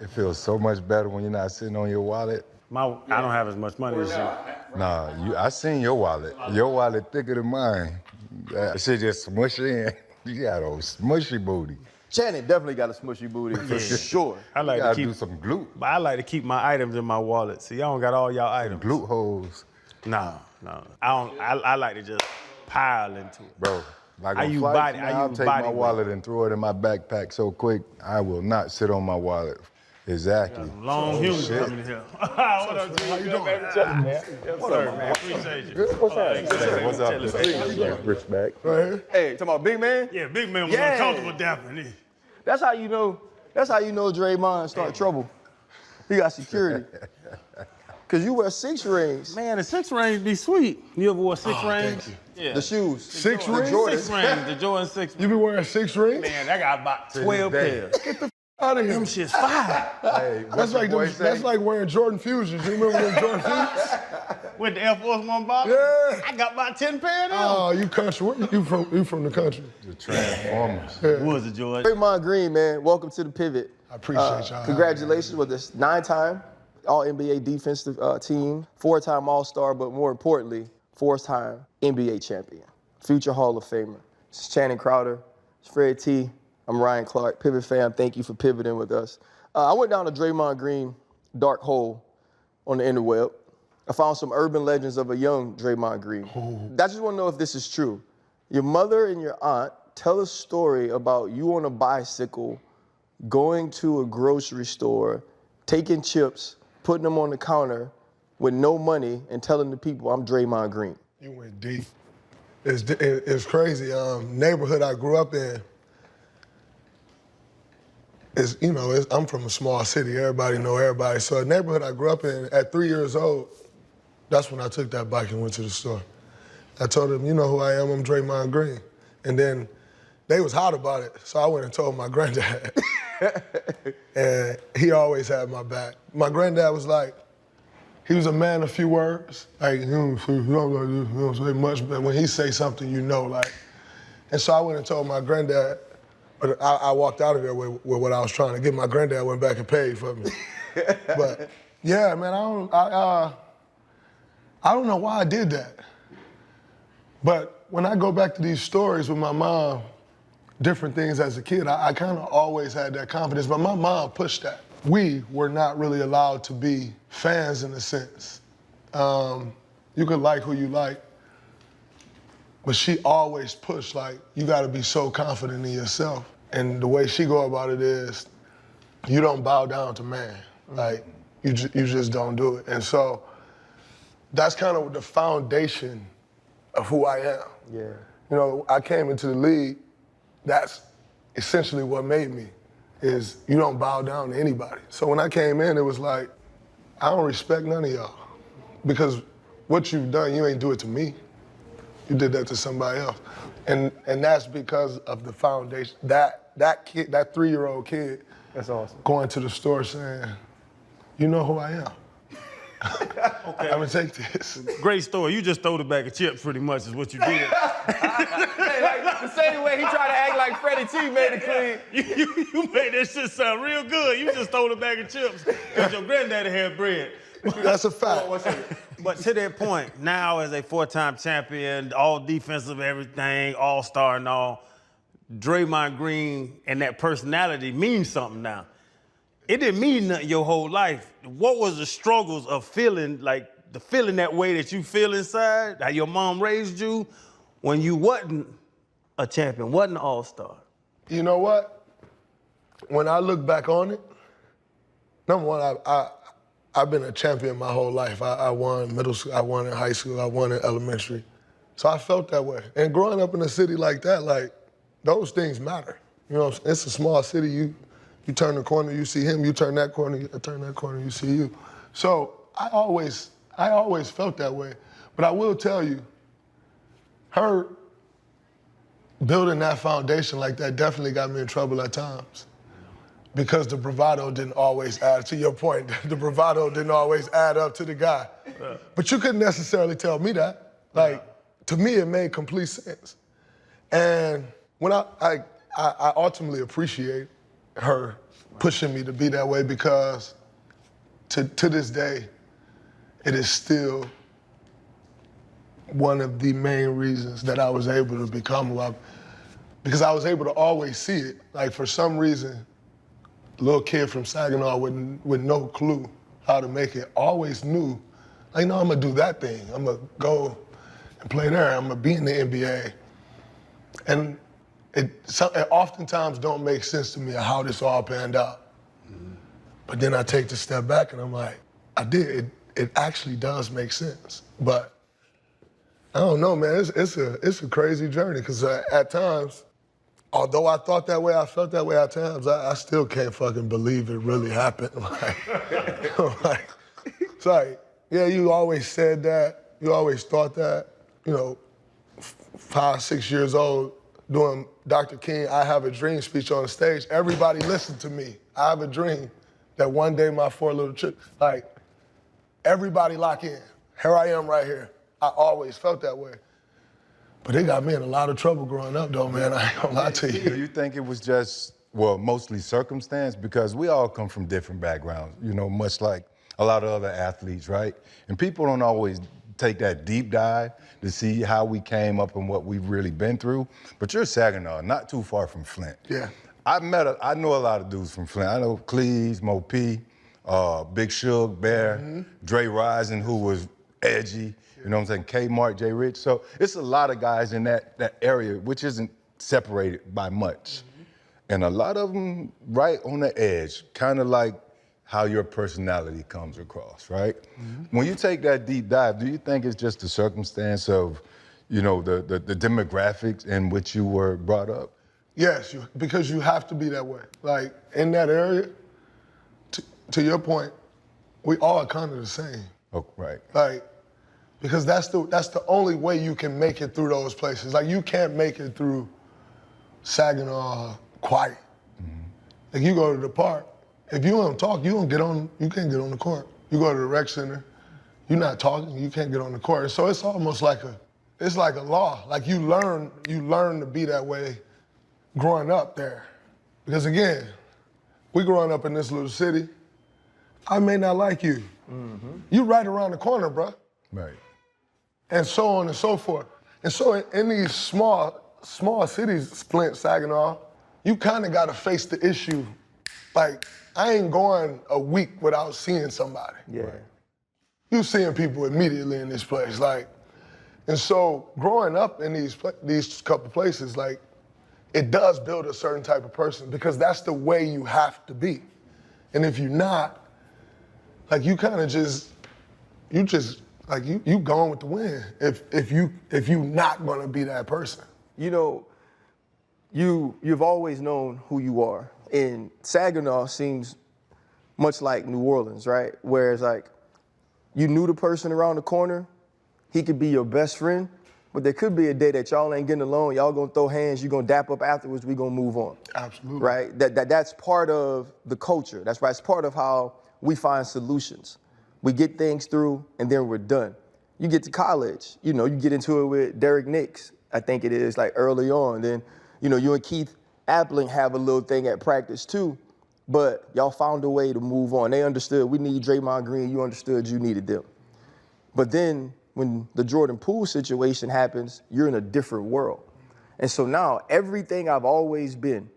It feels so much better when you're not sitting on your wallet. I don't have as much money as you. Nah, I seen your wallet. Your wallet thicker than mine. That shit just smush in. You got a smushy booty. Channing definitely got a smushy booty, for sure. I like You to gotta do keep some glute. But I like to keep my items in my wallet. See, y'all don't got all y'all items. Glute holes. No. I don't. I like to just pile into it. Bro, like I on use flights, body- man, I I'll use take body my weight. wallet and throw it in my backpack so quick, I will not sit on my wallet. Exactly. Long humans coming in here. What up, G? How you doing? Yes, sir, man. Appreciate you. What's up? What's up? Rich back. Hey, talking about big man? Yeah, big man was uncomfortable dapping. That's how you know Draymond start trouble. He got security. Cause you wear 6 rings. Man, the 6 rings be sweet. You ever wore 6 rings? Thank you. Yeah. The shoes. 6 The rings? Jordans. 6 rings, the Jordan 6. You be wearing 6 rings? Man, I got about 12 pairs. Out of here. Them shit's fire. Hey, That's like wearing Jordan Fusions. You remember them Jordan Fusions? With the Air Force One bottom? Yeah. I got about 10 pairs of them. Oh, you country. Where you from? You from the country? The Transformers. Was it, George? Draymond Green, man, welcome to the pivot. I appreciate y'all. Congratulations with this 9-time All-NBA defensive team, 4-time All-Star, but more importantly, 4-time NBA champion, future Hall of Famer. It's Channing Crowder, it's Fred T. I'm Ryan Clark. Pivot fam, thank you for pivoting with us. I went down a Draymond Green dark hole on the interweb. I found some urban legends of a young Draymond Green. I just want to know if this is true. Your mother and your aunt tell a story about you on a bicycle going to a grocery store, taking chips, putting them on the counter with no money and telling the people, I'm Draymond Green. You went deep. It's crazy. Neighborhood I grew up in, I'm from a small city. Everybody know everybody. So a neighborhood I grew up in, at 3 years old, that's when I took that bike and went to the store. I told them, you know who I am, I'm Draymond Green. And then they was hot about it, so I went and told my granddad. And he always had my back. My granddad was like, he was a man of few words. Like, you don't say much, but when he say something, you know, like. And so I went and told my granddad, but I walked out of there with what I was trying to get. My granddad went back and paid for me. But yeah, man, I don't know why I did that. But when I go back to these stories with my mom, different things as a kid, I kind of always had that confidence, but my mom pushed that. We were not really allowed to be fans in a sense. You could like who you like, but she always pushed, like, you gotta be so confident in yourself. And the way she go about it is, you don't bow down to man. Like, you just don't do it. And so, that's kind of the foundation of who I am. Yeah. You know, I came into the league, that's essentially what made me, is you don't bow down to anybody. So when I came in, it was like, I don't respect none of y'all. Because what you've done, you ain't do it to me. You did that to somebody else. And that's because of the foundation. That kid, that 3-year-old kid, That's awesome. going to the store saying, you know who I am. Okay. I'm gonna take this. Great story. You just throw the bag of chips pretty much is what you did. Hey, like, the same way he tried to act like Freddie T made it clean. You made that shit sound real good. You just throw the bag of chips because your granddaddy had bread. That's a fact. But to that point, now as a 4-time champion, all defensive everything, all-star and all, Draymond Green and that personality means something now. It didn't mean nothing your whole life. What was the struggles of feeling that way that you feel inside, how your mom raised you when you wasn't a champion, wasn't an all-star? You know what? When I look back on it, number one, I've been a champion my whole life. I won middle school, I won in high school, I won in elementary. So I felt that way. And growing up in a city like that, like, those things matter. You know, it's a small city. You turn the corner, you see him. You turn that corner, you turn that corner, you see you. So I always felt that way. But I will tell you, her building that foundation like that definitely got me in trouble at times. Because the bravado didn't always add, to your point, the bravado didn't always add up to the guy. Yeah. But you couldn't necessarily tell me that. Like, to me, it made complete sense. And when I ultimately appreciate her pushing me to be that way because to this day, it is still one of the main reasons that I was able to become who because I was able to always see it. Like for some reason, a little kid from Saginaw with no clue how to make it always knew, like, no, I'm gonna do that thing. I'm gonna go and play there. I'm gonna be in the NBA. And it oftentimes don't make sense to me how this all panned out. Mm-hmm. But then I take the step back and I'm like, I did. It actually does make sense. But I don't know, man. It's a crazy journey because at times, although I thought that way, I felt that way at times, I still can't fucking believe it really happened. It's like, yeah, you always said that. You always thought that. 5, 6 years old, doing Dr. King, I Have a Dream speech on the stage. Everybody listened to me. I have a dream that one day my 4 little children, like, everybody lock in. Here I am right here. I always felt that way. But they got me in a lot of trouble growing up, though, man. I ain't gonna lie to you. Do you think it was just, well, mostly circumstance? Because we all come from different backgrounds, much like a lot of other athletes, right? And people don't always take that deep dive to see how we came up and what we've really been through. But you're Saginaw, not too far from Flint. Yeah. I know a lot of dudes from Flint. I know Cleese, Mo P, Big Shug, Bear, Dre Rising, who was edgy. You know what I'm saying? Kmart, J. Rich. So it's a lot of guys in that area, which isn't separated by much. And a lot of them right on the edge, kind of like how your personality comes across, right? When you take that deep dive, do you think it's just the circumstance of, the demographics in which you were brought up? Yes, because you have to be that way. Like, in that area, to your point, we all kind of the same. Oh, right. Like, because that's the only way you can make it through those places. Like, you can't make it through Saginaw quiet. Like, you go to the park, if you don't talk, you can't get on the court. You go to the rec center, you're not talking, you can't get on the court. So it's almost like it's like a law. Like, you learn to be that way growing up there. Because again, we growing up in this little city, I may not like you. You right around the corner, bruh. Right. And so on and so forth. And so in these small cities, Flint, Saginaw, you kind of got to face the issue. Like, I ain't going a week without seeing somebody. Yeah. Right. You seeing people immediately in this place, like, and so growing up in these couple places, like, it does build a certain type of person because that's the way you have to be. And if you're not, like, you kind of you going with the wind if you not gonna be that person. You've always known who you are. And Saginaw seems much like New Orleans, right? Whereas, like, you knew the person around the corner, he could be your best friend, but there could be a day that y'all ain't getting along, y'all gonna throw hands, you gonna dap up afterwards, we gonna move on. Absolutely. Right? That's part of the culture. That's right. It's part of how we find solutions. We get things through and then we're done. You get to college, you get into it with Derek Nix, I think it is, like, early on. Then, you and Keith Appling have a little thing at practice too, but y'all found a way to move on. They understood we need Draymond Green, you understood you needed them. But then when the Jordan Poole situation happens, you're in a different world. And so now everything I've always been,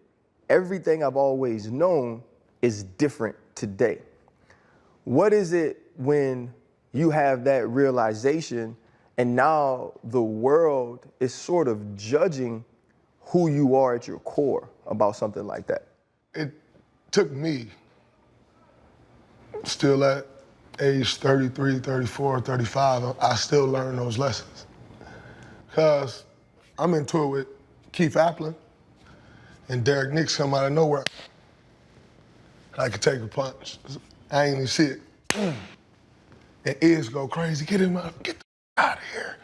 everything I've always known is different today. What is it when you have that realization and now the world is sort of judging who you are at your core about something like that? It took me, still at age 33, 34, 35, I still learn those lessons. Because I'm into it with Keith Appling and Derek Nix come out of nowhere. I could take a punch. I ain't even see it. And ears go crazy. Get him out. Get the out of here.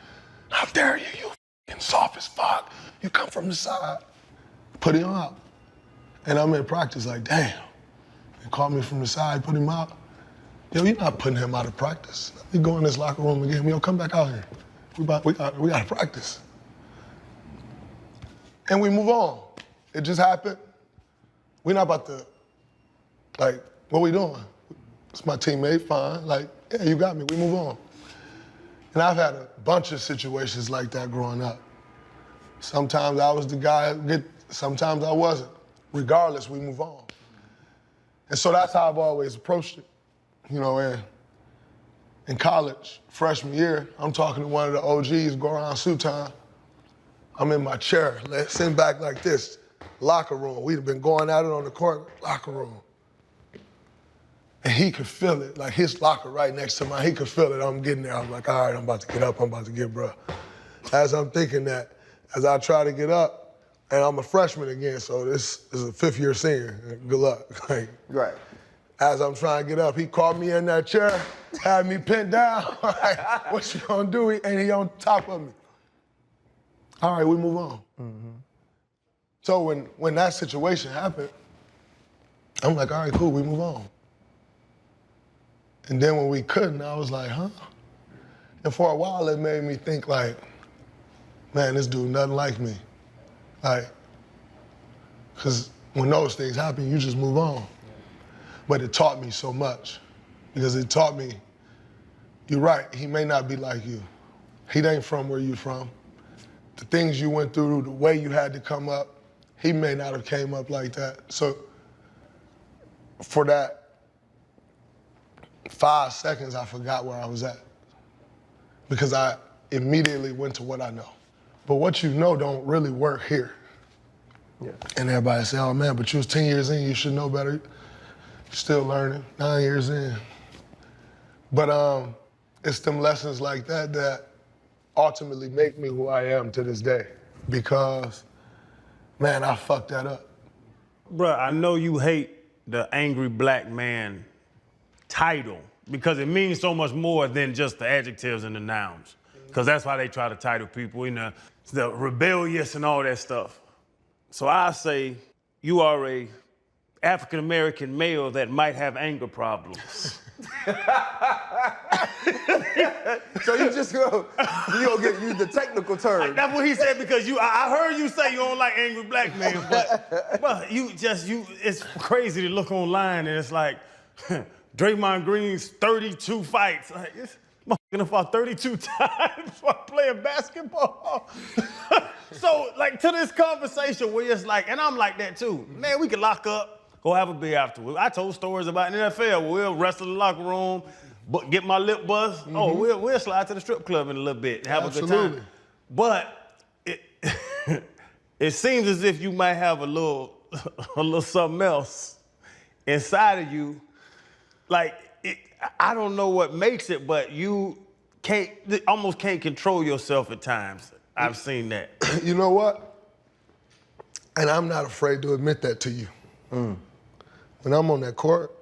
How dare you? You f***ing soft as fuck. You come from the side. Put him out. And I'm in practice like, damn. They called me from the side, put him out. Yo, you're not putting him out of practice. Let me go in this locker room again. Yo, come back out here. We got to practice. And we move on. It just happened. We're not about to Like, what we doing? It's my teammate, fine. Like, yeah, you got me, we move on. And I've had a bunch of situations like that growing up. Sometimes I was the guy, sometimes I wasn't. Regardless, we move on. And so that's how I've always approached it. You know, in college, freshman year, I'm talking to one of the OGs, go around showtime. I'm in my chair, sitting back like this, locker room. We'd have been going at it on the court, locker room. And he could feel it, like his locker right next to mine, he could feel it. I'm getting there, I'm like, all right, I'm about to get up, I'm about to get bruh. As I'm thinking that, as I try to get up, and I'm a freshman again, so this is a fifth-year senior, good luck. Like, Right. as I'm trying to get up, he caught me in that chair, had me pinned down. Like, what you gonna do? And he on top of me. All right, we move on. Mm-hmm. So when that situation happened, I'm like, all right, cool, we move on. And then when we couldn't, I was like, huh? And for a while, it made me think like, man, this dude nothing like me. Like, because when those things happen, you just move on. But it taught me so much, because it taught me, you're right, he may not be like you. He ain't from where you from. The things you went through, the way you had to come up, he may not have came up like that. So for that 5 seconds, I forgot where I was at, because I immediately went to what I know. But what you know don't really work here. Yeah. And everybody say, oh man, but you was 10 years in, you should know better. Still learning, 9 years in. But it's them lessons like that that ultimately make me who I am to this day, because, man, I fucked that up. Bruh, I know you hate the angry black man title, because it means so much more than just the adjectives and the nouns. Because that's why they try to title people, you know, the rebellious and all that stuff. So I say you are a African-American male that might have anger problems. So you just go, you gonna use the technical term. That's what he said, because I heard you say you don't like angry black men, but it's crazy to look online and it's like, Draymond Green's 32 fights. Like, this motherfucker fought 32 times while playing basketball. So, like, to this conversation where it's like, and I'm like that too. Man, we could lock up, go have a beer afterwards. I told stories about the NFL. We'll wrestle in the locker room, get my lip buzzed. Mm-hmm. Oh, we'll slide to the strip club in a little bit and have a good time. But it seems as if you might have a little something else inside of you. Like, I don't know what makes it, but you almost can't control yourself at times. I've seen that. You know what? And I'm not afraid to admit that to you. Mm. When I'm on that court,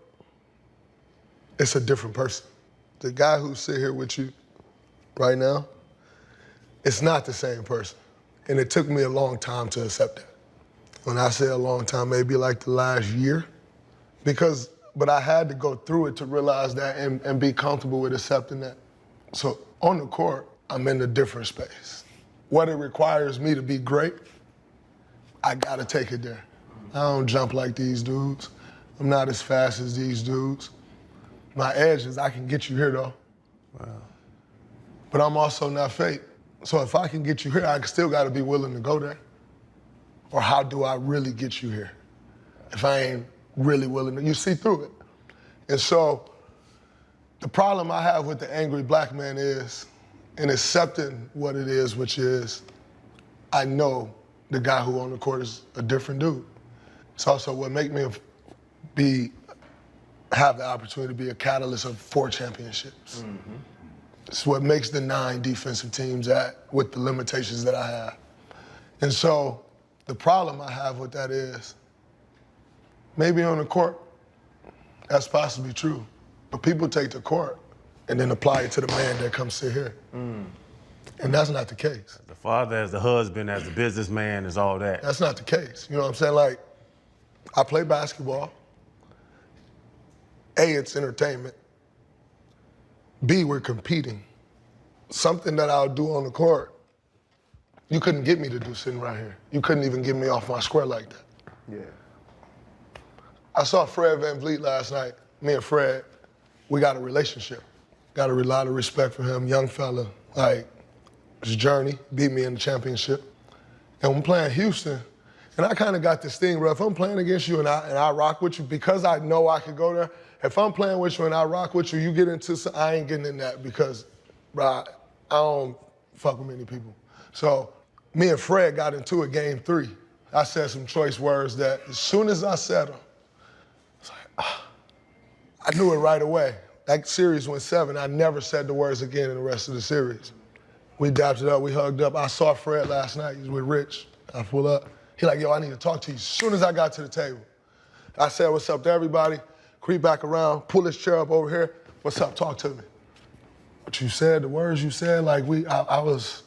it's a different person. The guy who's sitting here with you right now, it's not the same person. And it took me a long time to accept that. When I say a long time, maybe like the last year. But I had to go through it to realize that and be comfortable with accepting that. So on the court, I'm in a different space. What it requires me to be great, I gotta take it there. I don't jump like these dudes. I'm not as fast as these dudes. My edge is I can get you here though. Wow. But I'm also not fake. So if I can get you here, I still gotta be willing to go there. Or how do I really get you here? If I ain't really willing to, you see through it. And so the problem I have with the angry black man is, in accepting what it is, which is, I know the guy who on the court is a different dude. It's also what make me have the opportunity to be a catalyst of 4 championships. Mm-hmm. It's what makes the 9 defensive teams with the limitations that I have. And so the problem I have with that is, maybe on the court, that's possibly true. But people take the court and then apply it to the man that comes sit here. Mm. And that's not the case. The father, as the husband, as the businessman, is all that. That's not the case. You know what I'm saying? Like, I play basketball. A, it's entertainment. B, we're competing. Something that I'll do on the court, you couldn't get me to do sitting right here. You couldn't even get me off my square like that. Yeah. I saw Fred VanVleet last night. Me and Fred, we got a relationship. Got a lot of respect for him, young fella. Like, his journey, beat me in the championship. And when playing Houston, and I kind of got this thing, bro, if I'm playing against you and I rock with you, because I know I could go there, if I'm playing with you and I rock with you, you get into some, I ain't getting in that because, bro, I don't fuck with many people. So me and Fred got into it game 3. I said some choice words that as soon as I said them, it's like, I knew it right away. That series went 7. I never said the words again in the rest of the series. We dapped it up, we hugged up. I saw Fred last night, he was with Rich. I pull up. He like, yo, I need to talk to you. As soon as I got to the table, I said, what's up to everybody? Creep back around, pull his chair up over here. What's up, talk to me. What you said, the words you said, like I was,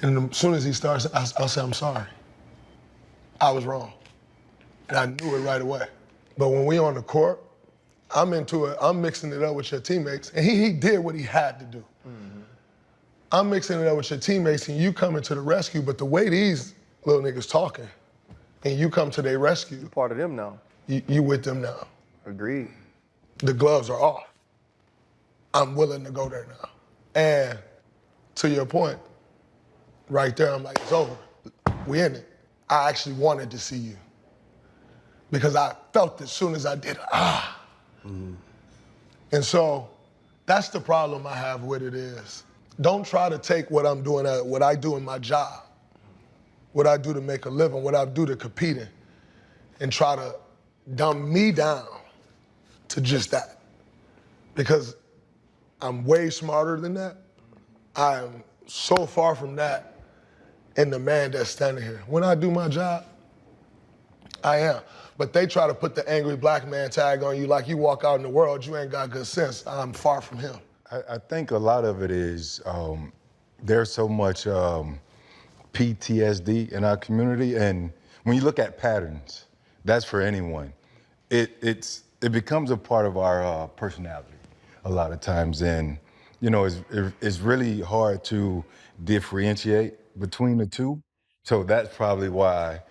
and as soon as he starts, I'll say, I'm sorry. I was wrong. And I knew it right away. But when we on the court, I'm into it, I'm mixing it up with your teammates. And he did what he had to do. Mm-hmm. I'm mixing it up with your teammates and you coming to the rescue, but the way these little niggas talking, and you come to their rescue. You're part of them now. You with them now. Agreed. The gloves are off. I'm willing to go there now. And to your point, right there, I'm like, it's over. We in it. I actually wanted to see you. Because I felt as soon as I did, Mm-hmm. And so that's the problem I have with it is, don't try to take what I'm doing, what I do in my job, what I do to make a living, what I do to compete in, and try to dumb me down to just that. Because I'm way smarter than that. I am so far from that in the man that's standing here. When I do my job, I am. But they try to put the angry black man tag on you like you walk out in the world, you ain't got good sense. I'm far from him. I think a lot of it is there's so much PTSD in our community, and when you look at patterns, that's for anyone. It becomes a part of our personality a lot of times, and you know it's really hard to differentiate between the two. So that's probably why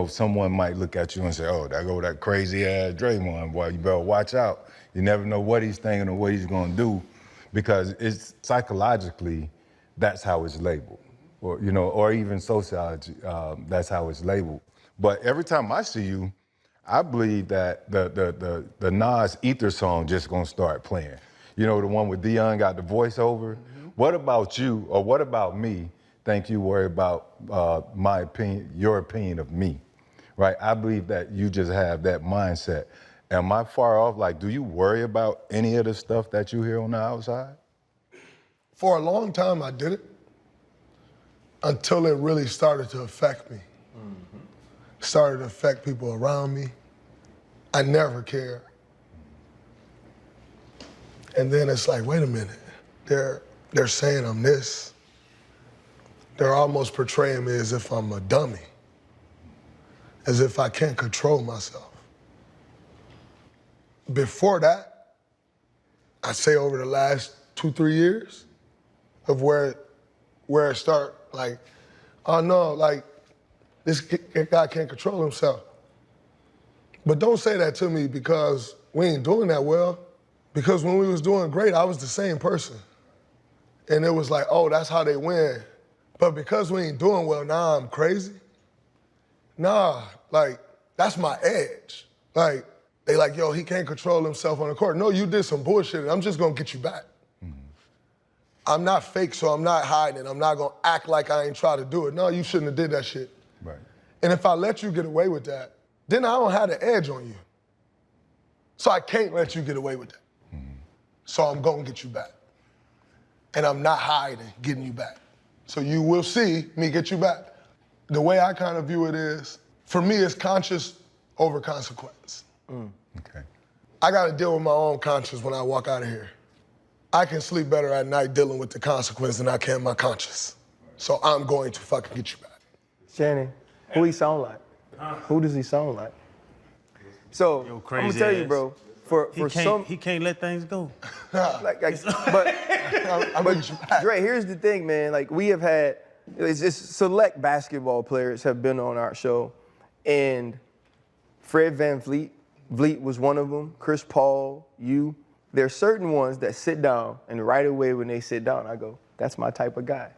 someone might look at you and say, "Oh, there go that crazy ass Draymond boy. You better watch out. You never know what he's thinking or what he's gonna do," because it's psychologically that's how it's labeled. Or even sociology, that's how it's labeled. But every time I see you, I believe that the Nas Ether song just gonna start playing. The one with Dion got the voiceover. Mm-hmm. What about you, or what about me, think you worry about my opinion, your opinion of me, right? I believe that you just have that mindset. Am I far off? Like, do you worry about any of the stuff that you hear on the outside? For a long time, I did it. Until it really started to affect me. Mm-hmm. Started to affect people around me. I never cared. And then it's like, wait a minute, they're saying I'm this. They're almost portraying me as if I'm a dummy, as if I can't control myself. Before that, I'd say over the last 2-3 years of where it started, like, oh no, like, this guy can't control himself. But don't say that to me because we ain't doing that well. Because when we was doing great, I was the same person. And it was like, oh, that's how they win. But because we ain't doing well, now I'm crazy? Nah, like, that's my edge. Like, they like, yo, he can't control himself on the court. No, you did some bullshit, and I'm just gonna get you back. Mm-hmm. I'm not fake, so I'm not hiding. I'm not gonna act like I ain't try to do it. No, you shouldn't have did that shit. Right. And if I let you get away with that, then I don't have the edge on you. So I can't let you get away with that. Mm-hmm. So I'm gonna get you back. And I'm not hiding, getting you back. So you will see me get you back. The way I kind of view it is, for me, it's conscious over consequence. Mm. Okay. I gotta deal with my own conscience when I walk out of here. I can sleep better at night dealing with the consequence than I can my conscience. So I'm going to fucking get you back. Shannon, who he sound like? Who does he sound like? So, Yo, I'm crazy gonna tell you, ass. bro, He can't let things go. but I'm gonna get you back. Dre, here's the thing, man. Like, we have had, it's just select basketball players have been on our show, and Fred VanVleet Vliet was one of them, Chris Paul, you. There are certain ones that sit down, and right away when they sit down, I go, that's my type of guy,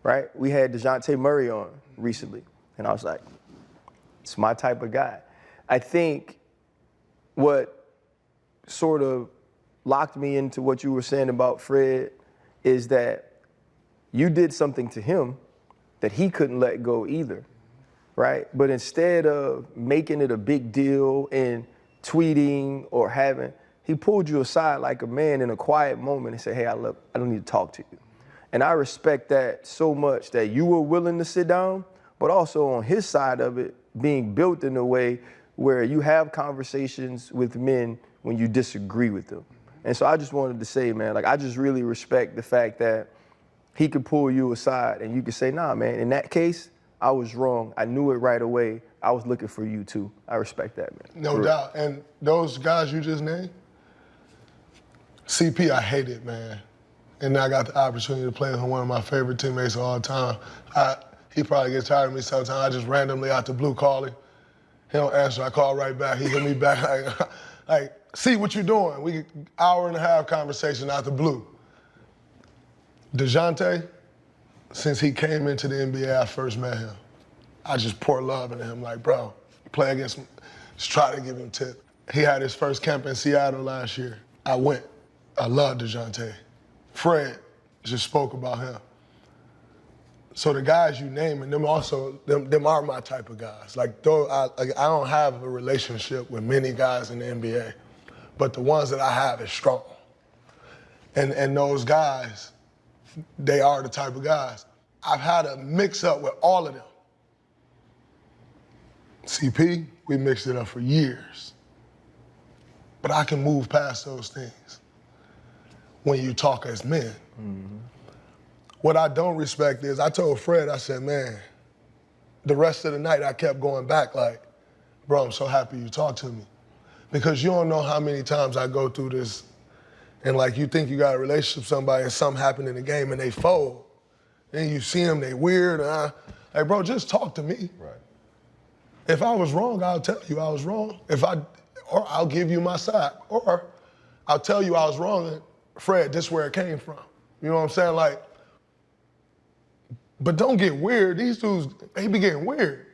right? We had DeJounte Murray on recently, and I was like, it's my type of guy. I think what sort of locked me into what you were saying about Fred is that you did something to him that he couldn't let go either, right? But instead of making it a big deal and tweeting or having, he pulled you aside like a man in a quiet moment and said, hey, I don't need to talk to you. And I respect that so much that you were willing to sit down, but also on his side of it, being built in a way where you have conversations with men when you disagree with them. And so I just wanted to say, man, like I just really respect the fact that he could pull you aside and you could say, nah, man, in that case, I was wrong. I knew it right away. I was looking for you too. I respect that, man. No doubt. And those guys you just named, CP, I hate it, man. And I got the opportunity to play with one of my favorite teammates of all time. He probably gets tired of me sometimes. I just randomly out the blue call him. He don't answer. I call right back. He hit me back like, see what you doing. We hour and a half conversation out the blue. DeJounte, since he came into the NBA, I first met him. I just pour love into him. Like, bro, play against him. Just try to give him tip. He had his first camp in Seattle last year. I went. I love DeJounte. Fred just spoke about him. So the guys you name, and them also, them are my type of guys. Like, though I don't have a relationship with many guys in the NBA, but the ones that I have is strong. And those guys, they are the type of guys. I've had a mix up with all of them. CP, we mixed it up for years. But I can move past those things when you talk as men. Mm-hmm. What I don't respect is, I told Fred, I said, man, the rest of the night I kept going back like, bro, I'm so happy you talked to me. Because you don't know how many times I go through this and like you think you got a relationship with somebody and something happened in the game and they fold. Then you see them, they weird, and like, bro, just talk to me. Right. If I was wrong, I'll tell you I was wrong. Or I'll give you my side. Or I'll tell you I was wrong and Fred, this is where it came from. You know what I'm saying? Like, but don't get weird. These dudes, they be getting weird.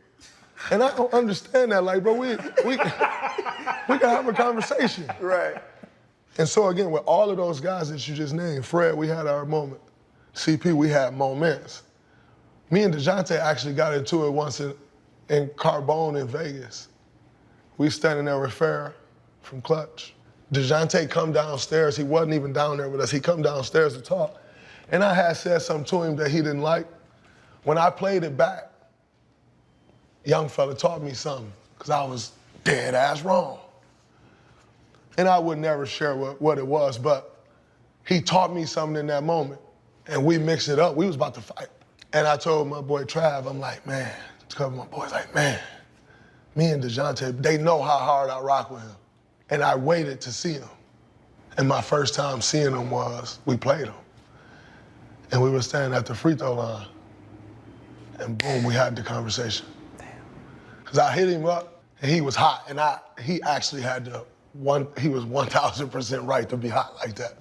And I don't understand that. Like, bro, we can have a conversation. Right. And so again, with all of those guys that you just named, Fred, we had our moment. CP, we had moments. Me and DeJounte actually got into it once in Carbone in Vegas. We standing there with Farrah from Clutch. DeJounte come downstairs. He wasn't even down there with us. He come downstairs to talk. And I had said something to him that he didn't like. When I played it back, young fella taught me something because I was dead ass wrong. And I would never share what it was, but he taught me something in that moment. And we mixed it up. We was about to fight. And I told my boy Trav, I'm like, man, a couple of my boys like, man, me and DeJounte, they know how hard I rock with him. And I waited to see him. And my first time seeing him was, we played him. And we were standing at the free throw line. And boom, we had the conversation. Because I hit him up, and he was hot. And he actually had he was 1,000% right to be hot like that.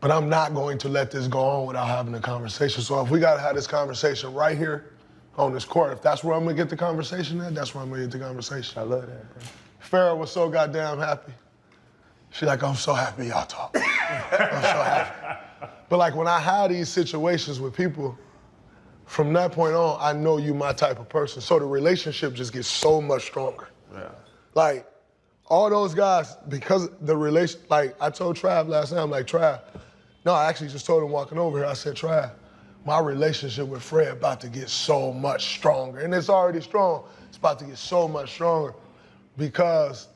But I'm not going to let this go on without having a conversation. So if we gotta have this conversation right here on this court, if that's where I'm gonna get the conversation at, that's where I'm gonna get the conversation. I love that, bro. Farrah was so goddamn happy. She's like, I'm so happy y'all talk. I'm so happy. But like when I have these situations with people, from that point on, I know you my type of person. So the relationship just gets so much stronger. Yeah. Like, all those guys, because the relation, like I told Trav last night, I'm like, Trav, no, I actually just told him walking over here, I said, Trav, my relationship with Fred about to get so much stronger. And it's already strong. It's about to get so much stronger because,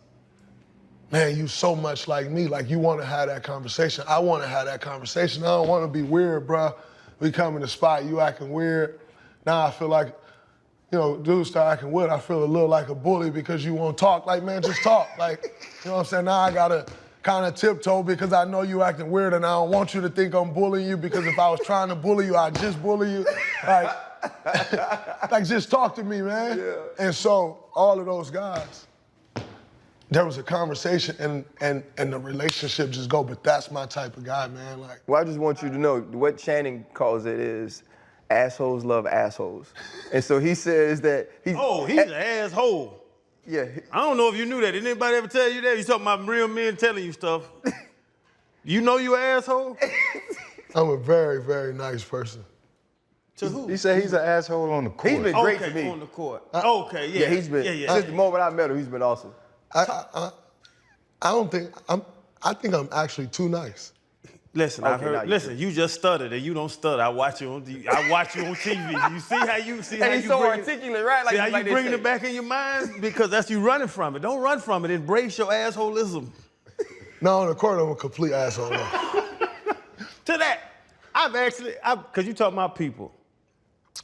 man, you so much like me. Like, you want to have that conversation. I want to have that conversation. I don't want to be weird, bro. We come in the spot, you acting weird. Now I feel like, you know, dudes start acting weird. I feel a little like a bully because you won't talk. Like, man, just talk. Like, you know what I'm saying? Now I got to kind of tiptoe because I know you acting weird and I don't want you to think I'm bullying you because if I was trying to bully you, I'd just bully you. Like, just talk to me, man. Yeah. And so all of those guys, there was a conversation and the relationship just go, but that's my type of guy, man. Like, Well, I just want you to know what Channing calls it is assholes love assholes. And so he says that he's an asshole. Yeah. I don't know if you knew that. Did anybody ever tell you that? You talking about real men telling you stuff. You know you an asshole? I'm a very, very nice person. To who? He said he's an asshole on the court. He's been great to me. On the court. Okay, yeah. Yeah, he's been since the moment I met him, he's been awesome. I don't think I think I'm actually too nice. Listen, Okay, I heard. now you Listen, you just stuttered and you don't stutter. I watch you on TV. You see how you And he's so articulate, right? See how you like they bringing say. it back in your mind because that's you running from it. Don't run from it. Embrace your assholism. No, on the court, I'm a complete asshole. To that, because you talking about people,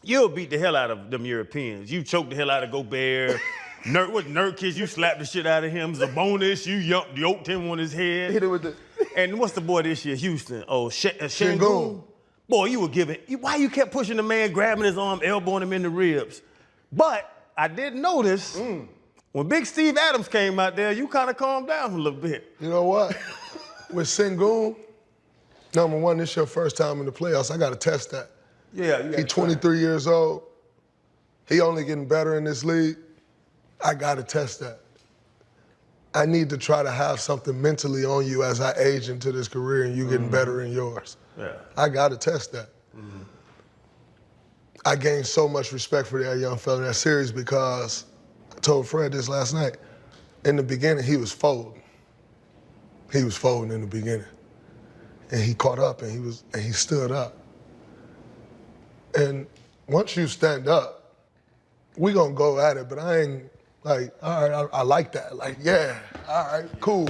you'll beat the hell out of them Europeans. You choke the hell out of Gobert. Nurkic, you slapped the shit out of him. Zabonis, you yoked him on his head. Hit it with the. And what's the boy this year, Houston? Oh, Shengun. Sengun. Boy, you were giving. Why you kept pushing the man, grabbing his arm, elbowing him in the ribs? But I did notice when Big Steve Adams came out there, you kind of calmed down a little bit. You know what? With Sengun, number one, this your first time in the playoffs. I got to test that. Yeah, He's 23 years old. He only getting better in this league. I got to test that. I need to try to have something mentally on you as I age into this career and you getting better in yours. Yeah. I got to test that. I gained so much respect for that young fella in that series because I told Fred this last night. In the beginning, he was folding. He was folding in the beginning. And he caught up and he stood up. And once you stand up, we gonna go at it, but I ain't like, all right, I like that. Like, yeah, all right, cool.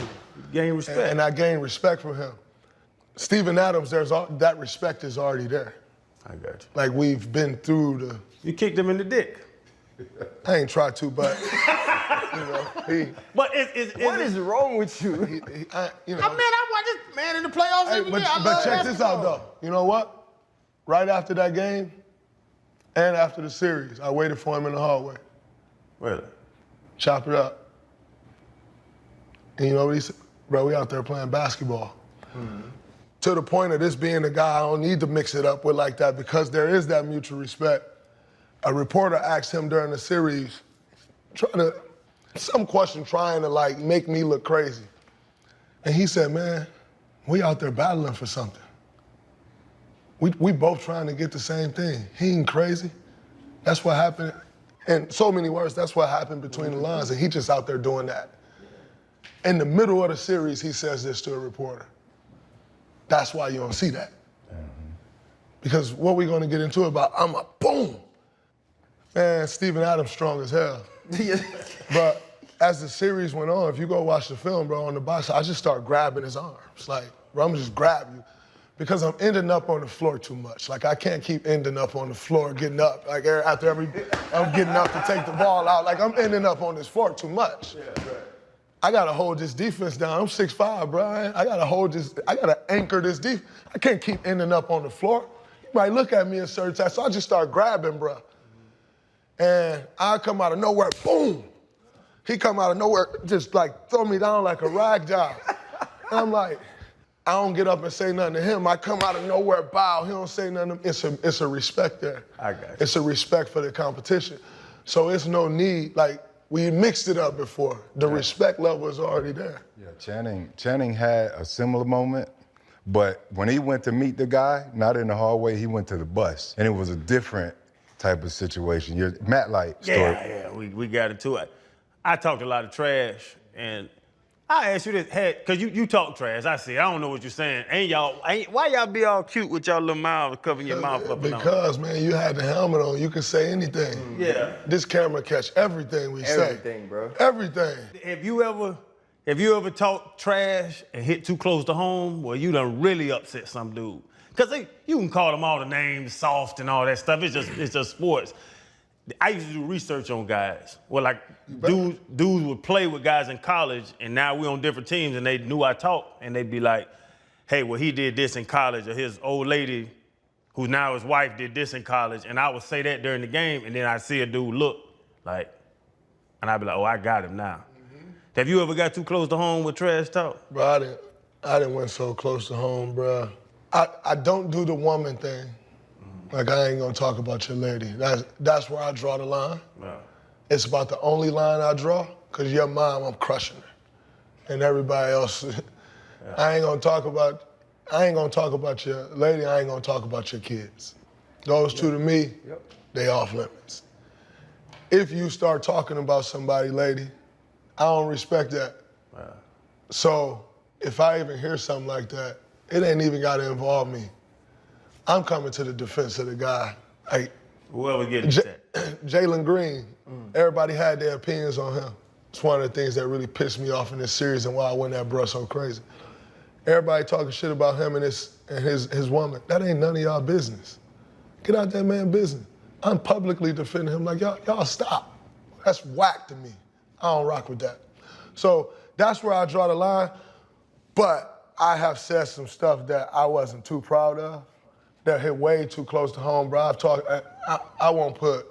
Gain respect. And I gained respect from him. Steven Adams, that respect is already there. I got you. Like, we've been through the, You kicked him in the dick. I ain't tried to, but, you know, But What is wrong with you? you know. I watch this man in the playoffs Hey, every but year. I but love check this out, though. You know what? Right after that game and after the series, I waited for him in the hallway. Really? Chop it up. And you know what he said? Bro, we out there playing basketball. To the point of this being the guy I don't need to mix it up with like that because there is that mutual respect. A reporter asked him during the series, some question trying to like make me look crazy. And he said, man, we out there battling for something. We both trying to get the same thing. He ain't crazy. That's what happened. In so many words, that's what happened between the lines, and he just out there doing that. In the middle of the series, he says this to a reporter. That's why you don't see that. Because what we're gonna get into about, I'm a boom. Man, Steven Adams strong as hell. But as the series went on, if you go watch the film, bro, on the box, I just start grabbing his arms. Like, bro, I'm just grab you. Because I'm ending up on the floor too much. Like, I can't keep ending up on the floor, getting up. Like, after every, I'm getting up to take the ball out. Like, I'm ending up on this floor too much. Yeah, right. I gotta hold this defense down. I'm 6'5", bro. I gotta hold this, I gotta anchor this defense. I can't keep ending up on the floor. You might look at me a certain time, so I just start grabbing, bro. And I come out of nowhere, boom. He come out of nowhere, just like throw me down like a rag doll. And I'm like, I don't get up and say nothing to him. I come out of nowhere, bow. He don't say nothing. It's a respect there. I got you. It's a respect for the competition. So it's no need, like, we mixed it up before. The respect level is already there. Yeah, Channing had a similar moment, but when he went to meet the guy, not in the hallway, he went to the bus, and it was a different type of situation. Your Matt Light story. Yeah, we got into it. I talked a lot of trash, and I asked you this, because you talk trash. I see. I don't know what you're saying. Why y'all be all cute with y'all little mouths covering your mouth up and down? Because, man, you had the helmet on. You can say anything. Yeah. This camera catch everything we say. Everything, bro. Everything. Have you ever talked trash and hit too close to home where you done really upset some dude? Because you can call them all the names, soft and all that stuff. It's just sports. I used to do research on guys. Well, like dudes would play with guys in college, and now we're on different teams, and they knew I talked, and they'd be like, hey, well, he did this in college, or his old lady, who's now his wife, did this in college, and I would say that during the game, and then I'd see a dude look, like, and I'd be like, oh, I got him now. Have you ever got too close to home with trash talk? Bro, I didn't went so close to home, bro. I don't do the woman thing. Like, I ain't gonna talk about your lady. That's where I draw the line. Wow. It's about the only line I draw, because your mom, I'm crushing her. And everybody else, I ain't gonna talk about your lady, I ain't gonna talk about your kids. Those two to me, they off limits. If you start talking about somebody, lady, I don't respect that. Wow. So if I even hear something like that, it ain't even gotta involve me. I'm coming to the defense of the guy. Like, whoever gets that. Jalen Green, everybody had their opinions on him. It's one of the things that really pissed me off in this series and why I went that bruh so crazy. Everybody talking shit about him and his woman. That ain't none of y'all business. Get out that man's business. I'm publicly defending him like, y'all stop. That's whack to me. I don't rock with that. So that's where I draw the line. But I have said some stuff that I wasn't too proud of, that hit way too close to home, bro. I won't put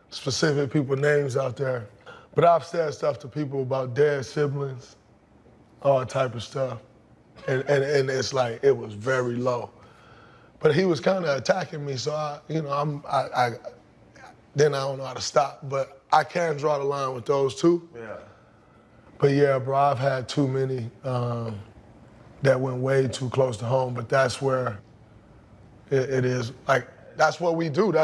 specific people's names out there, but I've said stuff to people about dead siblings, all type of stuff. And it's like, it was very low. But he was kind of attacking me, so then I don't know how to stop. But I can draw the line with those two. Yeah. But yeah, bro, I've had too many that went way too close to home, but that's where it is. Like, that's what we do.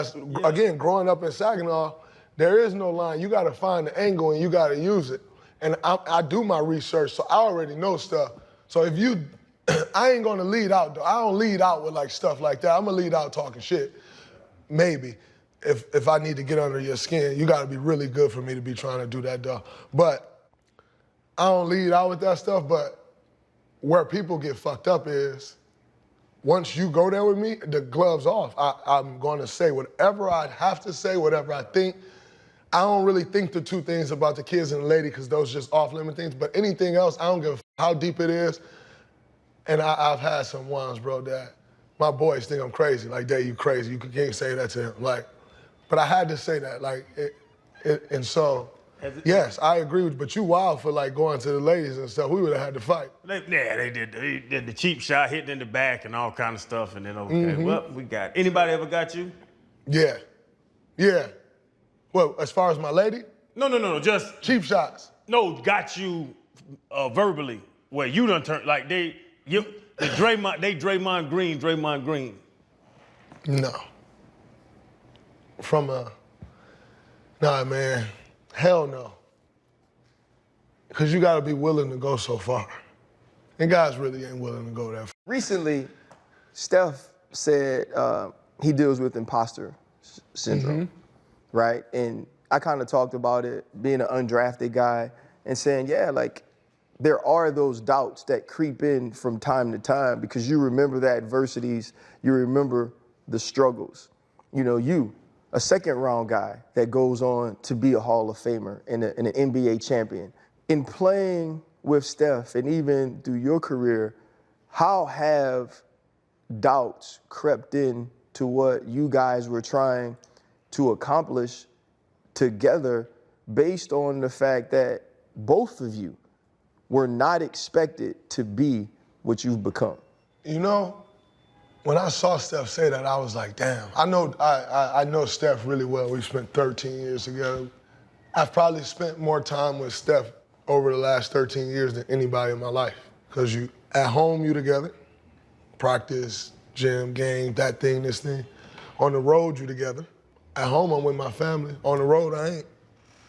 Again, growing up in Saginaw, there is no line. You gotta find the angle and you gotta use it. And I do my research, so I already know stuff. So if you, I ain't gonna lead out though. I don't lead out with like stuff like that. I'm gonna lead out talking shit. Maybe, if I need to get under your skin, you gotta be really good for me to be trying to do that though. But I don't lead out with that stuff, but where people get fucked up is, once you go there with me, the glove's off. I'm gonna say whatever I have to say, whatever I think. I don't really think the two things about the kids and the lady, because those are just off-limit things, but anything else, I don't give a how deep it is. And I've had some ones, bro, that my boys think I'm crazy. Like, Dave, you crazy, you can't say that to him. Like, but I had to say that, like, and so, yes, I agree with you, but you wild for like going to the ladies and stuff. We would have had to fight. They did the cheap shot, hitting in the back and all kind of stuff, and then, okay, well, we got it. Anybody ever got you? Yeah. Well, as far as my lady? No, just. Cheap shots. No, got you verbally, where you done turn, like Draymond Green. No. Nah, man, hell no. Because you gotta be willing to go so far. And guys really ain't willing to go that far. Recently, Steph said he deals with imposter syndrome, right? And I kind of talked about it, being an undrafted guy, and saying, yeah, like, there are those doubts that creep in from time to time because you remember the adversities, you remember the struggles. You know, you, a second-round guy that goes on to be a Hall of Famer and an NBA champion. In playing with Steph and even through your career, how have doubts crept in to what you guys were trying to accomplish together based on the fact that both of you were not expected to be what you've become? You know, when I saw Steph say that, I was like, damn. I know Steph really well. We spent 13 years together. I've probably spent more time with Steph over the last 13 years than anybody in my life. Because you, at home, you together, practice, gym, game, that thing, this thing. On the road, you together. At home, I'm with my family. On the road, I ain't.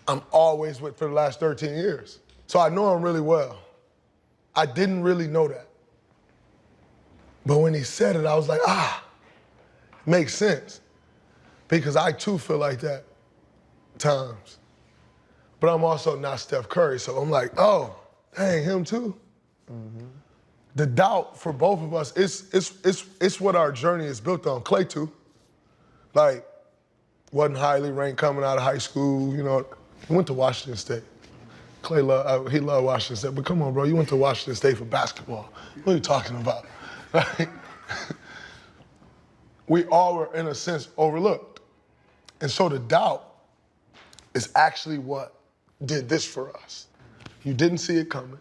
I'm always with for the last 13 years. So I know him really well. I didn't really know that. But when he said it, I was like, makes sense. Because I too feel like that times. But I'm also not Steph Curry, so I'm like, oh, dang, him too? The doubt for both of us, it's what our journey is built on. Clay too. Like, wasn't highly ranked coming out of high school, you know, he went to Washington State. Clay, he loved Washington State, but come on, bro, you went to Washington State for basketball. What are you talking about? Like, we all were, in a sense, overlooked. And so the doubt is actually what did this for us. You didn't see it coming.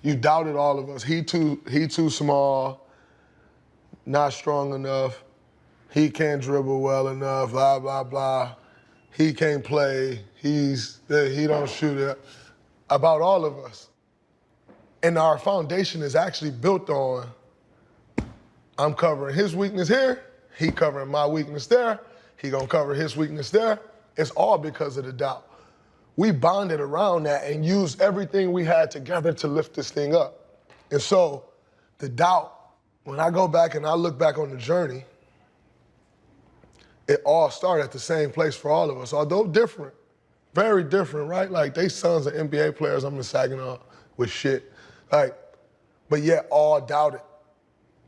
You doubted all of us. He too small, not strong enough. He can't dribble well enough, blah, blah, blah. He can't play. He don't shoot it. About all of us. And our foundation is actually built on, I'm covering his weakness here, he covering my weakness there, he gonna cover his weakness there. It's all because of the doubt. We bonded around that and used everything we had together to lift this thing up. And so the doubt, when I go back and I look back on the journey, it all started at the same place for all of us, although different, very different, right? Like they sons of NBA players, I'm in Saginaw with shit. Like, but yet all doubted.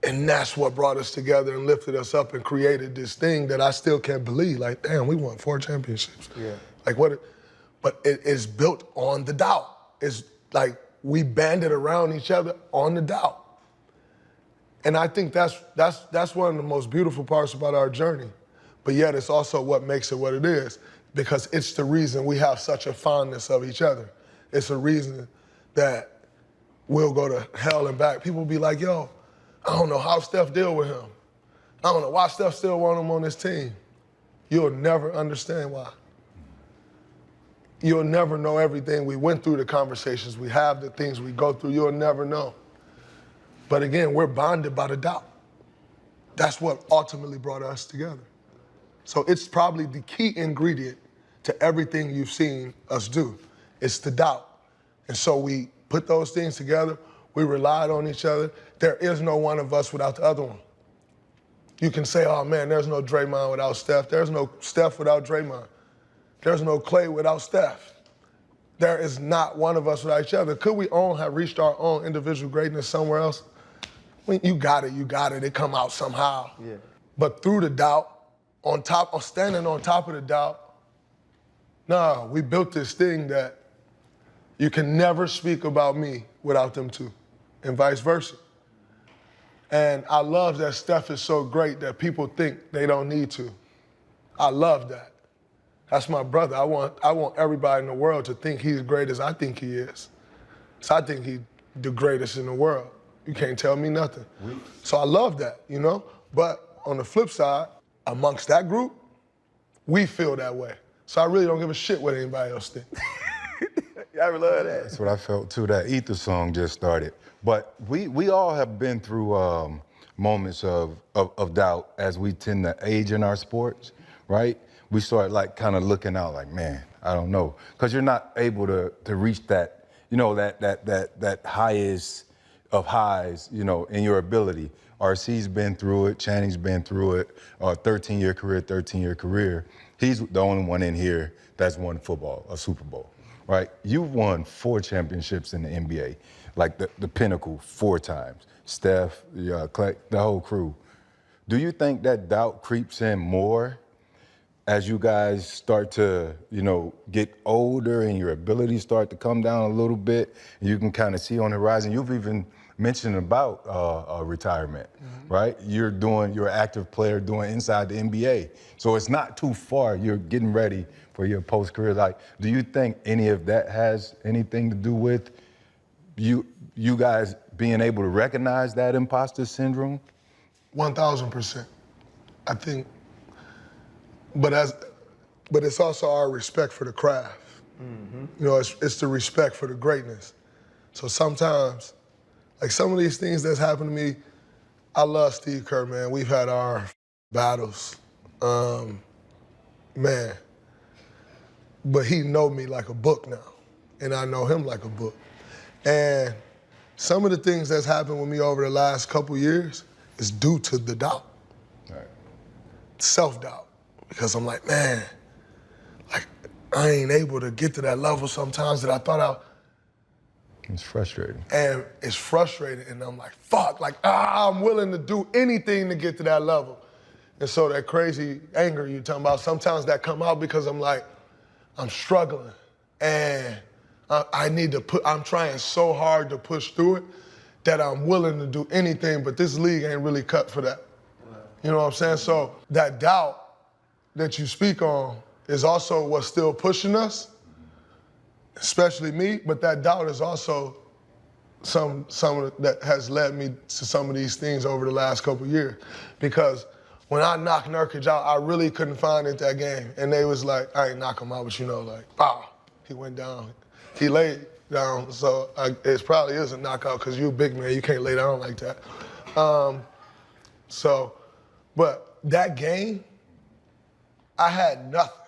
And that's what brought us together and lifted us up and created this thing that I still can't believe. Like, damn, we won 4 championships. Yeah. Like but it is built on the doubt. It's like we banded around each other on the doubt. And I think that's one of the most beautiful parts about our journey. But yet it's also what makes it what it is, because it's the reason we have such a fondness of each other. It's a reason that we'll go to hell and back. People be like, yo, I don't know how Steph deal with him. I don't know why Steph still want him on this team. You'll never understand why. You'll never know everything we went through, the conversations we have, the things we go through. You'll never know. But again, we're bonded by the doubt. That's what ultimately brought us together. So it's probably the key ingredient to everything you've seen us do. It's the doubt. And so we put those things together. We relied on each other. There is no one of us without the other one. You can say, oh man, there's no Draymond without Steph. There's no Steph without Draymond. There's no Clay without Steph. There is not one of us without each other. Could we all have reached our own individual greatness somewhere else? When you got it. It come out somehow. Yeah. But through the doubt, standing on top of the doubt, nah, we built this thing that you can never speak about me without them two, and vice versa. And I love that Steph is so great that people think they don't need to. I love that. That's my brother. I want everybody in the world to think he's great as I think he is. So I think he's the greatest in the world. You can't tell me nothing. So I love that, you know? But on the flip side, amongst that group, we feel that way. So I really don't give a shit what anybody else thinks. I love that. That's what I felt too. That Ether song just started. But we all have been through moments of doubt as we tend to age in our sports, right? We start like kind of looking out like, man, I don't know. Because you're not able to reach that, you know, that highest of highs, you know, in your ability. RC's been through it, Channing's been through it, 13-year career. He's the only one in here that's won football, a Super Bowl, right? You've won 4 championships in the NBA, like the pinnacle 4 times. Steph, Clay, the whole crew. Do you think that doubt creeps in more as you guys start to, you know, get older and your abilities start to come down a little bit, and you can kind of see on the horizon? You've even mentioned about retirement, right? You're an active player doing inside the NBA. So it's not too far. You're getting ready for your post-career. Like, do you think any of that has anything to do with you guys being able to recognize that imposter syndrome? 1000%. I think, but it's also our respect for the craft. You know, it's the respect for the greatness. So sometimes, like some of these things that's happened to me, I love Steve Kerr, man. We've had our battles, man. But he know me like a book now, and I know him like a book. And some of the things that's happened with me over the last couple years is due to the doubt, Right. Self-doubt. Because I'm like, man, like I ain't able to get to that level sometimes that I thought It's frustrating. and it's frustrating, and I'm like, fuck, like, I'm willing to do anything to get to that level. And so that crazy anger you're talking about, sometimes that come out because I'm like, I'm struggling, and I'm trying so hard to push through it that I'm willing to do anything, but this league ain't really cut for that. You know what I'm saying? So that doubt that you speak on is also what's still pushing us, especially me, but that doubt is also some of that has led me to some of these things over the last couple of years. Because when I knocked Nurkic out, I really couldn't find it that game. And they was like, I ain't knock him out, but like, he went down. He laid down, so it probably is a knockout because you're a big man, you can't lay down like that. But that game, I had nothing.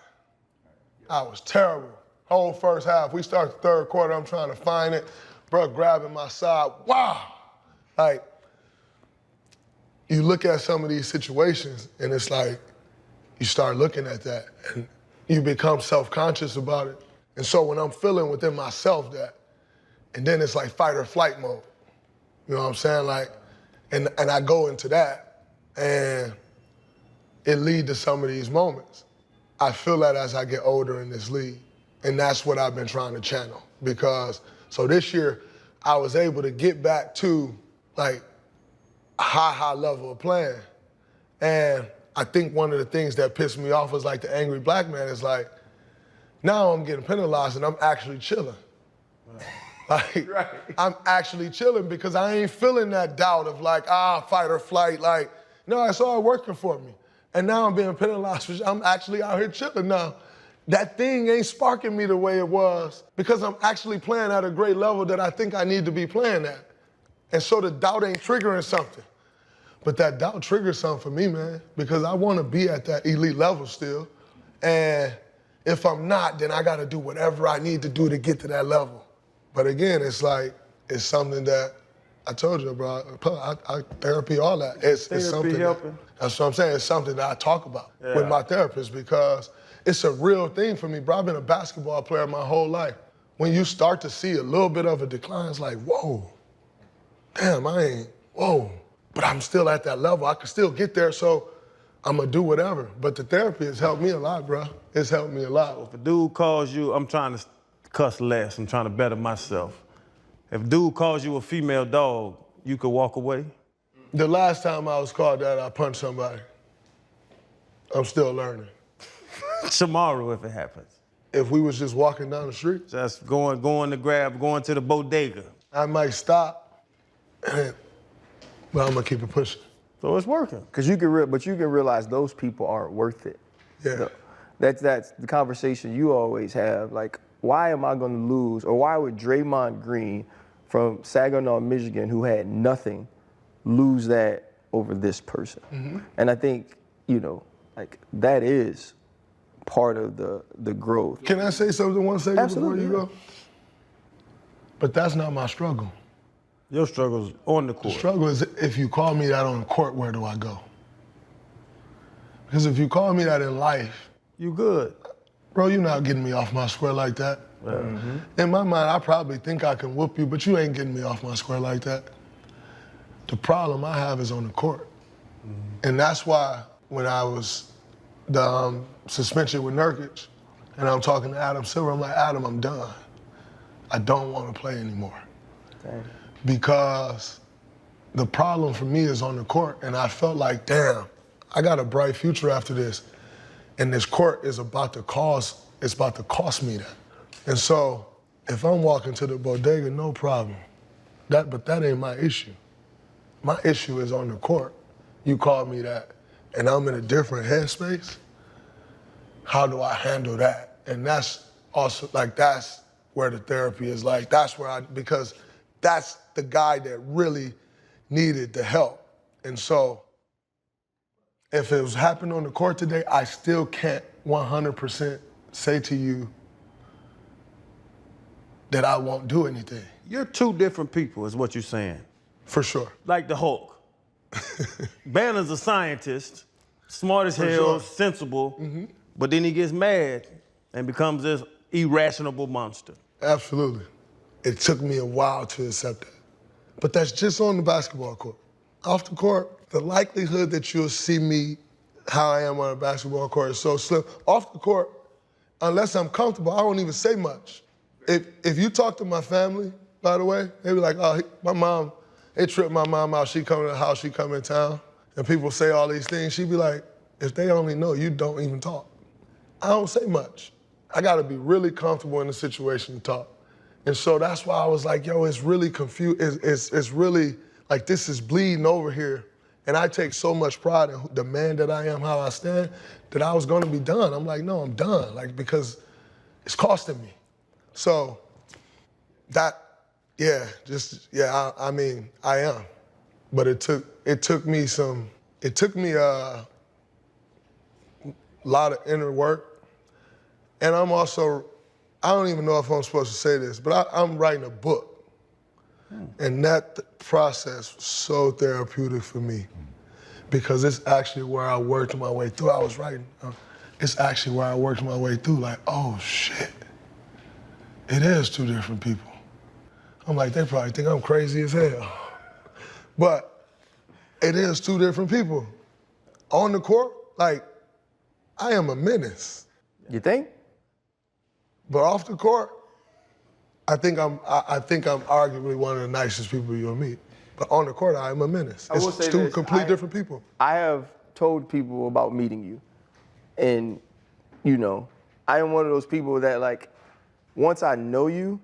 I was terrible. Whole first half, we started the third quarter, I'm trying to find it. Bro, grabbing my side, wow. Like, you look at some of these situations and it's like, you start looking at that and you become self-conscious about it. And so when I'm feeling within myself that, and then it's like fight or flight mode. You know what I'm saying? Like, and I go into that and it leads to some of these moments. I feel that as I get older in this league. And that's what I've been trying to channel because, so this year I was able to get back to like a high level of playing. And I think one of the things that pissed me off was like the angry black man is like, now I'm getting penalized and I'm actually chilling. Like, right. I'm actually chilling because I ain't feeling that doubt of like, fight or flight. Like, no, it's all working for me. And now I'm being penalized for I'm actually out here chilling now. That thing ain't sparking me the way it was because I'm actually playing at a great level that I think I need to be playing at. And so the doubt ain't triggering something. But that doubt triggers something for me, man, because I want to be at that elite level still. And if I'm not, then I got to do whatever I need to do to get to that level. But again, it's like, it's something that I told you, bro, I therapy, all that. It's something that's what I'm saying. It's something that I talk about with my therapist because it's a real thing for me, bro. I've been a basketball player my whole life. When you start to see a little bit of a decline, it's like, whoa, damn, whoa. But I'm still at that level. I can still get there, so I'm gonna do whatever. But the therapy has helped me a lot, bro. It's helped me a lot. So if a dude calls you, I'm trying to cuss less. I'm trying to better myself. If a dude calls you a female dog, you could walk away? The last time I was called that, I punched somebody. I'm still learning. Tomorrow, if it happens. If we was just walking down the street. Just going to the bodega. I might stop, but I'm gonna keep it pushing. So it's working. Because you can realize those people aren't worth it. Yeah. That's the conversation you always have. Like, why am I gonna lose, or why would Draymond Green from Saginaw, Michigan, who had nothing, lose that over this person? Mm-hmm. And I think, like, that is part of the growth. Can I say something one second before you go? But that's not my struggle. Your struggle's on the court. The struggle is if you call me that on the court, where do I go? Because if you call me that in life, you good. Bro, you're not getting me off my square like that. Mm-hmm. In my mind, I probably think I can whoop you, but you ain't getting me off my square like that. The problem I have is on the court. Mm-hmm. And that's why when I was the suspension with Nurkic, and I'm talking to Adam Silver, I'm like, Adam, I'm done. I don't want to play anymore. Dang. Because the problem for me is on the court, and I felt like, damn, I got a bright future after this. And this court is about to cost me that. And so if I'm walking to the bodega, no problem. But that ain't my issue. My issue is on the court. You called me that, and I'm in a different headspace. How do I handle that? And that's also, like, that's where the therapy is like, because that's the guy that really needed the help. And so, if it was happening on the court today, I still can't 100% say to you that I won't do anything. You're two different people, is what you're saying. For sure. Like the Hulk. Banner's a scientist, smart as hell, sensible, but then he gets mad and becomes this irrational monster. Absolutely. It took me a while to accept that. But that's just on the basketball court. Off the court, the likelihood that you'll see me how I am on a basketball court is so slim. Off the court, unless I'm comfortable, I don't even say much. If you talk to my family, by the way, they be like, oh, my mom, they tripped my mom out. She come to the house, she come in town, and people say all these things. She be like, if they only know, you don't even talk. I don't say much. I gotta be really comfortable in the situation to talk. And so that's why I was like, yo, it's really confused. It's really like this is bleeding over here. And I take so much pride in the man that I am, how I stand, that I was gonna be done. I'm like, no, I'm done, like, because it's costing me. So that, I mean, I am. But it took me a lot of inner work. And I'm also, I don't even know if I'm supposed to say this, but I'm writing a book. And that process was so therapeutic for me because it's actually where I worked my way through. I was writing, it's actually where I worked my way through, like, oh shit, it is two different people. I'm like, they probably think I'm crazy as hell. But it is two different people. On the court, like, I am a menace. You think? But off the court, I think I'm arguably one of the nicest people you'll meet. But on the court, I am a menace. I will say two this, complete different people. I have told people about meeting you. And, you know, I am one of those people that, like, once I know you,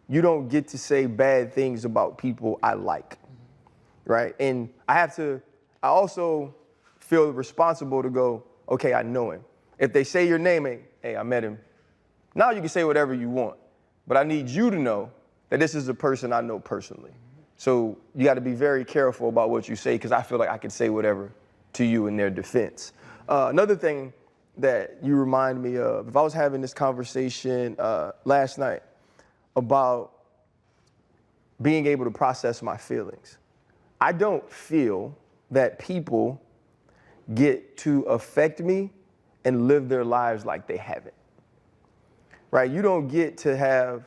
you don't get to say bad things about people I like, right? And I also feel responsible to go, okay, I know him. If they say your name, hey, I met him. Now you can say whatever you want, but I need you to know that this is a person I know personally. So you got to be very careful about what you say because I feel like I can say whatever to you in their defense. Another thing that you remind me of, if I was having this conversation last night about being able to process my feelings, I don't feel that people get to affect me and live their lives like they haven't. Right? You don't get to have,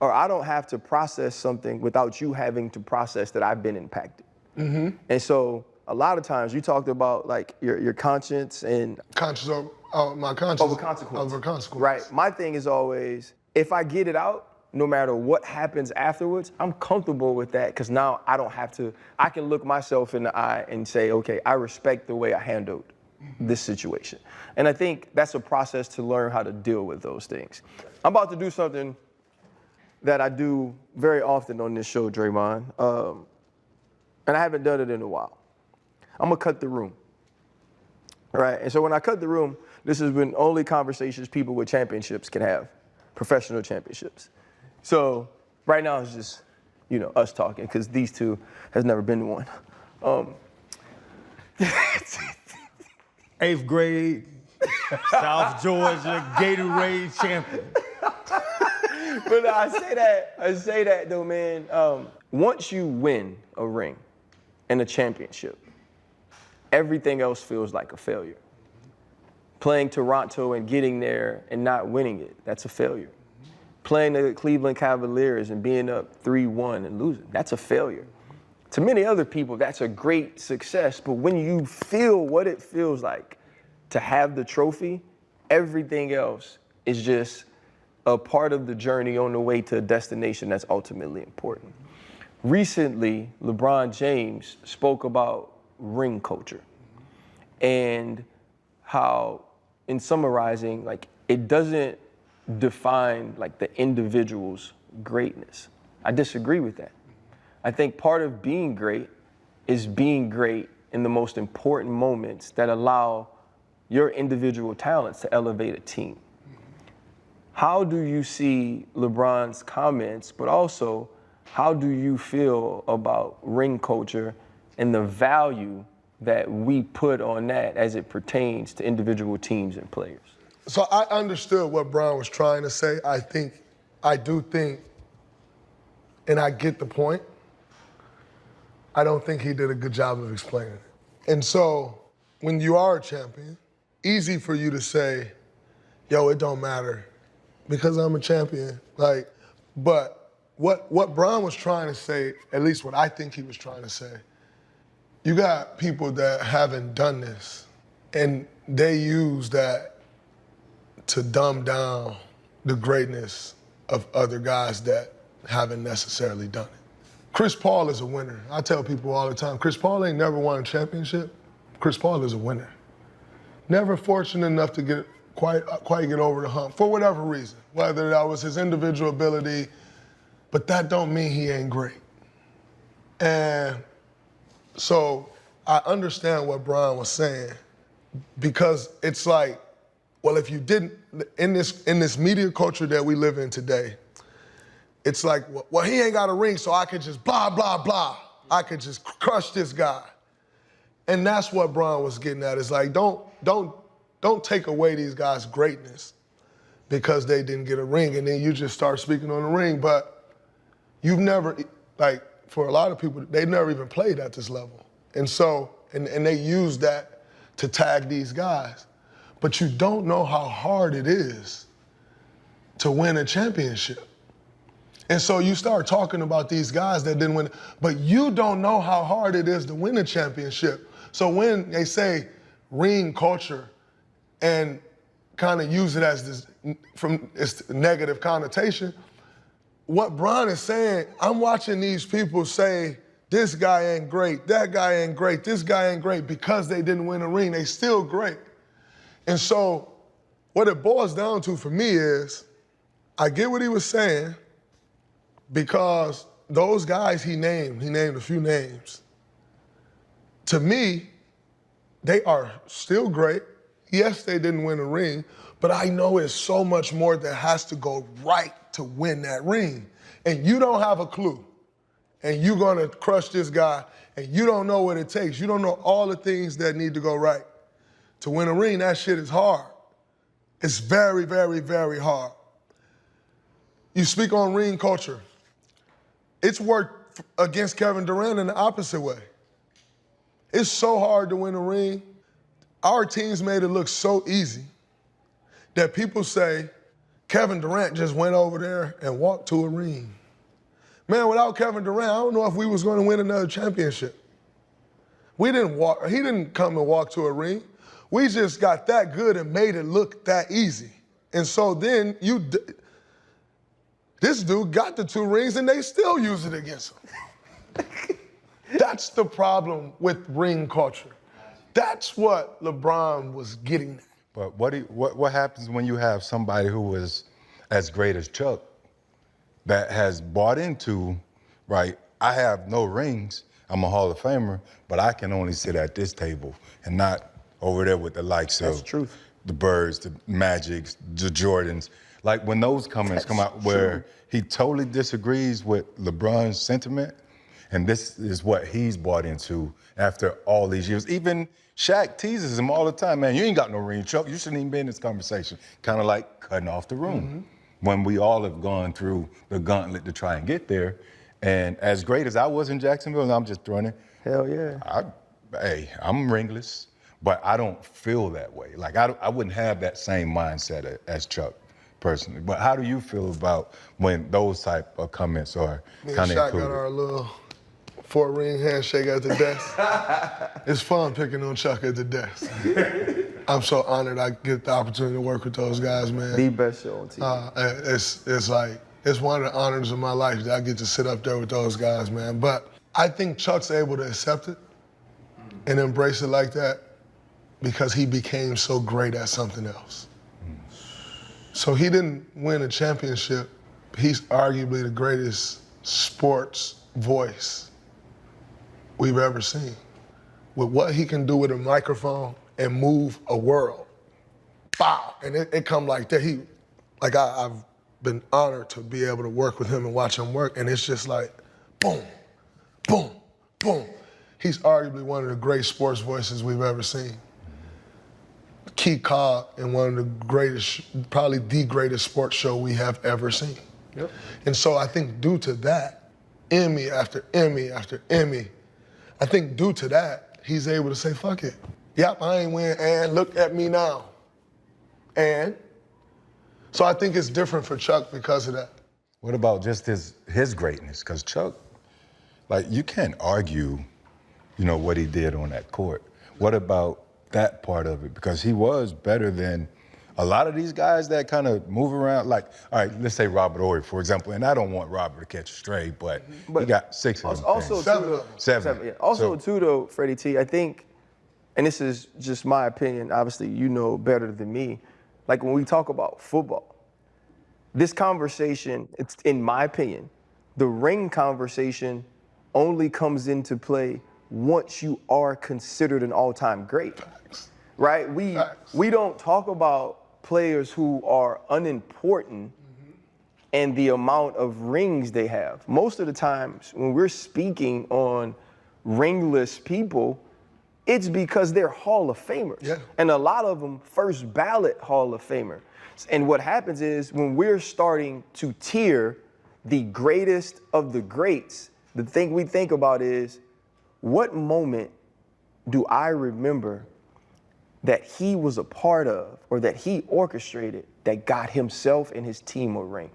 or I don't have to process something without you having to process that I've been impacted. Mm-hmm. And so a lot of times you talked about like your conscience and Conscience over my conscience. over consequence. Over consequence. Right. My thing is always, if I get it out, no matter what happens afterwards, I'm comfortable with that because now I don't have to, I can look myself in the eye and say, okay, I respect the way I handled this situation. And I think that's a process to learn how to deal with those things. I'm about to do something that I do very often on this show, Draymond, and I haven't done it in a while. I'm gonna cut the room, right? And so when I cut the room, this is when only conversations people with championships can have, professional championships. So right now it's just, you know, us talking because these two has never been to one. 8th grade, South Georgia, Gatorade champion. But I say that though, man. Once you win a ring and a championship, everything else feels like a failure. Playing Toronto and getting there and not winning it, that's a failure. Playing the Cleveland Cavaliers and being up 3-1 and losing, that's a failure. To many other people, that's a great success, but when you feel what it feels like to have the trophy, everything else is just a part of the journey on the way to a destination that's ultimately important. Recently, LeBron James spoke about ring culture and how, in summarizing, like, it doesn't define like the individual's greatness. I disagree with that. I think part of being great is being great in the most important moments that allow your individual talents to elevate a team. How do you see LeBron's comments, but also how do you feel about ring culture and the value that we put on that as it pertains to individual teams and players? So I understood what Brown was trying to say. I do think, and I get the point. I don't think he did a good job of explaining it. And so when you are a champion, easy for you to say, yo, it don't matter because I'm a champion. Like, but what Brown was trying to say, at least what I think he was trying to say, you got people that haven't done this and they use that to dumb down the greatness of other guys that haven't necessarily done it. Chris Paul is a winner. I tell people all the time, Chris Paul ain't never won a championship. Chris Paul is a winner. Never fortunate enough to get quite get over the hump for whatever reason, whether that was his individual ability, but that don't mean he ain't great. And so I understand what Brian was saying, because it's like, well, if you didn't, in this media culture that we live in today, it's like, well, he ain't got a ring, so I could just blah, blah, blah. I could just crush this guy. And that's what Brian was getting at. It's like, don't take away these guys' greatness because they didn't get a ring, and then you just start speaking on the ring. But you've never, like, for a lot of people, they've never even played at this level. And so, and they use that to tag these guys. But you don't know how hard it is to win a championship. And so you start talking about these guys that didn't win, but you don't know how hard it is to win a championship. So when they say ring culture and kind of use it as this, from its negative connotation, what Brian is saying, I'm watching these people say, this guy ain't great, that guy ain't great, this guy ain't great, because they didn't win a ring. They still great. And so what it boils down to for me is, I get what he was saying, because those guys he named a few names. To me, they are still great. Yes, they didn't win a ring, but I know it's so much more that has to go right to win that ring. And you don't have a clue. And you're gonna crush this guy, and you don't know what it takes. You don't know all the things that need to go right. To win a ring, that shit is hard. It's very, very, very hard. You speak on ring culture. It's worked against Kevin Durant in the opposite way. It's so hard to win a ring. Our teams made it look so easy that people say, Kevin Durant just went over there and walked to a ring. Man, without Kevin Durant, I don't know if we was going to win another championship. He didn't come and walk to a ring. We just got that good and made it look that easy. And so then this dude got the 2 rings and they still use it against him. That's the problem with ring culture. That's what LeBron was getting at. But what happens when you have somebody who was as great as Chuck that has bought into, right, I have no rings, I'm a Hall of Famer, but I can only sit at this table and not over there with the likes of the Birds, the Magics, the Jordans. Like when those comments come out where he totally disagrees with LeBron's sentiment, and this is what he's bought into after all these years. Even Shaq teases him all the time, man, you ain't got no ring, Chuck. You shouldn't even be in this conversation. Kind of like cutting off the room. When we all have gone through the gauntlet to try and get there. And as great as I was in Jacksonville, and I'm just throwing it. Hell yeah. I'm ringless, but I don't feel that way. Like I wouldn't have that same mindset as Chuck personally. But how do you feel about when those type of comments are kind of included? Shaq got our little 4-ring handshake at the desk. It's fun picking on Chuck at the desk. I'm so honored I get the opportunity to work with those guys, man. The best show on TV. It's one of the honors of my life that I get to sit up there with those guys, man. But I think Chuck's able to accept it and embrace it like that because he became so great at something else. So he didn't win a championship. He's arguably the greatest sports voice we've ever seen. With what he can do with a microphone and move a world. Bow, and it come like that. I've been honored to be able to work with him and watch him work, and it's just like, boom, boom, boom. He's arguably one of the great sports voices we've ever seen. Key cog in one of the greatest, probably the greatest sports show we have ever seen. Yep. And so I think due to that, Emmy after Emmy after Emmy, I think due to that, he's able to say, fuck it. Yep, I ain't win, and look at me now. And so I think it's different for Chuck because of that. What about just his greatness? Because Chuck, like, you can't argue, what he did on that court. What about that part of it? Because he was better than a lot of these guys that kind of move around. Like, all right, let's say Robert Horry, for example, and I don't want Robert to catch a stray, but he got 6 of them. Also, Seven. Yeah. Also, too, though, Freddie T, I think, and this is just my opinion, obviously you know better than me, like when we talk about football, this conversation, it's, in my opinion, the ring conversation only comes into play once you are considered an all-time great. Facts. Right? We don't talk about players who are unimportant and the amount of rings they have. Most of the times when we're speaking on ringless people, it's because they're Hall of Famers. Yeah. And a lot of them first ballot Hall of Famer. And what happens is when we're starting to tier the greatest of the greats, the thing we think about is, what moment do I remember that he was a part of or that he orchestrated that got himself and his team a ring?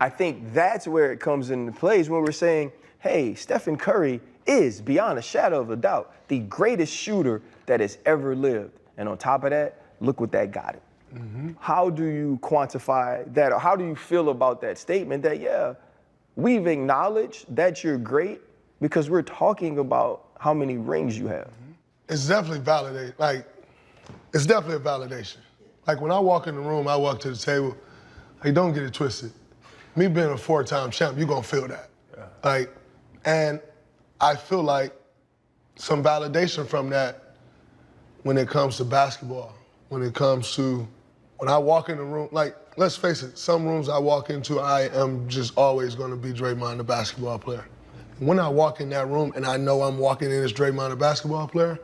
I think that's where it comes into place when we're saying, hey, Stephen Curry is, beyond a shadow of a doubt, the greatest shooter that has ever lived. And on top of that, look what that got him. How do you quantify that, or how do you feel about that statement that, yeah, we've acknowledged that you're great because we're talking about how many rings you have? It's definitely validate. Like, it's definitely a validation. Like when I walk in the room, I walk to the table. Like, don't get it twisted. Me being a 4-time champ, you're gonna feel that. Yeah. Like, and I feel like some validation from that when it comes to basketball, when it comes to when I walk in the room. Like, let's face it, some rooms I walk into, I am just always gonna be Draymond, the basketball player. When I walk in that room and I know I'm walking in as Draymond, the basketball player,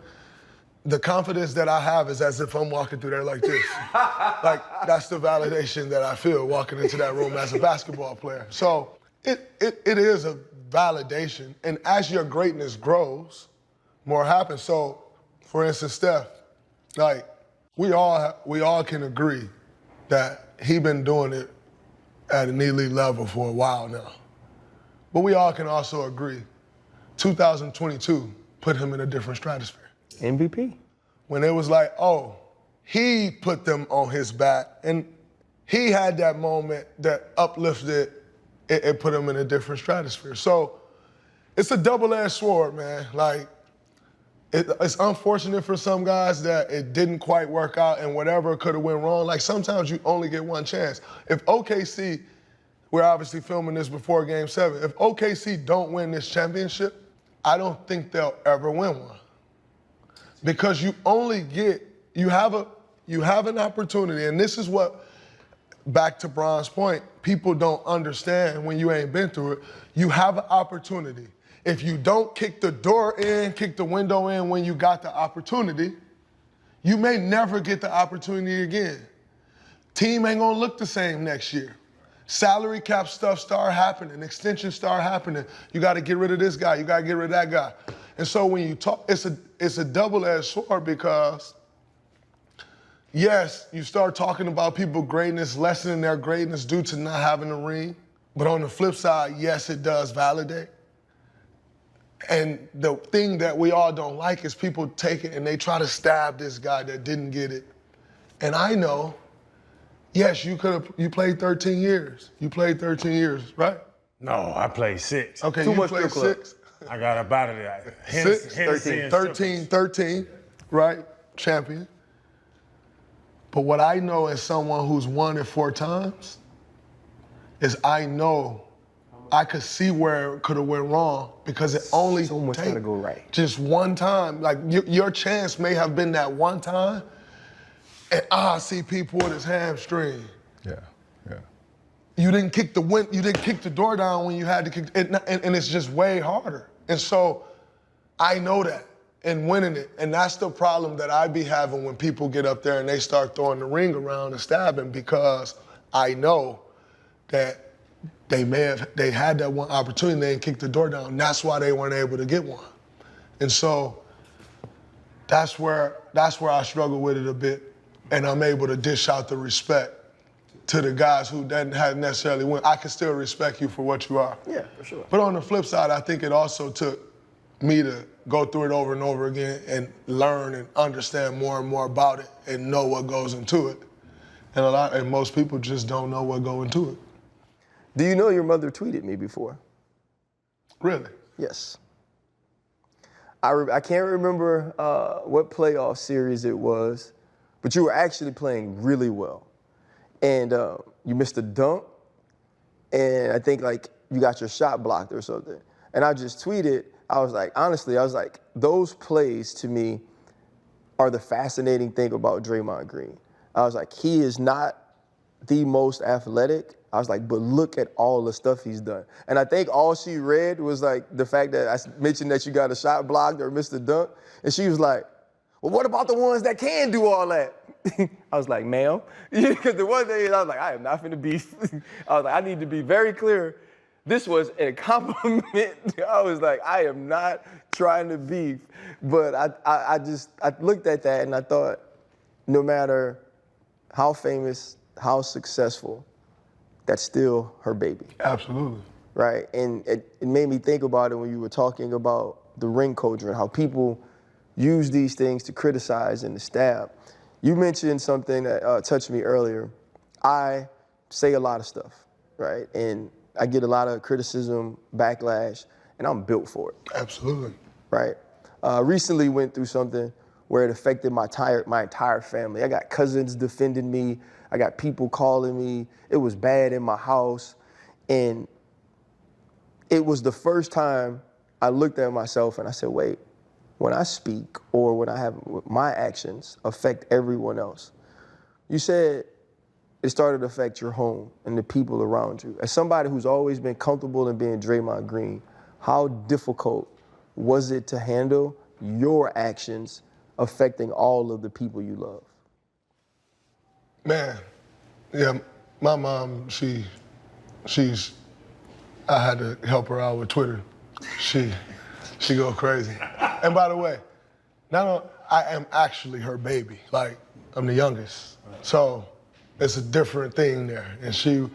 the confidence that I have is as if I'm walking through there like this. Like, that's the validation that I feel walking into that room as a basketball player. So it is a validation, and as your greatness grows, more happens. So, for instance, Steph, like, we all can agree that he been doing it at an elite level for a while now. But we all can also agree, 2022 put him in a different stratosphere. MVP. When it was like, oh, he put them on his back, and he had that moment that uplifted, it put him in a different stratosphere. So it's a double-edged sword, man. Like, it's unfortunate for some guys that it didn't quite work out and whatever could have went wrong. Like, sometimes you only get one chance. If OKC, we're obviously filming this before Game 7, if OKC don't win this championship, I don't think they'll ever win one. Because you only get, you have an opportunity, and this is what, back to Bron's point, people don't understand when you ain't been through it. You have an opportunity. If you don't kick the door in, kick the window in when you got the opportunity, you may never get the opportunity again. Team ain't gonna look the same next year. Salary cap stuff start happening, extensions start happening. You gotta get rid of this guy, you gotta get rid of that guy. And so when you talk, it's a double-edged sword because, yes, you start talking about people's greatness, lessening their greatness due to not having a ring. But on the flip side, yes, it does validate. And the thing that we all don't like is people take it and they try to stab this guy that didn't get it. And I know, yes, you played 13 years. You played 13 years, right? No, I played 6. Okay, Too you much played strip club. 6. I got up out of there. 13, right? Champion. But what I know as someone who's won it 4 times is I know I could see where it could have went wrong because it only So much takes gotta go right. just one time. Like your chance may have been that one time, and CP pulled his hamstring. Yeah. You didn't kick the door down when you had to kick, and it's just way harder. And so I know that and winning it, and that's the problem that I be having when people get up there and they start throwing the ring around and stabbing, because I know that they had that one opportunity, they didn't kick the door down. That's why they weren't able to get one. And so that's where I struggle with it a bit, and I'm able to dish out the respect to the guys who hadn't necessarily won. I can still respect you for what you are. Yeah, for sure. But on the flip side, I think it also took me to go through it over and over again and learn and understand more and more about it and know what goes into it. And most people just don't know what goes into it. Do you know your mother tweeted me before? Really? Yes. I can't remember what playoff series it was, but you were actually playing really well. and you missed a dunk, and I think like you got your shot blocked or something. And I just tweeted, I was like, honestly, I was like, those plays to me are the fascinating thing about Draymond Green. I was like, he is not the most athletic. I was like, but look at all the stuff he's done. And I think all she read was like the fact that I mentioned that you got a shot blocked or missed a dunk. And she was like, well, what about the ones that can do all that? I was like, ma'am. Because the one thing is, I was like, I am not finna beef. I was like, I need to be very clear. This was a compliment. I was like, I am not trying to beef. But I looked at that and I thought, no matter how famous, how successful, that's still her baby. Absolutely. Right? And it made me think about it when you were talking about the ring culture and how people use these things to criticize and to stab. You mentioned something that touched me earlier. I say a lot of stuff, right? And I get a lot of criticism, backlash, and I'm built for it. Absolutely. Right? Recently went through something where it affected my entire family. I got cousins defending me. I got people calling me. It was bad in my house. And it was the first time I looked at myself and I said, wait, when I speak or when I have my actions affect everyone else. You said it started to affect your home and the people around you. As somebody who's always been comfortable in being Draymond Green, how difficult was it to handle your actions affecting all of the people you love? Man, yeah, my mom, I had to help her out with Twitter. She go crazy. And by the way, I am actually her baby. Like, I'm the youngest. So it's a different thing there. And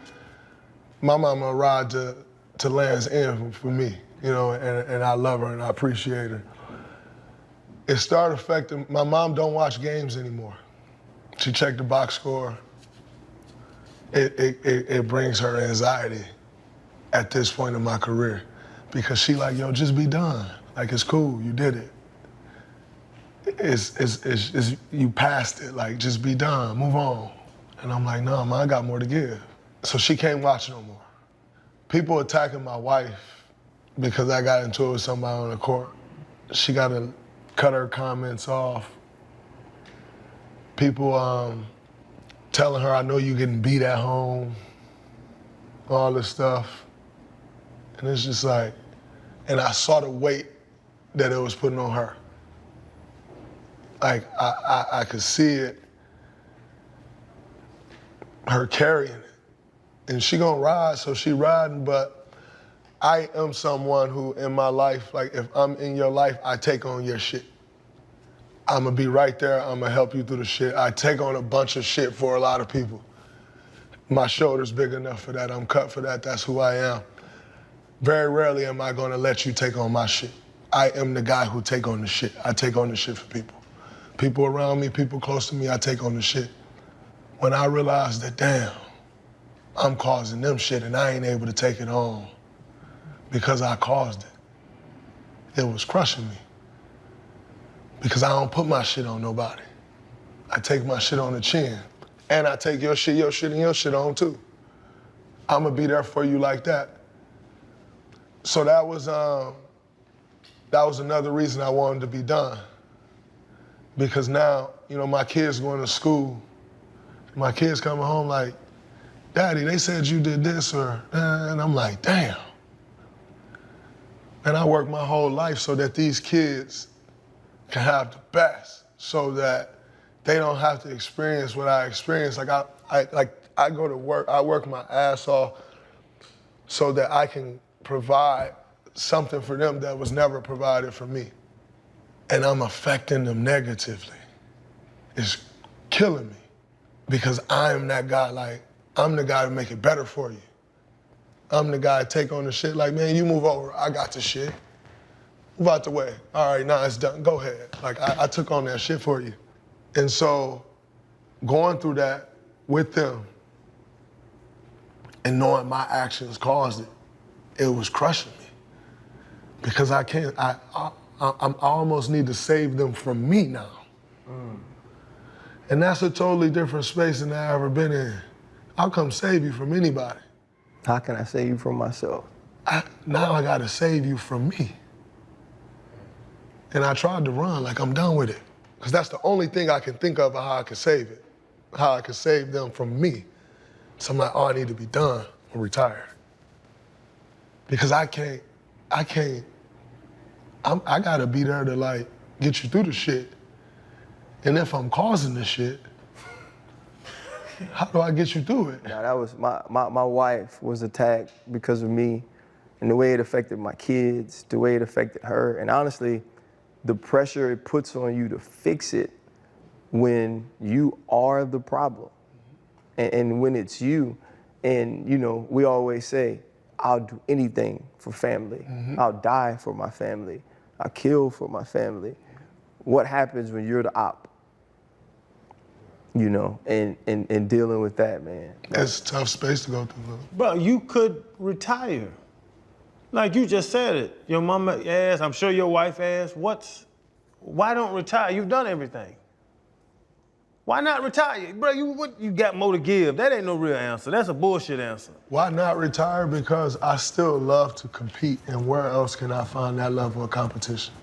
my mama ride to Land's End for me, you know, and I love her and I appreciate her. It started affecting, my mom don't watch games anymore. She checked the box score. It brings her anxiety at this point in my career because she like, yo, just be done. Like, it's cool, you did it. It's you passed it, like, just be done, move on. And I'm like, no, man, I got more to give. So she can't watch no more. People attacking my wife because I got into it with somebody on the court. She got to cut her comments off. People telling her, I know you getting beat at home, all this stuff. And it's just like, and I saw the weight that it was putting on her. Like, I could see it, her carrying it. And she gonna ride, so she riding, but I am someone who in my life, like if I'm in your life, I take on your shit. I'm gonna be right there, I'm gonna help you through the shit. I take on a bunch of shit for a lot of people. My shoulder's big enough for that, I'm cut for that, that's who I am. Very rarely am I gonna let you take on my shit. I am the guy who take on the shit. I take on the shit for people. People around me, people close to me, I take on the shit. When I realized that, damn, I'm causing them shit and I ain't able to take it on because I caused it, it was crushing me. Because I don't put my shit on nobody. I take my shit on the chin. And I take your shit, and your shit on too. I'ma be there for you like that. So that was another reason I wanted to be done. Because now, you know, my kids going to school, my kids coming home like, Daddy, they said you did this, and I'm like, damn. And I worked my whole life so that these kids can have the best, so that they don't have to experience what I experienced. Like I go to work, I work my ass off so that I can provide something for them that was never provided for me. And I'm affecting them negatively. It's killing me because I'm that guy, like, I'm the guy to make it better for you. I'm the guy to take on the shit like, man, you move over, I got the shit. Move out the way. All right, now it's done, go ahead. Like, I took on that shit for you. And so, going through that with them and knowing my actions caused it, it was crushing me. Because I can't, I almost need to save them from me now. And that's a totally different space than I've ever been in. I'll come save you from anybody. How can I save you from myself? Now I gotta save you from me. And I tried to run like I'm done with it. Because that's the only thing I can think of how I can save it. How I can save them from me. So I'm like, oh, I need to be done or retired. Because I gotta be there to like get you through the shit. And if I'm causing the shit, how do I get you through it? Now, that was my wife was attacked because of me and the way it affected my kids, the way it affected her. And honestly, the pressure it puts on you to fix it when you are the problem and when it's you. And, you know, we always say, I'll do anything for family. I'll die for my family. I'll kill for my family. What happens when you're the op? You know, and dealing with that, man. It's a tough space to go through, man. Bro, you could retire. Like you just said it. Your mama asked, I'm sure your wife asked, why don't retire? You've done everything. Why not retire? Bro, you got more to give. That ain't no real answer. That's a bullshit answer. Why not retire? Because I still love to compete, and where else can I find that level of competition?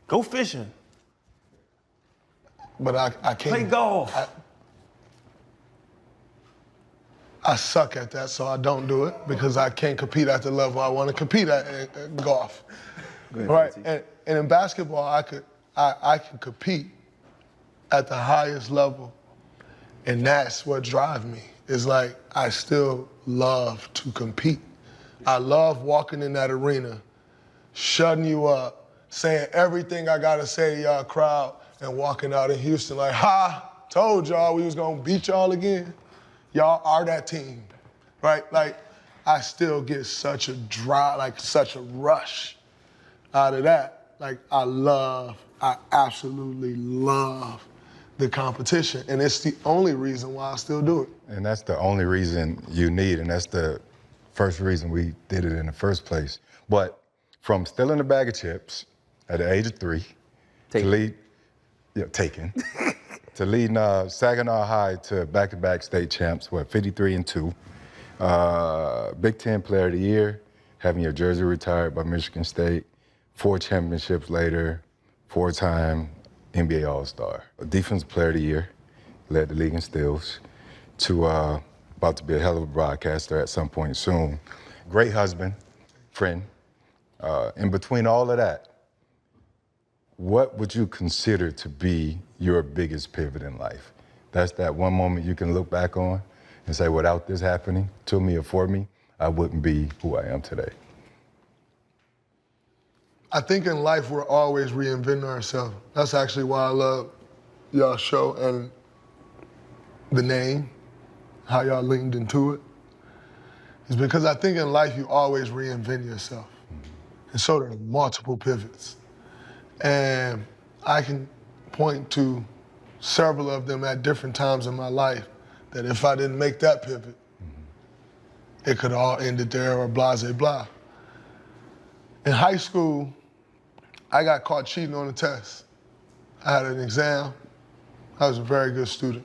Go fishing. But I can't. Play golf. I suck at that, so I don't do it because I can't compete at the level I want to compete at golf. Right? And in basketball, I can compete at the highest level, and that's what drives me. It's like I still love to compete. I love walking in that arena, shutting you up, saying everything I gotta say to y'all crowd, and walking out in Houston like, ha, told y'all we was gonna beat y'all again. Y'all are that team, right? Like, I still get such a drive, like such a rush out of that. Like, I absolutely love the competition, and it's the only reason why I still do it. And that's the only reason you need, and that's the first reason we did it in the first place. But from stealing a bag of chips at the age of 3, to lead, to leading Saginaw High to back-to-back state champs, 53-2, Big Ten Player of the Year, having your jersey retired by Michigan State, 4 championships later, 4-time NBA All-Star, Defensive Player of the Year, led the league in steals, to about to be a hell of a broadcaster at some point soon. Great husband, friend. In between all of that, what would you consider to be your biggest pivot in life? That's that one moment you can look back on and say, without this happening to me or for me, I wouldn't be who I am today. I think in life we're always reinventing ourselves. That's actually why I love y'all's show and the name, how y'all leaned into it. It's because I think in life you always reinvent yourself. And so there are multiple pivots. And I can point to several of them at different times in my life that if I didn't make that pivot, it could all ended there or blah, blah, blah. In high school, I got caught cheating on a test. I had an exam. I was a very good student.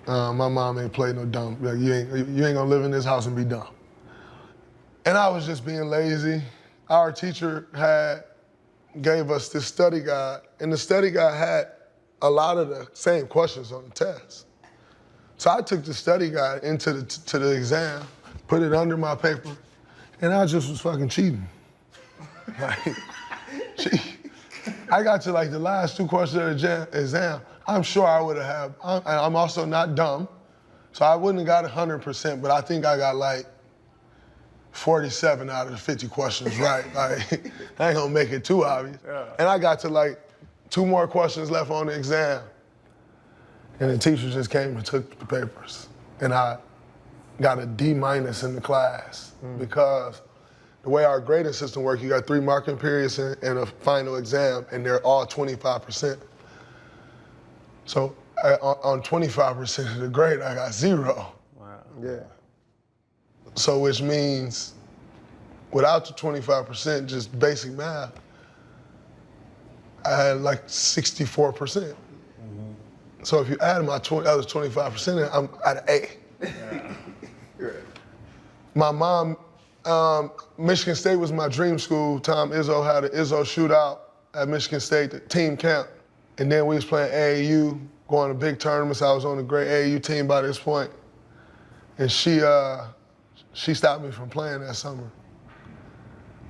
My mom ain't played no dumb. Like, you ain't gonna live in this house and be dumb. And I was just being lazy. Our teacher gave us this study guide, and the study guide had a lot of the same questions on the test. So I took the study guide into the exam, put it under my paper, and I just was fucking cheating. Like, I got to like the last 2 questions of the exam. I'm sure I would have I'm also not dumb, so I wouldn't have got 100%, but I think I got like 47 out of the 50 questions right. Like, I ain't gonna make it too obvious. Yeah. And I got to like 2 more questions left on the exam, and the teacher just came and took the papers, and I got a D- in the class because the way our grading system works, you got 3 marking periods and a final exam, and they're all 25%. So on 25% of the grade, I got 0. Wow. Yeah. So which means without the 25%, just basic math, I had like 64%. So if you add my other 25%, I'm at an A. My mom, Michigan State was my dream school. Tom Izzo had an Izzo shootout at Michigan State, the team camp. And then we was playing AAU, going to big tournaments. I was on a great AAU team by this point. And she stopped me from playing that summer.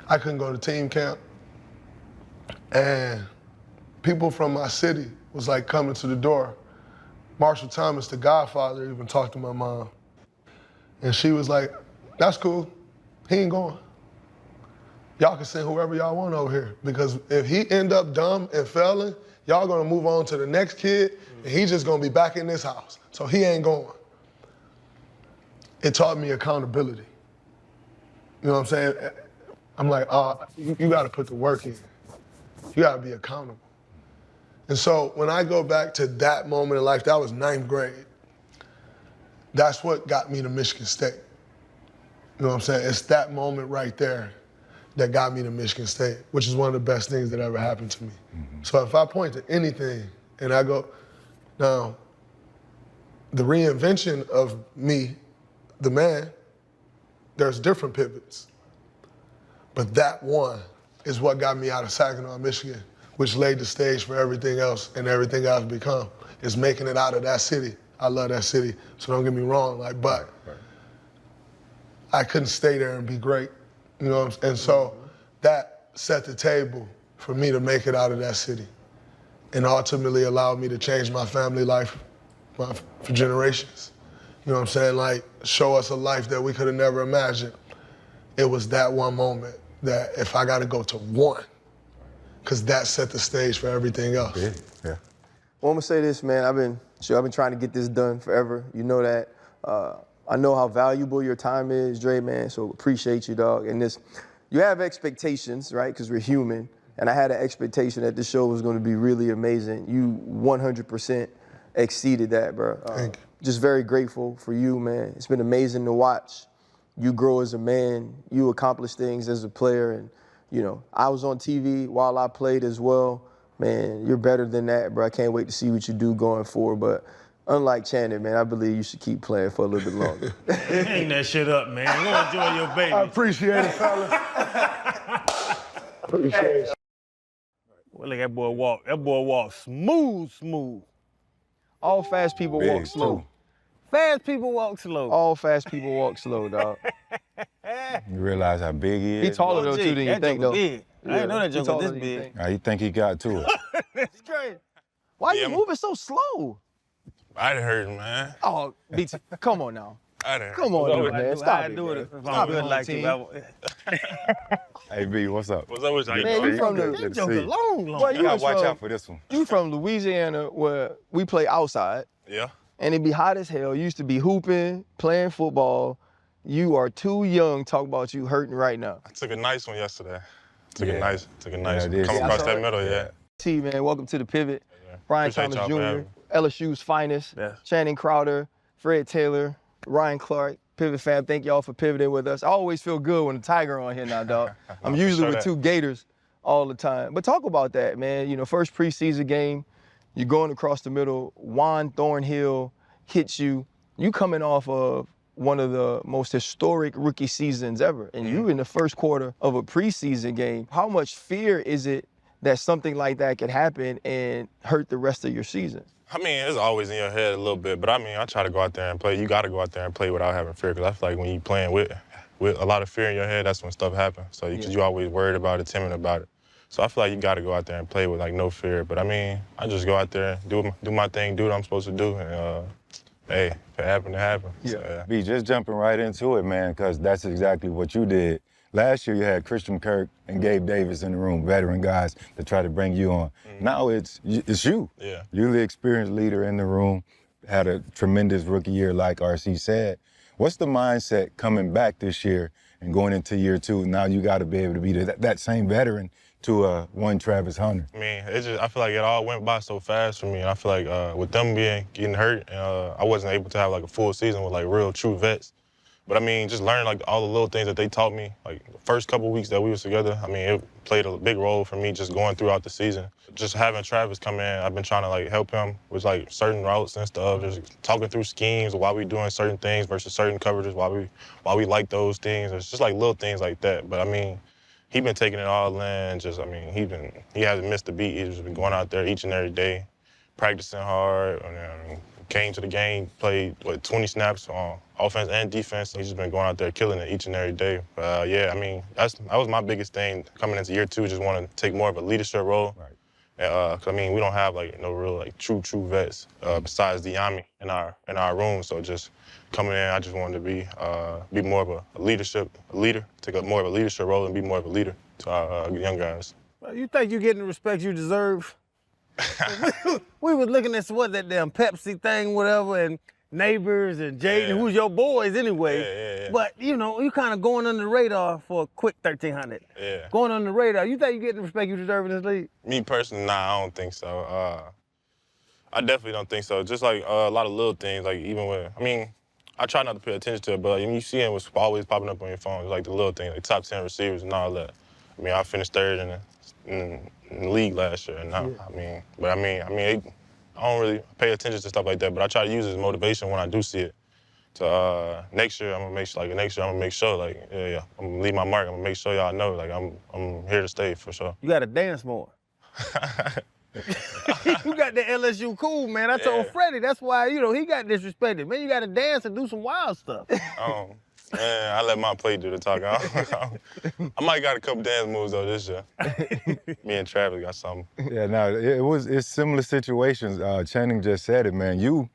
I couldn't go to team camp. And people from my city was like coming to the door. Marshall Thomas, the Godfather, even talked to my mom. And she was like, that's cool, he ain't going. Y'all can send whoever y'all want over here, because if he end up dumb and failing, y'all gonna move on to the next kid, and he's just gonna be back in this house, so he ain't going. It taught me accountability. You know what I'm saying? I'm like, you gotta put the work in. You gotta be accountable. And so when I go back to that moment in life, that was 9th grade, that's what got me to Michigan State. You know what I'm saying? It's that moment right there that got me to Michigan State, which is one of the best things that ever happened to me. Mm-hmm. So if I point to anything and I go, now, the reinvention of me, the man, there's different pivots. But that one is what got me out of Saginaw, Michigan, which laid the stage for everything else and everything I've become, is making it out of that city. I love that city, so don't get me wrong, but I couldn't stay there and be great, you know what I'm saying? And so that set the table for me to make it out of that city, and ultimately allowed me to change my family life for generations. You know what I'm saying? Like, show us a life that we could have never imagined. It was that one moment that if I got to go to one, because that set the stage for everything else. Yeah. Well, I'm gonna say this, man. I've been trying to get this done forever. You know that. I know how valuable your time is, Dre, man, so appreciate you, dog. And you have expectations, right, because we're human, and I had an expectation that this show was gonna be really amazing. You 100% exceeded that, bro. Thank you. Just very grateful for you, man. It's been amazing to watch you grow as a man, you accomplish things as a player, and, you know, I was on TV while I played as well. Man, you're better than that, bro. I can't wait to see what you do going forward, but unlike Channing, man, I believe you should keep playing for a little bit longer. Hang that shit up, man. Go enjoy your baby. I appreciate it, fellas. Appreciate it. Well, look, that boy walk smooth. All fast people Big, walk slow. too. Fast people walk slow. All fast people walk slow, dog. You realize how big he is? He taller though too than you think, though. Big. I didn't know that he joke taller was this than you big. think. How you think he got to it? That's crazy. Why you moving so slow? I done heard, man. Oh, BT, come on now. I done heard. Come on, now, man. Stop I it, do man. it if Stop I'm it, good home like team. you. Hey, B, what's up? What's up with you? Man, you from Good the to Joke see a you. long. Well, You gotta watch out for this one. You from Louisiana where we play outside Yeah. and it be hot as hell. You used to be hooping, playing football. You are too young. Talk about you hurting right now. I took a nice one yesterday. Took Yeah. a nice Yeah, one. it is. Come Yeah, I across saw that it. middle, yeah. T, man, welcome to the Pivot. Yeah. Brian Appreciate Thomas y'all for having Jr., me. LSU's finest, Yes. Channing Crowder, Fred Taylor, Ryan Clark, Pivot fam. Thank y'all for pivoting with us. I always feel good when the Tiger on here now, dog. I'm For usually sure with that. two Gators all the time. But talk about that, man. You know, first preseason game, you're going across the middle. Juan Thornhill hits you. You coming off of one of the most historic rookie seasons ever, and you in the first quarter of a preseason game. How much fear is it that something like that could happen and hurt the rest of your season? I mean, it's always in your head a little bit, but I mean, I try to go out there and play. You got to go out there and play without having fear, because I feel like when you playing with a lot of fear in your head, that's when stuff happens. So you always worried about it, timid about it. So I feel like you got to go out there and play with like no fear. But I mean, I just go out there, do my thing, do what I'm supposed to do, and hey, if it happened, it happened. So, yeah. B, just jumping right into it, man, because that's exactly what you did. Last year you had Christian Kirk and Gabe Davis in the room, veteran guys to try to bring you on. Now it's you. Yeah. You're the experienced leader in the room, had a tremendous rookie year like RC said. What's the mindset coming back this year and going into year two? Now you got to be able to be that same veteran to one Travis Hunter. I mean, I feel like it all went by so fast for me, and I feel like with them getting hurt, I wasn't able to have like a full season with like real true vets. But I mean, just learning like all the little things that they taught me, like the first couple weeks that we was together, I mean, it played a big role for me just going throughout the season. Just having Travis come in, I've been trying to like help him with like certain routes and stuff, just talking through schemes, why we doing certain things versus certain coverages, why we like those things. It's just like little things like that. But I mean, he been taking it all in. Just, I mean, he hasn't missed a beat. He's just been going out there each and every day, practicing hard. And came to the game, played 20 snaps on offense and defense. He's just been going out there killing it each and every day. Yeah, I mean, that was my biggest thing coming into year 2. Just want to take more of a leadership role. Right. 'Cause I mean, we don't have like no real like true vets besides the Yami in our room. So just coming in, I just wanted to be more of a leader, take up more of a leadership role and be more of a leader to our young guys. Well, you think you're getting the respect you deserve? we was looking at that damn Pepsi thing, whatever, and Neighbors and Jaden, who's your boys anyway. Yeah. But, you know, you kind of going under the radar for a quick 1,300. Yeah. Going under the radar. You think you getting the respect you deserve in this league? Me personally, nah, I don't think so. I definitely don't think so. Just like a lot of little things, like even with, I mean, I try not to pay attention to it, but you see it was always popping up on your phone. It's like the little things, like top 10 receivers and all that. I mean, I finished third in the league last year, and now, I don't really pay attention to stuff like that, but I try to use it as motivation when I do see it. To next year, I'm gonna make sure, I'm gonna leave my mark. I'm gonna make sure y'all know, like I'm here to stay for sure. You gotta dance more. You got the LSU cool, man. I told Freddie, that's why, you know, he got disrespected. Man, you gotta dance and do some wild stuff. Man, I let my play do the talking. I might got a couple dance moves though this year. Me and Travis got something. Yeah, no, it's similar situations. Channing just said it, man. You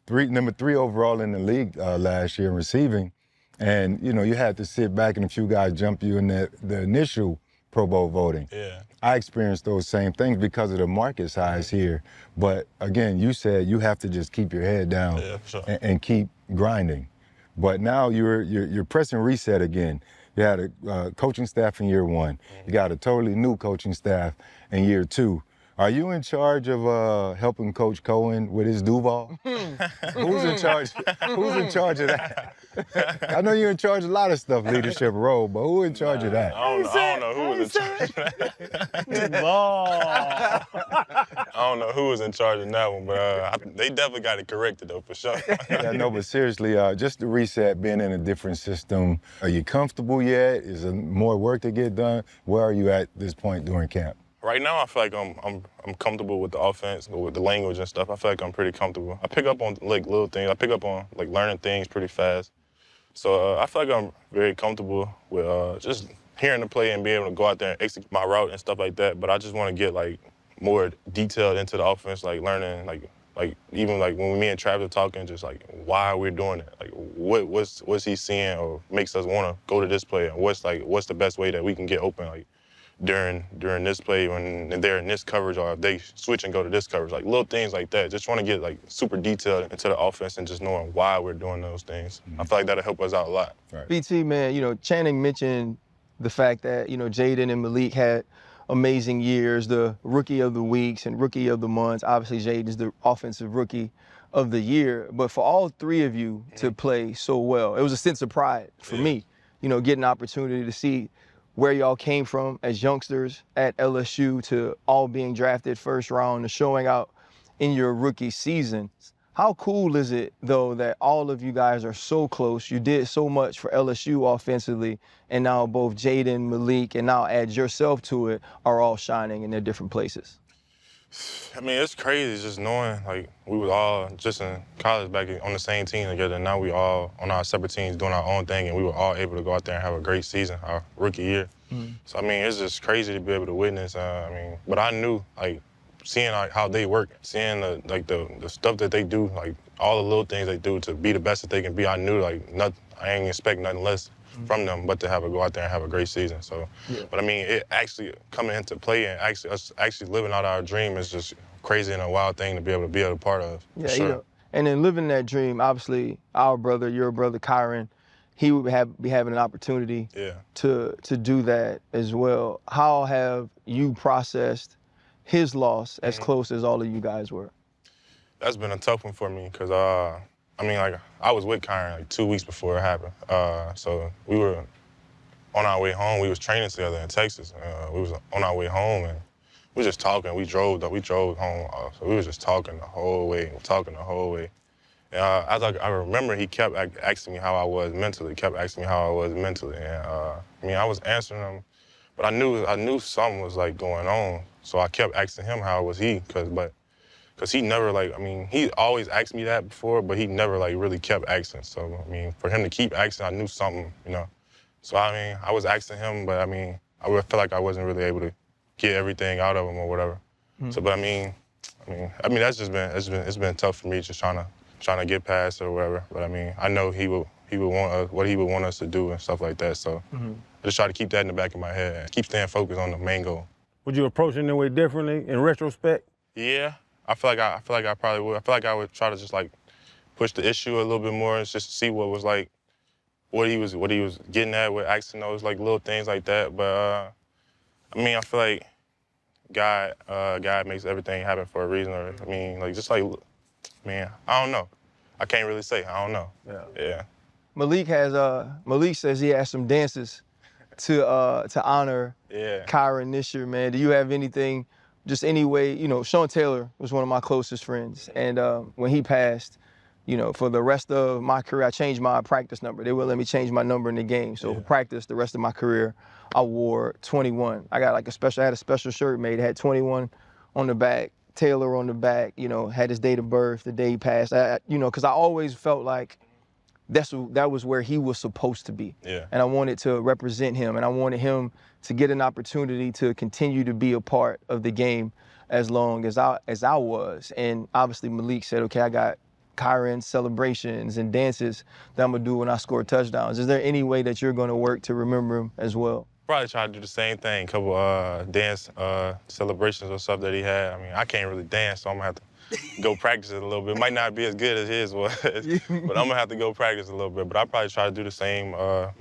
number 3 overall in the league last year in receiving, and you know you had to sit back and a few guys jump you in the initial Pro Bowl voting. Yeah. I experienced those same things because of the market size here. But again, you said you have to just keep your head down for sure. and keep grinding. But now you're pressing reset again. You had a coaching staff in year 1. You got a totally new coaching staff in year 2. Are you in charge of helping Coach Cohen with his Duval? Who's in charge? Who's in charge of that? I know you're in charge of a lot of stuff, leadership role, but who in charge of that? I don't know who was in charge of that. I don't know who was in charge of that one, but they definitely got it corrected though, for sure. Yeah, no, but seriously, just the reset, being in a different system. Are you comfortable yet? Is there more work to get done? Where are you at this point during camp? Right now, I feel like I'm comfortable with the offense, with the language and stuff. I feel like I'm pretty comfortable. I pick up on like little things. I pick up on like learning things pretty fast. So I feel like I'm very comfortable with just hearing the play and being able to go out there and execute my route and stuff like that. But I just want to get like more detailed into the offense, like learning like even like when me and Travis are talking, just like why we're doing it, like what's he seeing or makes us want to go to this play, and what's the best way that we can get open, like during this play when they're in this coverage, or if they switch and go to this coverage, like little things like that. Just trying to get like super detailed into the offense and just knowing why we're doing those things. I feel like that'll help us out a lot. Right. BT, man, you know, Channing mentioned the fact that, you know, Jaden and Malik had amazing years, the rookie of the weeks and rookie of the months. Obviously, Jaden's the offensive rookie of the year. But for all 3 of you to play so well, it was a sense of pride for me, you know, getting an opportunity to see where y'all came from as youngsters at LSU to all being drafted first round and showing out in your rookie season. How cool is it, though, that all of you guys are so close? You did so much for LSU offensively, and now both Jaden, Malik, and now add yourself to it, are all shining in their different places. I mean, it's crazy just knowing, like, we was all just in college back on the same team together, and now we all on our separate teams doing our own thing, and we were all able to go out there and have a great season, our rookie year. So, I mean, it's just crazy to be able to witness. But I knew, like, seeing like, how they work, seeing the stuff that they do, like, all the little things they do to be the best that they can be, I knew, like, I ain't expect nothing less from them but to go out there and have a great season. So, but I mean, it actually coming into play and us actually living out our dream is just crazy and a wild thing to be able to be a part of. Yeah, sure. You know, and then living that dream, obviously, our brother, your brother, Kyron, he would be having an opportunity to do that as well. How have you processed his loss as close as all of you guys were? That's been a tough one for me because I mean, like, I was with Kyron like 2 weeks before it happened. So we were on our way home. We was training together in Texas. We was on our way home, and we was just talking. We drove home. So we was just talking the whole way. And as I remember, he kept asking me how I was mentally. And I mean, I was answering him, but I knew something was like going on. So I kept asking him how was he, because he never, like, I mean, he always asked me that before, but he never, like, really kept asking. So, I mean, for him to keep asking, I knew something, you know. So, I mean, I was asking him, but, I mean, I would feel like I wasn't really able to get everything out of him or whatever. So, but, I mean, that's just been, it's been tough for me just trying to get past it or whatever. But, I mean, I know he would want what he would want us to do and stuff like that. So, I just try to keep that in the back of my head and keep staying focused on the main goal. Would you approach it in a way differently in retrospect? Yeah. I feel like I probably would. I feel like I would try to just like push the issue a little bit more and just see what was like, what he was getting at with asking those like little things like that. But I mean, I feel like God makes everything happen for a reason. Or I mean, like just like, man, I don't know. I can't really say. I don't know. Yeah. Malik says he has some dances to honor Kyron this year, man. Do you have anything? Just any way, you know, Sean Taylor was one of my closest friends. And when he passed, you know, for the rest of my career, I changed my practice number. They wouldn't let me change my number in the game. So for practice, the rest of my career, I wore 21. I got like I had a special shirt made. It had 21 on the back, Taylor on the back, you know, had his date of birth, the day he passed. You know, because I always felt like that was where he was supposed to be. Yeah. And I wanted to represent him, and I wanted him to get an opportunity to continue to be a part of the game as long as I was. And obviously Malik said, okay, I got Kyron celebrations and dances that I'm gonna do when I score touchdowns. Is there any way that you're gonna work to remember him as well? Probably try to do the same thing, couple dance celebrations or stuff that he had. I mean, I can't really dance, so I'm gonna have to go practice it a little bit. Might not be as good as his was, but I'm gonna have to go practice a little bit. But I'll probably try to do the same.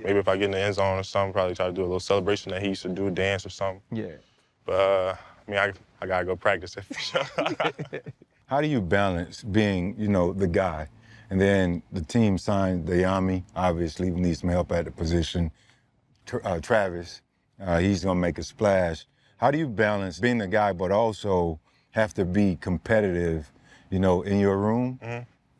Maybe if I get in the end zone or something, probably try to do a little celebration that he used to do, dance or something. Yeah. But I mean, I gotta go practice it for sure. How do you balance being, you know, the guy, and then the team signed Dayami, obviously we need some help at the position. Travis, he's gonna make a splash. How do you balance being the guy, but also have to be competitive, you know, in your room?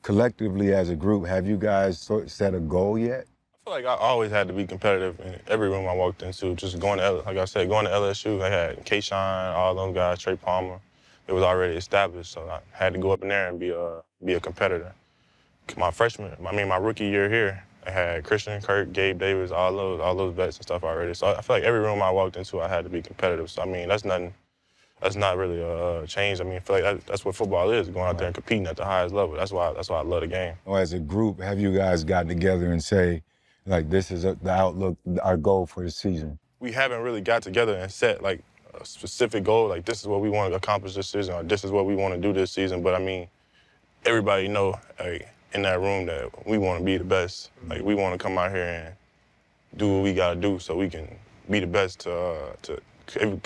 Collectively as a group, have you guys set a goal yet? I feel like I always had to be competitive in every room I walked into. Just going to, like I said, going to LSU, I had Kayshawn, all those guys, Trey Palmer. It was already established, so I had to go up in there and be a competitor. My rookie year here, I had Christian, Kirk, Gabe Davis, all those vets and stuff already. So I feel like every room I walked into, I had to be competitive. So I mean, that's not really a change. I mean, I feel like that's what football is, going out there and competing at the highest level. That's why I love the game. As a group, have you guys gotten together and say, like, this is the outlook, our goal for the season? We haven't really got together and set, like, a specific goal, like, this is what we want to accomplish this season, or this is what we want to do this season. But, I mean, everybody know, like, in that room that we want to be the best. Like, we want to come out here and do what we got to do so we can be the best to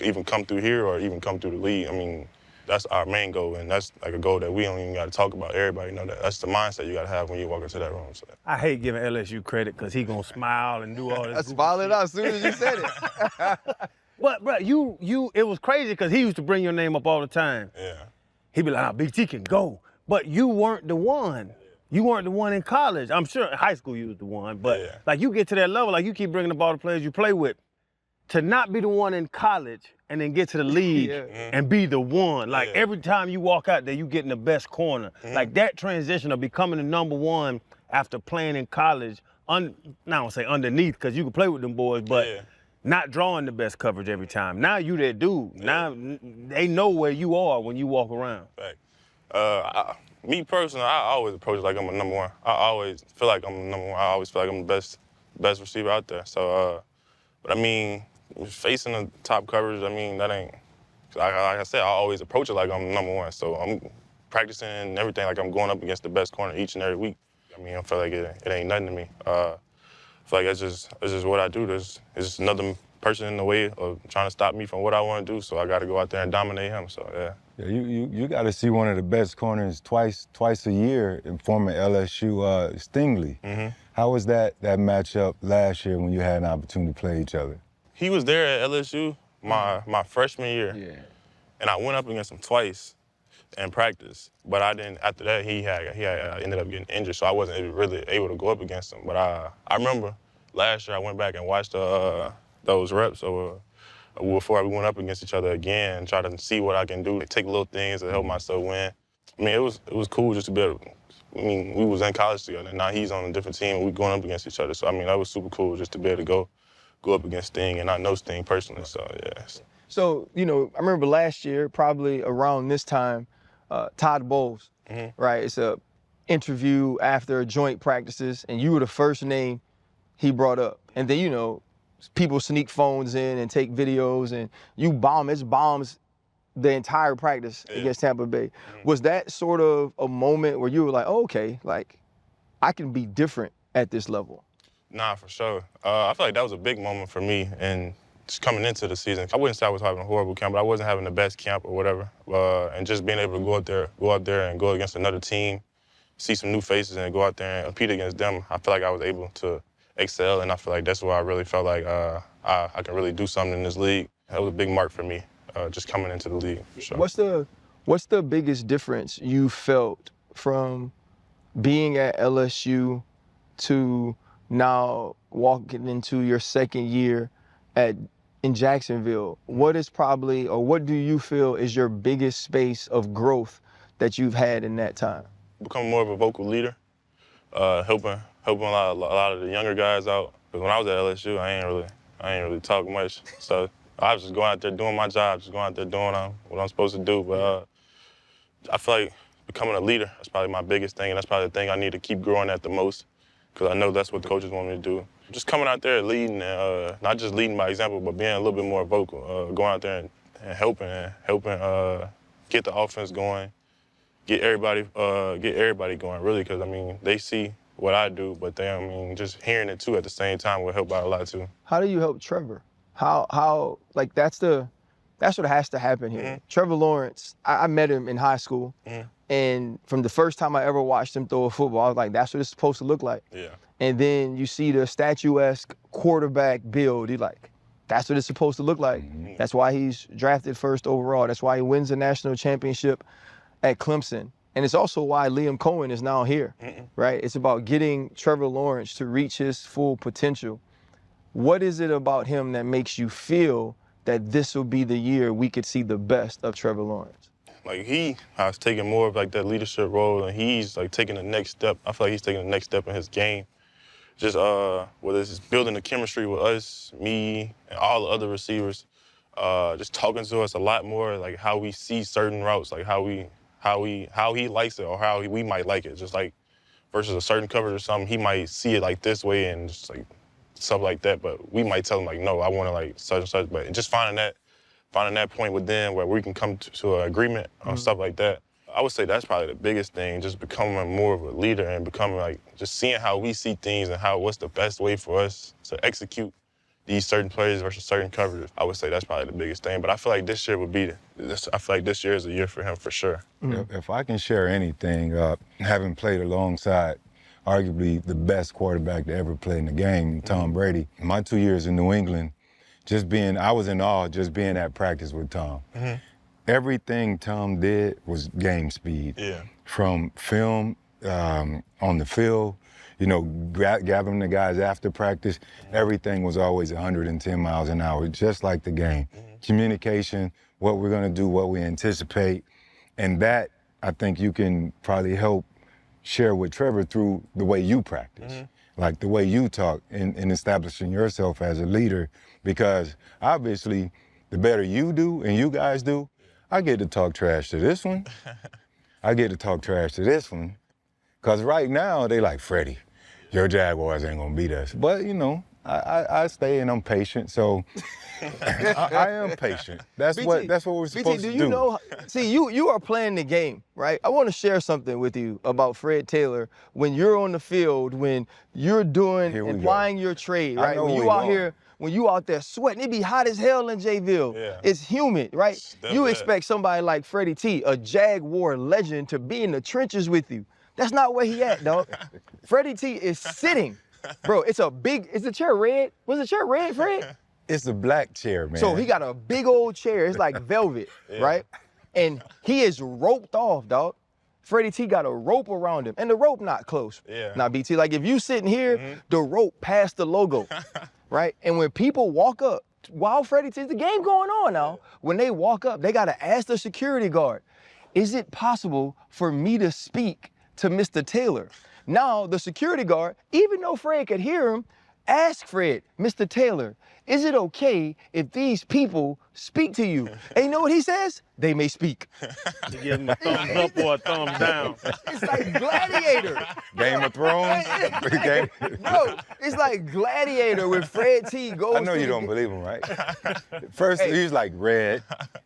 even come through here or even come through the league. I mean, that's our main goal, and that's like a goal that we don't even got to talk about. Everybody know that. That's the mindset you got to have when you walk into that room. So. I hate giving LSU credit because he gonna smile and do all this. I smiled out as soon as you said it. But, bro, it was crazy because he used to bring your name up all the time. Yeah. He'd be like, BT can go. But you weren't the one. You weren't the one in college. I'm sure in high school you was the one, but like you get to that level, like you keep bringing up all the players you play with. To not be the one in college and then get to the league and be the one. Like every time you walk out there, you get in the best corner. Like that transition of becoming the number one after playing in college, now I don't say underneath because you can play with them boys, but not drawing the best coverage every time. Now you that dude. Now they know where you are when you walk around. Fact. Me personally, I always approach it like I'm a number one. I always feel like I'm a number one. I always feel like I'm the best receiver out there. So, but I mean, facing the top coverage, I mean, that ain't, like I said, I always approach it like I'm number one. So I'm practicing and everything like I'm going up against the best corner each and every week. I mean, I feel like it ain't nothing to me. I feel like it's just what I do. It's just another person in the way of trying to stop me from what I want to do. So I got to go out there and dominate him. So yeah. Yeah, you got to see one of the best corners twice a year in former LSU Stingley. Mm-hmm. How was that matchup last year when you had an opportunity to play each other? He was there at LSU my freshman year, and I went up against him twice in practice. But I didn't. After that, he ended up getting injured, so I wasn't really able to go up against him. But I remember last year I went back and watched those reps before we went up against each other again and try to see what I can do to take little things to help myself win. I mean, it was cool just to be able to, I mean, we was in college together, and now he's on a different team, and we going up against each other. So, I mean, that was super cool just to be able to go up against Sting, and I know Sting personally, so, yeah. So, you know, I remember last year, probably around this time, Todd Bowles, right? It's a interview after joint practices, and you were the first name he brought up. And then, you know, people sneak phones in and take videos, and you bombs the entire practice against Tampa Bay. Was that sort of a moment where you were like, oh, okay, like, I can be different at this level? Nah, for sure. I feel like that was a big moment for me, and just coming into the season. I wouldn't say I was having a horrible camp, but I wasn't having the best camp or whatever. And just being able to go out there and go against another team, see some new faces and go out there and compete against them, I feel like I was able to excel, and I feel like that's where I really felt like I can really do something in this league. That was a big mark for me, just coming into the league, for sure. What's the biggest difference you felt from being at LSU to now walking into your second year in Jacksonville? What is probably, or what do you feel is your biggest space of growth that you've had in that time? Becoming more of a vocal leader, helping a lot of the younger guys out. Because when I was at LSU, I ain't really talk much. So I was just going out there doing my job, just going out there doing what I'm supposed to do. But I feel like becoming a leader, that's probably my biggest thing, and that's probably the thing I need to keep growing at the most, because I know that's what the coaches want me to do. Just coming out there leading, and not just leading by example, but being a little bit more vocal, going out there and helping get the offense going, get everybody going, really, because, I mean, they see what I do, but just hearing it, too, at the same time will help out a lot, too. How do you help Trevor? How like, that's what has to happen here. Trevor Lawrence, I met him in high school, and from the first time I ever watched him throw a football, I was like, that's what it's supposed to look like. Yeah. And then you see the statuesque quarterback build, you're like, that's what it's supposed to look like. That's why he's drafted first overall. That's why he wins the national championship at Clemson. And it's also why Liam Cohen is now here, right? It's about getting Trevor Lawrence to reach his full potential. What is it about him that makes you feel that this will be the year we could see the best of Trevor Lawrence? Like, he has taken more of, like, that leadership role, and he's, like, taking the next step. I feel like he's taking the next step in his game. Just whether it's building the chemistry with us, me, and all the other receivers, just talking to us a lot more, like, how we see certain routes, like how he likes it or how we might like it. Just like versus a certain coverage or something, he might see it like this way and just like stuff like that. But we might tell him like, no, I want to like such and such. But just finding that point with them where we can come to an agreement on stuff like that. I would say that's probably the biggest thing, just becoming more of a leader and becoming like, just seeing how we see things and what's the best way for us to execute these certain plays versus certain coverages. I would say that's probably the biggest thing. But I feel like this year I feel like this year is a year for him for sure. If I can share anything, having played alongside arguably the best quarterback to ever play in the game, Tom Brady, my 2 years in New England, I was in awe just being at practice with Tom. Everything Tom did was game speed. Yeah. From film, on the field, you know, gathering the guys after practice, everything was always 110 miles an hour, just like the game. Communication, what we're gonna do, what we anticipate, and that, I think you can probably help share with Trevor through the way you practice, like the way you talk in establishing yourself as a leader, because obviously, the better you do and you guys do, I get to talk trash to this one. I get to talk trash to this one. Because right now, they like, Freddie, your Jaguars ain't gonna beat us. But, you know, I stay and I'm patient, so I am patient. That's what we're supposed to do. You know, see, you are playing the game, right? I want to share something with you about Fred Taylor. When you're on the field, when you're applying your trade, right? when you out there sweating, it be hot as hell in Jayville. Yeah. It's humid, right? That's You it. expect somebody like Freddie T, a Jaguar legend, to be in the trenches with you. That's not where he at, dog. Freddie T is sitting. Bro, is the chair red? Was the chair red, Fred? It's a black chair, man. So he got a big old chair. It's like velvet, right? And he is roped off, dog. Freddie T got a rope around him, and the rope not close. Yeah. Now, BT, like if you sitting here, the rope past the logo, right? And when people walk up, while Freddie T, the game going on now, when they walk up, they gotta ask the security guard, is it possible for me to speak to Mr. Taylor? Now, the security guard, even though Fred could hear him, ask Fred, Mr. Taylor, is it okay if these people speak to you? And you know what he says? They may speak. To give him a thumbs up or a thumbs down. It's like Gladiator. Game of Thrones. Bro, it's like Gladiator when Fred T goes I know to you the- don't believe him, right? First, he's like red,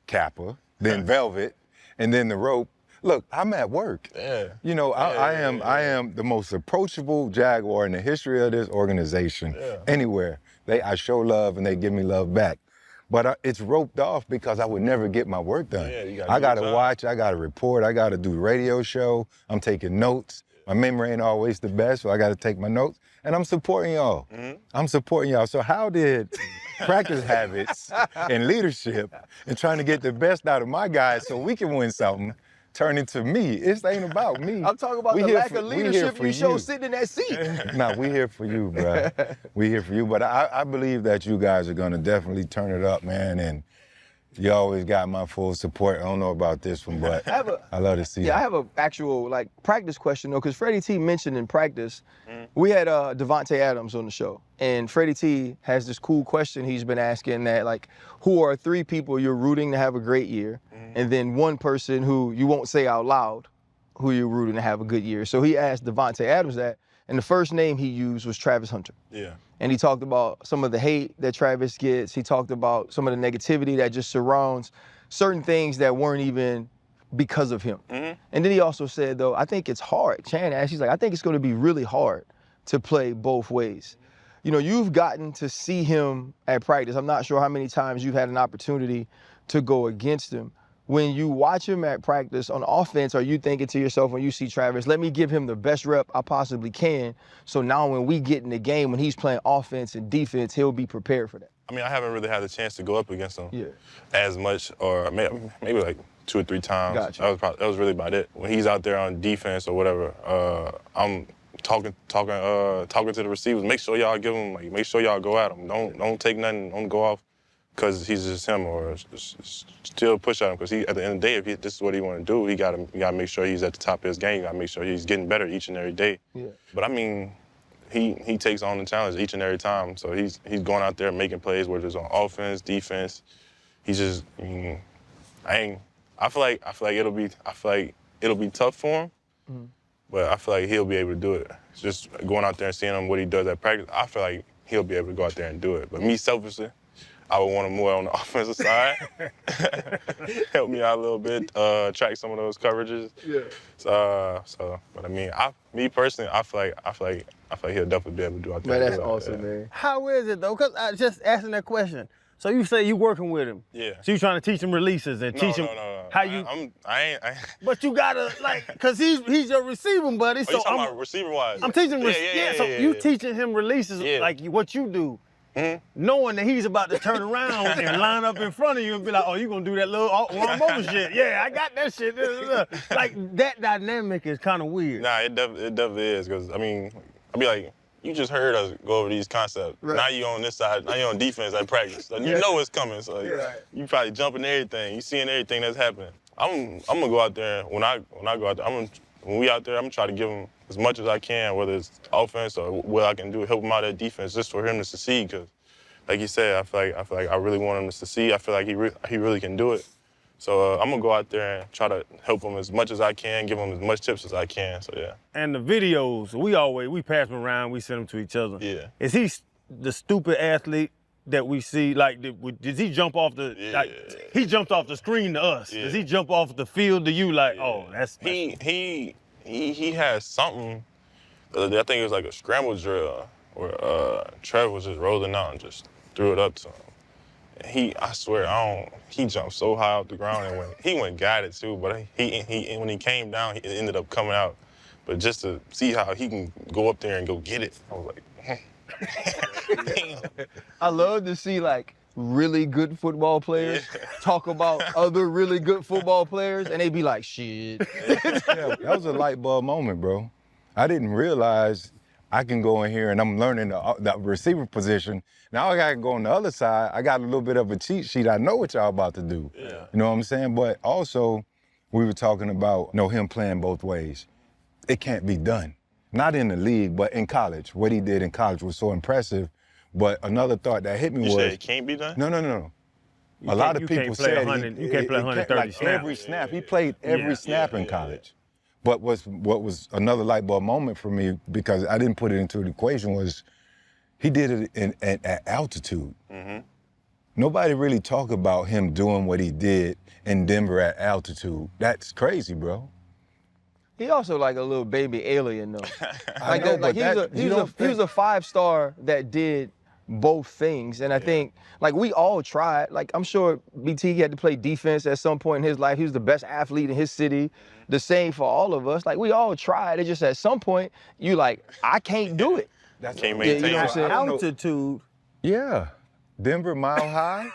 Kappa, then velvet, and then the rope. Look, I'm at work. Yeah. You know, I am the most approachable Jaguar in the history of this organization. Yeah. Anywhere. I show love and they give me love back. But it's roped off because I would never get my work done. Yeah, you gotta I do your gotta job. watch, I gotta report, I gotta do the radio show. I'm taking notes. My memory ain't always the best, so I gotta take my notes. And I'm supporting y'all. I'm supporting y'all. So how did practice habits and leadership and trying to get the best out of my guys so we can win something turn into me? It ain't about me. I'm talking about We the here lack for- of we here leadership for you show you. sitting in that seat. Nah, we here for you, bro. We here for you. But I believe that you guys are gonna definitely turn it up, man. And you always got my full support. I don't know about this one, but I love to see it. Yeah, I have an actual practice question though, because Freddie T mentioned in practice, we had Devontae Adams on the show, and Freddie T has this cool question he's been asking that who are 3 people you're rooting to have a great year, and then 1 person who you won't say out loud who you're rooting to have a good year. So he asked Devontae Adams that, and the first name he used was Travis Hunter. Yeah. And he talked about some of the hate that Travis gets. He talked about some of the negativity that just surrounds certain things that weren't even because of him. And then he also said, though, I think it's hard. Chan asked, he's like, I think it's going to be really hard to play both ways. You know, you've gotten to see him at practice. I'm not sure how many times you've had an opportunity to go against him. When you watch him at practice on offense, are you thinking to yourself when you see Travis, let me give him the best rep I possibly can, so now when we get in the game, when he's playing offense and defense, he'll be prepared for that? I mean, I haven't really had the chance to go up against him Yeah. as much, or maybe like 2 or 3 times. Gotcha. That was really about it. When he's out there on defense or whatever, I'm talking to the receivers. Make sure y'all give him, make sure y'all go at him. Don't take nothing. Don't go off because he's just him, or still push at him. Because at the end of the day, if this is what he want to do, he gotta make sure he's at the top of his game. You gotta make sure he's getting better each and every day. Yeah. But I mean, he takes on the challenge each and every time. So he's going out there making plays, whether it's on offense, defense. He's just, I feel like it'll be tough for him. But I feel like he'll be able to do it. It's just going out there and seeing him what he does at practice, I feel like he'll be able to go out there and do it. But me, selfishly, I would want him more on the offensive side. Help me out a little bit, track some of those coverages. Yeah. But I mean, me personally, I feel like he'll definitely be able to do out there. Man, that's awesome, man. How is it though? Because I just asking that question. So you say you working with him. Yeah. So you trying to teach him releases and teach him how you. I ain't. But you gotta cause he's your receiving buddy. Oh, So you talking about receiver-wise? I'm teaching him. So you teaching him releases like what you do. Knowing that he's about to turn around and line up in front of you and be like, oh, you gonna do that little arm over shit. Yeah, I got that shit. Like, that dynamic is kind of weird. Nah, it definitely is, because, I mean, I'll be like, you just heard us go over these concepts. Right. Now you on this side, now you on defense at practice. So you know it's coming, so you probably jumping everything. You seeing everything that's happening. I'm gonna go out there, when I go out there, when we out there, I'm gonna try to give him as much as I can, whether it's offense or what I can do to help him out at defense, just for him to succeed. Because, like you said, I feel like I really want him to succeed. I feel like he really can do it. So I'm gonna go out there and try to help him as much as I can, give him as much tips as I can. So yeah. And the videos, we pass them around, we send them to each other. Yeah. Is he the stupid athlete that we see? Like, did he jump off the? Yeah. Like, he jumped off the screen to us. Yeah. Does he jump off the field to you? Like, oh, that's He has something. The other day, I think it was like a scramble drill where Trevor was just rolling out and just threw it up to him. I swear, he jumped so high off the ground and he went got it too, but when he came down, it ended up coming out. But just to see how he can go up there and go get it, I was like, I love to see like really good football players talk about other really good football players, and they be like, shit. Yeah, that was a light bulb moment, bro. I didn't realize I can go in here and I'm learning the receiver position. Now I gotta go on the other side. I got a little bit of a cheat sheet. I know what y'all about to do. Yeah. You know what I'm saying? But also, we were talking about him playing both ways. It can't be done. Not in the league, but in college. What he did in college was so impressive. But another thought that hit me was— You said it can't be done? No. A lot of people said you can't play 130 like snaps. every snap. He played every snap in college. But what was another light bulb moment for me, because I didn't put it into the equation, was he did it at altitude. Mm-hmm. Nobody really talk about him doing what he did in Denver at altitude. That's crazy, bro. He also like a little baby alien though. I know, but he was a 5-star that did both things, and I think like we all tried. Like I'm sure BT had to play defense at some point in his life. He was the best athlete in his city. The same for all of us. Like we all tried. It just at some point you like, I can't do it. That's can't maintain. You know what I'm saying? Altitude. Yeah, Denver Mile High.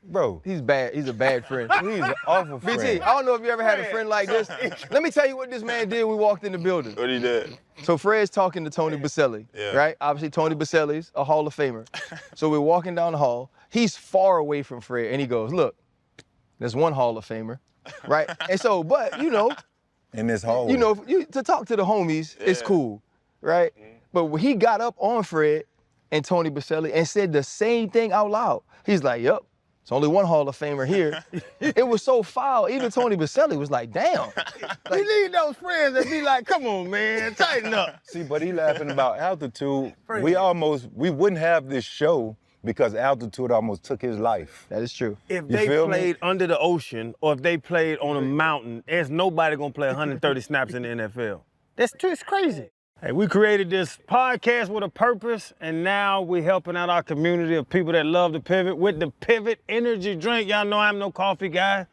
Bro, He's bad. He's a bad friend. he's an awful friend. BT, I don't know if you ever had a friend like this. Let me tell you what this man did when we walked in the building. What he did? So Fred's talking to Tony Baselli, right? Obviously, Tony Baselli's a Hall of Famer. So we're walking down the hall. He's far away from Fred, and he goes, look, there's one Hall of Famer, right? And so, but, in this hallway. To talk to the homies, it's cool, right? But when he got up on Fred and Tony Baselli and said the same thing out loud, he's like, yep. It's only one Hall of Famer here. It was so foul. Even Tony Baselli was like, damn. You need those friends that be like, come on, man, tighten up. See, but he laughing about altitude. We wouldn't have this show because altitude almost took his life. That is true. If they played under the ocean or if they played on a mountain, there's nobody gonna play 130 snaps in the NFL. It's crazy. Hey, we created this podcast with a purpose, and now we're helping out our community of people that love to pivot with the Pivot Energy drink. Y'all know I'm no coffee guy,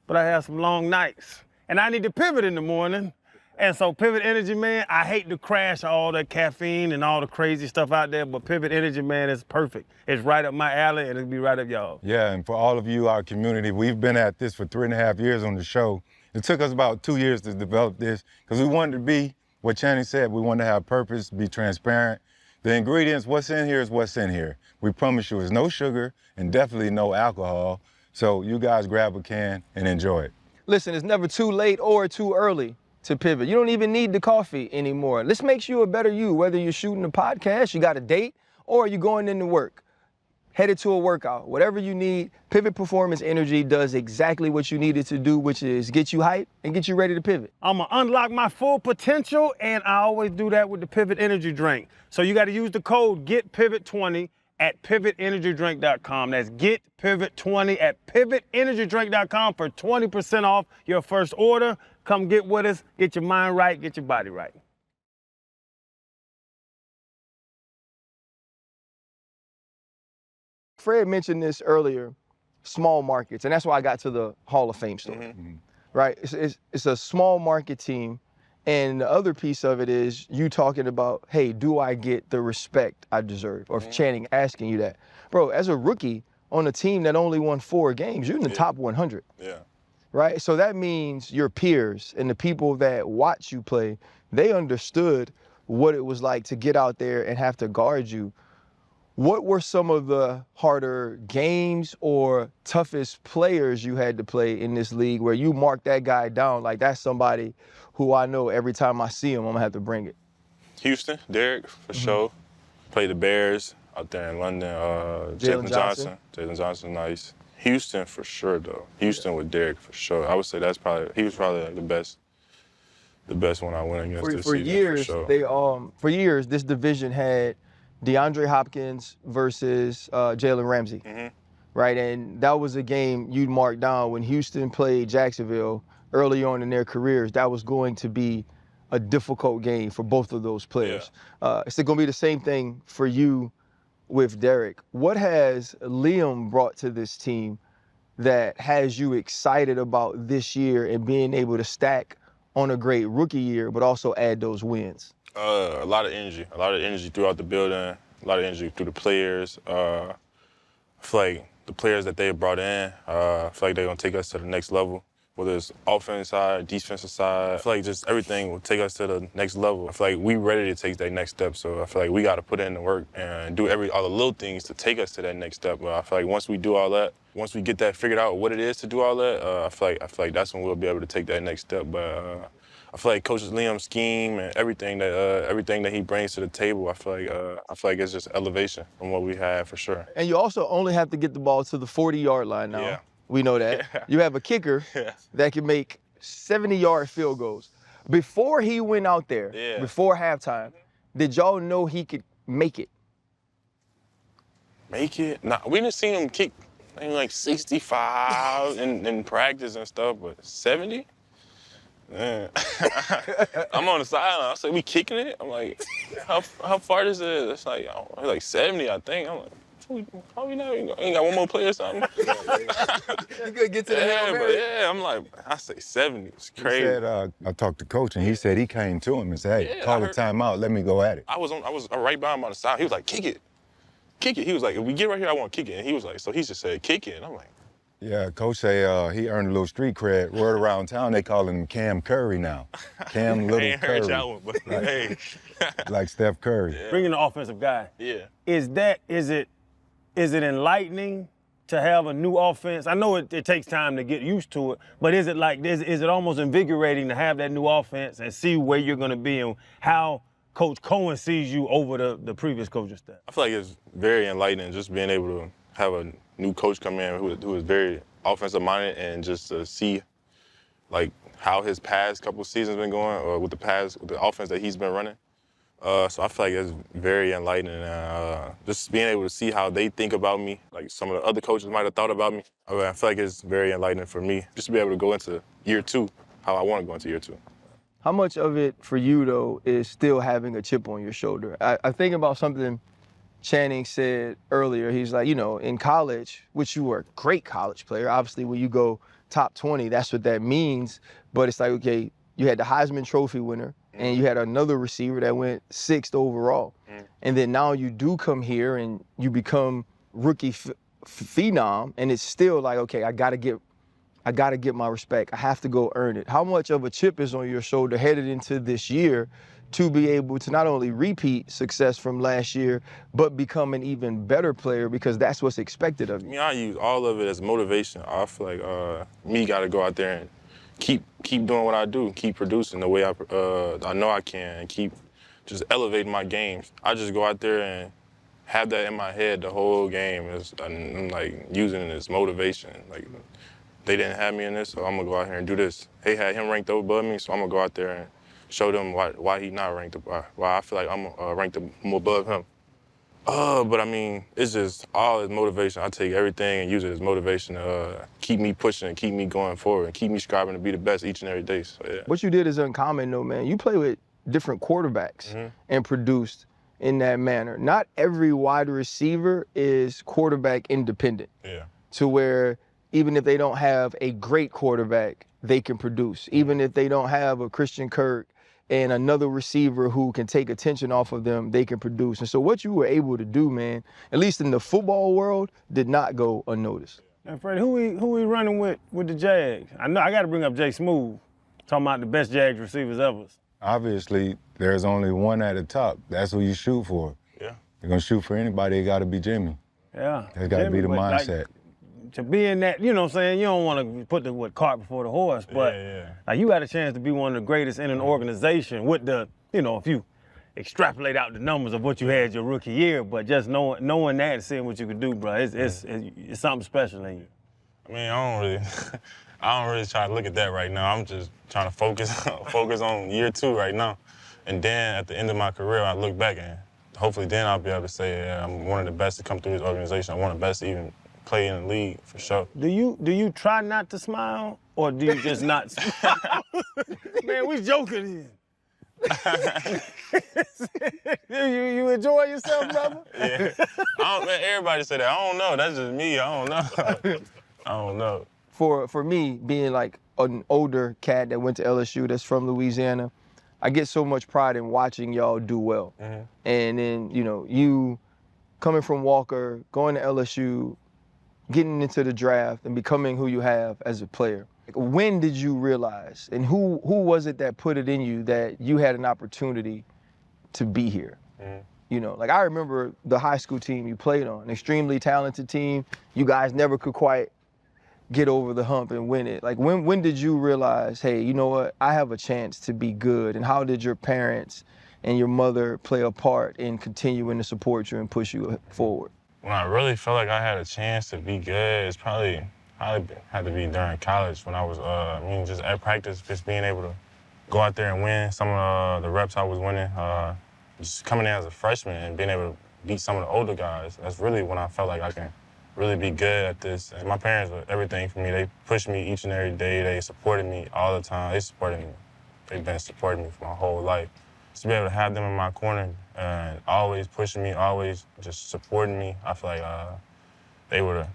but I have some long nights. And I need to pivot in the morning. And so Pivot Energy, man, I hate to crash all the caffeine and all the crazy stuff out there, but Pivot Energy, man, is perfect. It's right up my alley, and it'll be right up y'all. Yeah, and for all of you, our community, we've been at this for 3.5 years on the show. It took us about 2 years to develop this because we wanted to be what Channing said. We want to have purpose, be transparent. The ingredients, what's in here is what's in here. We promise you it's no sugar and definitely no alcohol. So you guys grab a can and enjoy it. Listen, it's never too late or too early to pivot. You don't even need the coffee anymore. This makes you a better you, whether you're shooting a podcast, you got a date, or you're going into work, headed to a workout. Whatever you need, Pivot Performance Energy does exactly what you need it to do, which is get you hyped and get you ready to pivot. I'm gonna unlock my full potential, and I always do that with the Pivot Energy drink. So you gotta use the code GETPIVOT20 at pivotenergydrink.com. That's GETPIVOT20 at pivotenergydrink.com for 20% off your first order. Come get with us, get your mind right, get your body right. Fred mentioned this earlier, small markets, and that's why I got to the Hall of Fame story, right? It's a small market team, and the other piece of it is you talking about, hey, do I get the respect I deserve? Or if Channing asking you that. Bro, as a rookie on a team that only won 4 games, you're in the top 100. Yeah. Right? So that means your peers and the people that watch you play, they understood what it was like to get out there and have to guard you. What were some of the harder games or toughest players you had to play in this league where you marked that guy down like that's somebody who I know every time I see him, I'm gonna have to bring it? Houston, Derek, for sure. Played the Bears out there in London. Jalen Johnson. Jalen Johnson, nice. Houston for sure, though. Houston with Derek for sure. I would say he was probably like the best one I went against this for season. Years, for sure. For years, this division had DeAndre Hopkins versus Jalen Ramsey, right? And that was a game you'd mark down when Houston played Jacksonville early on in their careers. That was going to be a difficult game for both of those players. It's going to be the same thing for you with Derek. What has Liam brought to this team that has you excited about this year and being able to stack on a great rookie year, but also add those wins? A lot of energy throughout the building, a lot of energy through the players. I feel like the players that they brought in, I feel like they're gonna take us to the next level. Whether it's offensive side, defensive side, I feel like just everything will take us to the next level. I feel like we ready to take that next step, so I feel like we got to put in the work and do all the little things to take us to that next step. But I feel like once we do all that, once we get that figured out, what it is to do all that, I feel like that's when we'll be able to take that next step. But I feel like Coach Liam's scheme and everything that he brings to the table, I feel like it's just elevation from what we had for sure. And you also only have to get the ball to the 40-yard line now. Yeah. We know that. Yeah. You have a kicker that can make 70-yard field goals. Before he went out there, before halftime, did y'all know he could make it? Make it? Nah, we didn't see him kick like 65 in practice and stuff, but 70? Man. I'm on the sideline. I said, we kicking it? I'm like, how far is it? It's like 70, I think. I'm like, how we know? Ain't got one more play or something? You could get to the Hail Mary. Yeah, I'm like, I say 70. It's crazy. He said, I talked to Coach, and he said he came to him and said, hey, call a timeout, let me go at it. I was right by him on the side. He was like, kick it. Kick it. He was like, if we get right here, I want to kick it. And he was like, so he just said, kick it. And I'm like, yeah, Coach say he earned a little street cred. Word around town, they call him Cam Curry now. Cam Little I ain't Curry. heard that one, but hey. Like Steph Curry. Yeah. Bringing the offensive guy. Yeah. Is it enlightening to have a new offense? I know it takes time to get used to it, but is it almost invigorating to have that new offense and see where you're going to be and how Coach Cohen sees you over the previous coaching staff? I feel like it's very enlightening just being able to have a new coach come in who is very offensive minded and just to see like how his past couple seasons been going or with the offense that he's been running. So I feel like it's very enlightening. Just being able to see how they think about me, like some of the other coaches might have thought about me. I feel like it's very enlightening for me just to be able to go into year 2 how I want to go into year 2. How much of it for you, though, is still having a chip on your shoulder? I think about something Channing said earlier. He's like, in college, which you were a great college player, obviously when you go top 20, that's what that means. But it's like, okay, you had the Heisman Trophy winner, and you had another receiver that went 6th overall. And then now you do come here and you become rookie phenom, and it's still like, okay, I gotta get my respect. I have to go earn it. How much of a chip is on your shoulder headed into this year to be able to not only repeat success from last year, but become an even better player because that's what's expected of you? I use all of it as motivation. I feel like me got to go out there and keep doing what I do, keep producing the way I know I can, and keep just elevating my games. I just go out there and have that in my head the whole game. I'm like using it as motivation. Like they didn't have me in this, so I'm gonna go out here and do this. They had him ranked above me, so I'm gonna go out there and show them why he not ranked above, why I feel like I'm ranked above him. But I mean, it's just all his motivation. I take everything and use it as motivation to keep me pushing, keep me going forward, and keep me striving to be the best each and every day. So, yeah. What you did is uncommon, though, man. You play with different quarterbacks and produced in that manner. Not every wide receiver is quarterback independent. Yeah. To where even if they don't have a great quarterback, they can produce. Even if they don't have a Christian Kirk and another receiver who can take attention off of them, they can produce. And so what you were able to do, man, at least in the football world, did not go unnoticed. And Freddie, who we running with the Jags? I know I got to bring up Jay Smooth, talking about the best Jags receivers ever. Obviously, there's only one at the top. That's who you shoot for. Yeah. You're gonna shoot for anybody, it gotta be Jimmy. Yeah. That's gotta be the mindset. To be in that, you know what I'm saying, you don't want to put the cart before the horse, but like, you got a chance to be one of the greatest in an organization with the, if you extrapolate out the numbers of what you had your rookie year, but just knowing that and seeing what you could do, bro, it's something special in you. I mean, I don't really try to look at that right now. I'm just trying to focus on year 2 right now. And then at the end of my career, I look back and hopefully then I'll be able to say, yeah, I'm one of the best to come through this organization. I'm one of the best to even play in the league, for sure. Do you try not to smile, or do you just not smile? Man, we joking here. you enjoy yourself, brother? Yeah. Man, everybody say that. I don't know. That's just me. I don't know. I don't know. For me, being like an older cat that went to LSU that's from Louisiana, I get so much pride in watching y'all do well. Mm-hmm. And then, you coming from Walker, going to LSU, getting into the draft and becoming who you have as a player. When did you realize, and who was it that put it in you that you had an opportunity to be here? Mm-hmm. I remember the high school team you played on, an extremely talented team. You guys never could quite get over the hump and win it. Like, when did you realize, hey, you know what, I have a chance to be good? And how did your parents and your mother play a part in continuing to support you and push you forward? When I really felt like I had a chance to be good, it's probably had to be during college when I was, just at practice, just being able to go out there and win some of the reps I was winning. Just coming in as a freshman and being able to beat some of the older guys, that's really when I felt like I can really be good at this. And my parents were everything for me. They pushed me each and every day. They supported me all the time. They've been supporting me for my whole life. Just to be able to have them in my corner and always pushing me, always just supporting me, I feel like they were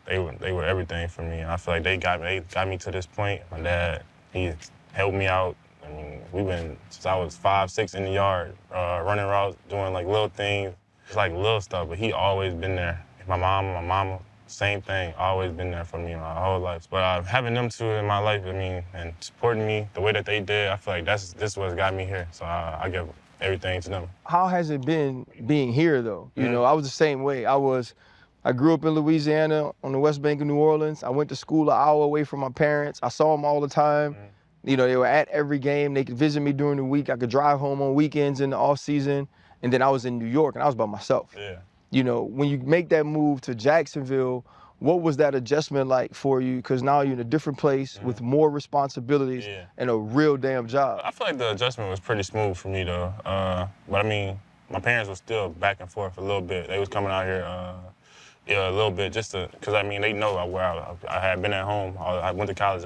everything for me. And I feel like they got me to this point. My dad, he helped me out. I mean, we've been since I was 5, 6 in the yard, running routes, doing like little things, just like little stuff. But he always been there. My mama, same thing, always been there for me my whole life. But having them two in my life, and supporting me the way that they did, I feel like this what's got me here. So I give everything to them. How has it been being here, though? I was the same way. I grew up in Louisiana on the West Bank of New Orleans. I went to school an hour away from my parents. I saw them all the time. They were at every game. They could visit me during the week. I could drive home on weekends in the off season. And then I was in New York, and I was by myself. Yeah. When you make that move to Jacksonville, what was that adjustment like for you? Because now you're in a different place with more responsibilities and a real damn job. I feel like the adjustment was pretty smooth for me, though. But I mean, my parents were still back and forth a little bit. They was coming out here, a little bit, just to, because I mean, they know where I had been at home. I went to college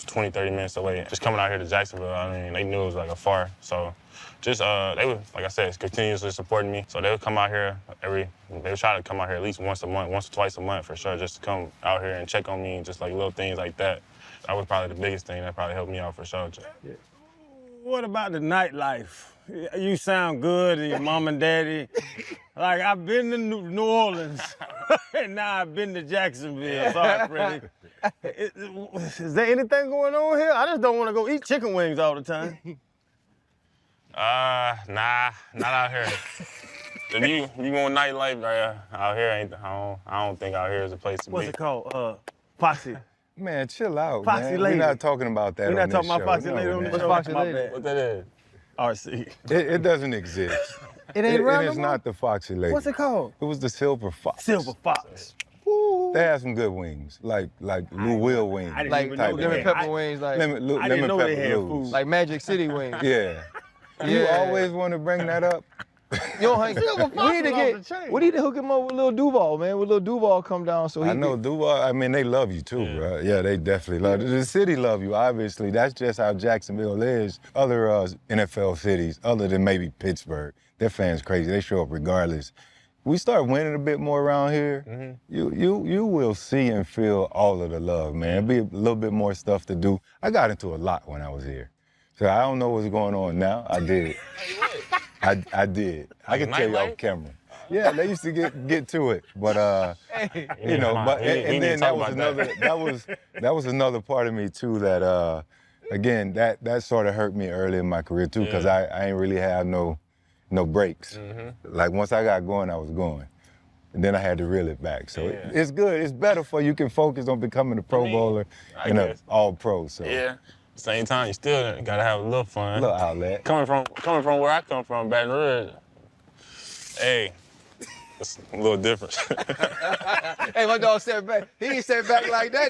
20, 30 minutes away. Just coming out here to Jacksonville, I mean, they knew it was like afar. So just, they were, like I said, continuously supporting me. So they would come out here they would try to come out here at least once or twice a month for sure, just to come out here and check on me, just like little things like that. That was probably the biggest thing that probably helped me out for sure. Yeah. What about the nightlife? You sound good, and your mom and daddy. Like, I've been to New Orleans, and now I've been to Jacksonville. Sorry, Freddie. Is there anything going on here? I just don't want to go eat chicken wings all the time. Nah, not out here. If you want nightlife out here, I don't think out here is a place to be. What's it called? Foxy. Man, chill out, Foxy man. lady. We're not talking about that. We're not talking about Foxy lady on the show. Foxy lady? What that is? RC. It doesn't exist. It ain't around It no is more? not the Foxy lady. What's it called? It was the Silver Fox. Silver Fox. They had some good wings, like Lou Will wings. I didn't Like even know lemon they pepper had. wings, like I didn't lemon know pepper they had blues. food. like Magic City wings. Yeah. You always want to bring that up. Yo, Hank, Silver Fox we need to was off the chain. we need to hook him up with Lil Duval, man. With Lil Duval come down so he I know Duval. I mean, they love you too, bro. Yeah, they definitely love you. The city love you, obviously. That's just how Jacksonville is. Other NFL cities, other than maybe Pittsburgh, their fans crazy. They show up regardless. We start winning a bit more around here. You will see and feel all of the love, man. Be a little bit more stuff to do. I got into a lot when I was here, so I don't know what's going on now. I did. I did. I can tell you off camera. Yeah, they used to get to it, but you know. But and then that was another part of me too that again that sort of hurt me early in my career too because I ain't really have no breaks. Like once I got going, I was going. And then I had to reel it back. So it's good. It's better for you can focus on becoming a Pro Bowler and an All-Pro. So Yeah. Same time, you still gotta have a little fun. a little outlet. Coming from where I come from, Baton Rouge. Hey, it's a little different. Hey, my dog sat back. He ain't sat back like that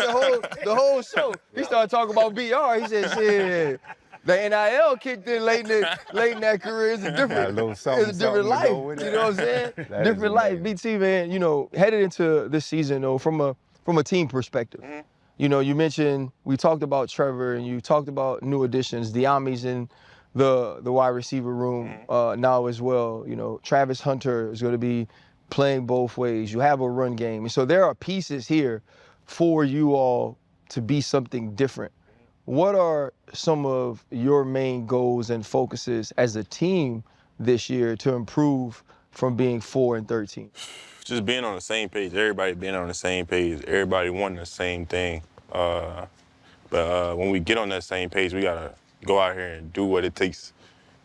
the whole show. He started talking about BR. He said, shit, the NIL kicked in late in that career. It's a different, little something, it's a different something to life. go with You it. know what I'm saying? That Different is life. amazing. BT, man, you know, headed into this season, though, from a team perspective. You know, you mentioned, we talked about Trevor and you talked about new additions, the Amis and the wide receiver room now as well. You know, Travis Hunter is going to be playing both ways. You have a run game. And so there are pieces here for you all to be something different. What are some of your main goals and focuses as a team this year to improve from being 4-13? Just being on the same page, everybody being on the same page, everybody wanting the same thing. But when we get on that same page, we gotta go out here and do what it takes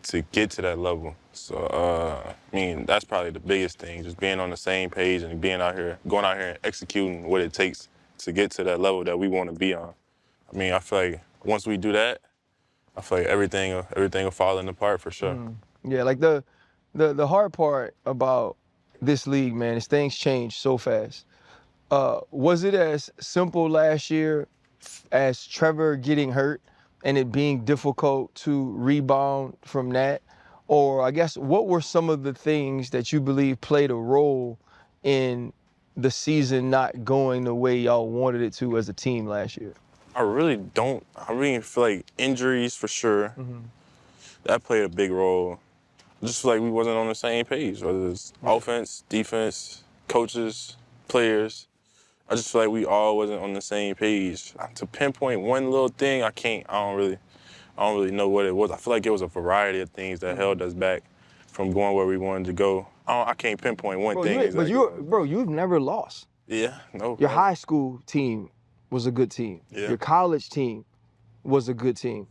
to get to that level. So, I mean, that's probably the biggest thing, just being on the same page and being out here, going out here and executing what it takes to get to that level that we want to be on. I mean, I feel like once we do that, I feel like everything will fall into part for sure. Yeah, like the hard part about this league, man, is things change so fast. Was it as simple last year as Trevor getting hurt and it being difficult to rebound from that? Or I guess, what were some of the things that you believe played a role in the season not going the way y'all wanted it to as a team last year? I really feel like injuries for sure. That played a big role. I just feel like we wasn't on the same page, whether it's offense, defense, coaches, players. I just feel like we all wasn't on the same page. To pinpoint one little thing, I don't really know what it was. I feel like it was a variety of things that held us back from going where we wanted to go. I can't pinpoint one thing exactly. But you've never lost. Yeah, no. Your high school team was a good team. Yeah. Your college team was a good team.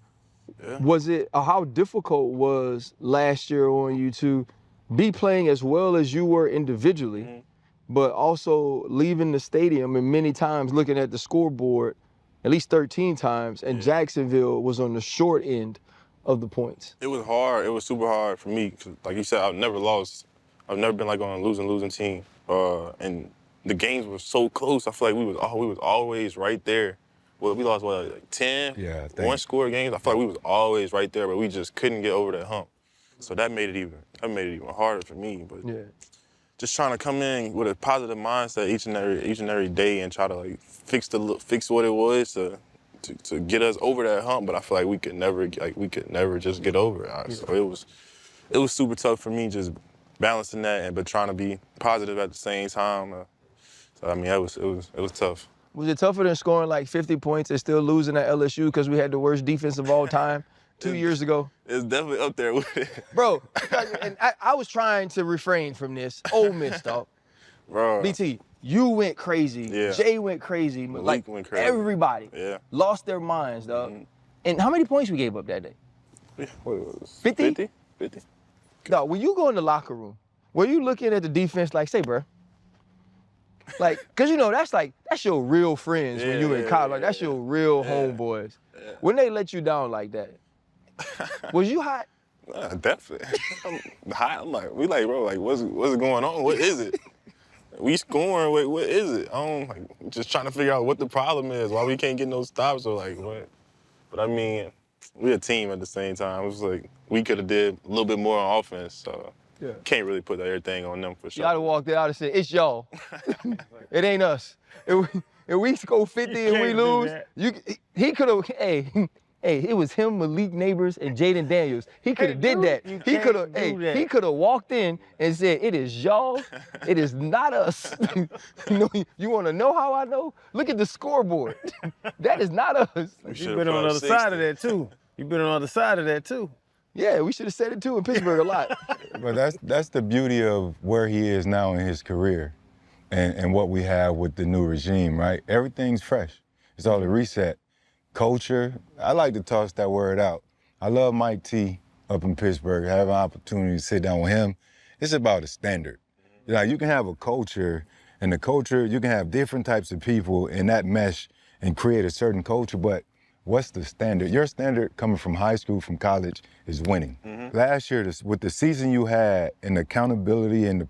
Yeah. Was it, how difficult was last year on you to be playing as well as you were individually, but also leaving the stadium and many times looking at the scoreboard, at least 13 times, and Jacksonville was on the short end of the points? It was hard. It was super hard for me. 'Cause like you said, I've never lost. I've never been like on a losing team. And the games were so close. I feel like we was always right there. Well, we lost like 10 one-score games. I feel like we was always right there, but we just couldn't get over that hump. So that made it even harder for me. But just trying to come in with a positive mindset each and every day and try to like fix what it was to get us over that hump. But I feel like we could never just get over it. So it was super tough for me just balancing that but trying to be positive at the same time. So I mean, it was tough. Was it tougher than scoring like 50 points and still losing at LSU because we had the worst defense of all time 2 years ago? It's definitely up there with it. Bro, and I was trying to refrain from this. Ole Miss, dog. Bro. BT, you went crazy. Yeah. Jay went crazy. Malik went crazy. Everybody lost their minds, dog. And how many points we gave up that day? What it was? 50? 50. Dog, when you go in the locker room, were you looking at the defense like, say, bro? Like, cause you know that's your real friends when you in college. Like that's your real homeboys. Yeah. When they let you down like that, was you hot? Definitely. I'm hot. I'm like, bro, like what's going on? What is it? We scoring. Wait, what is it? Just trying to figure out what the problem is. Why we can't get no stops or like what? But I mean, we a team at the same time. It was like we could have did a little bit more on offense. So. Yeah. Can't really put everything on them for sure. Y'all walked out and said, it's y'all. It ain't us. If we go 50 and we lose, he could have, hey, it was him, Malik Neighbors, and Jaden Daniels. He could have did that. He could have walked in and said, it is y'all, it is not us. You want to know how I know? Look at the scoreboard. That is not us. You've been on the other side of that too. You've been on the other side of that too. Yeah, we should have said it too in Pittsburgh a lot. But that's the beauty of where he is now in his career and what we have with the new regime, right? Everything's fresh. It's all a reset. Culture, I like to toss that word out. I love Mike T up in Pittsburgh, have an opportunity to sit down with him. It's about a standard. Like you can have a culture, and the culture, you can have different types of people in that mesh and create a certain culture, but what's the standard? Your standard coming from high school, from college, is winning. Last year, with the season you had and the accountability and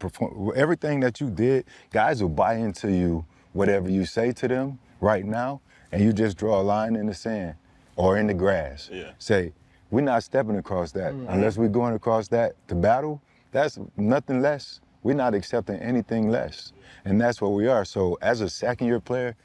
everything that you did, guys will buy into you, whatever you say to them right now, and you just draw a line in the sand or in the grass. Say, we're not stepping across that. Unless we're going across that to battle, that's nothing less. We're not accepting anything less. And that's what we are. So as a second-year player,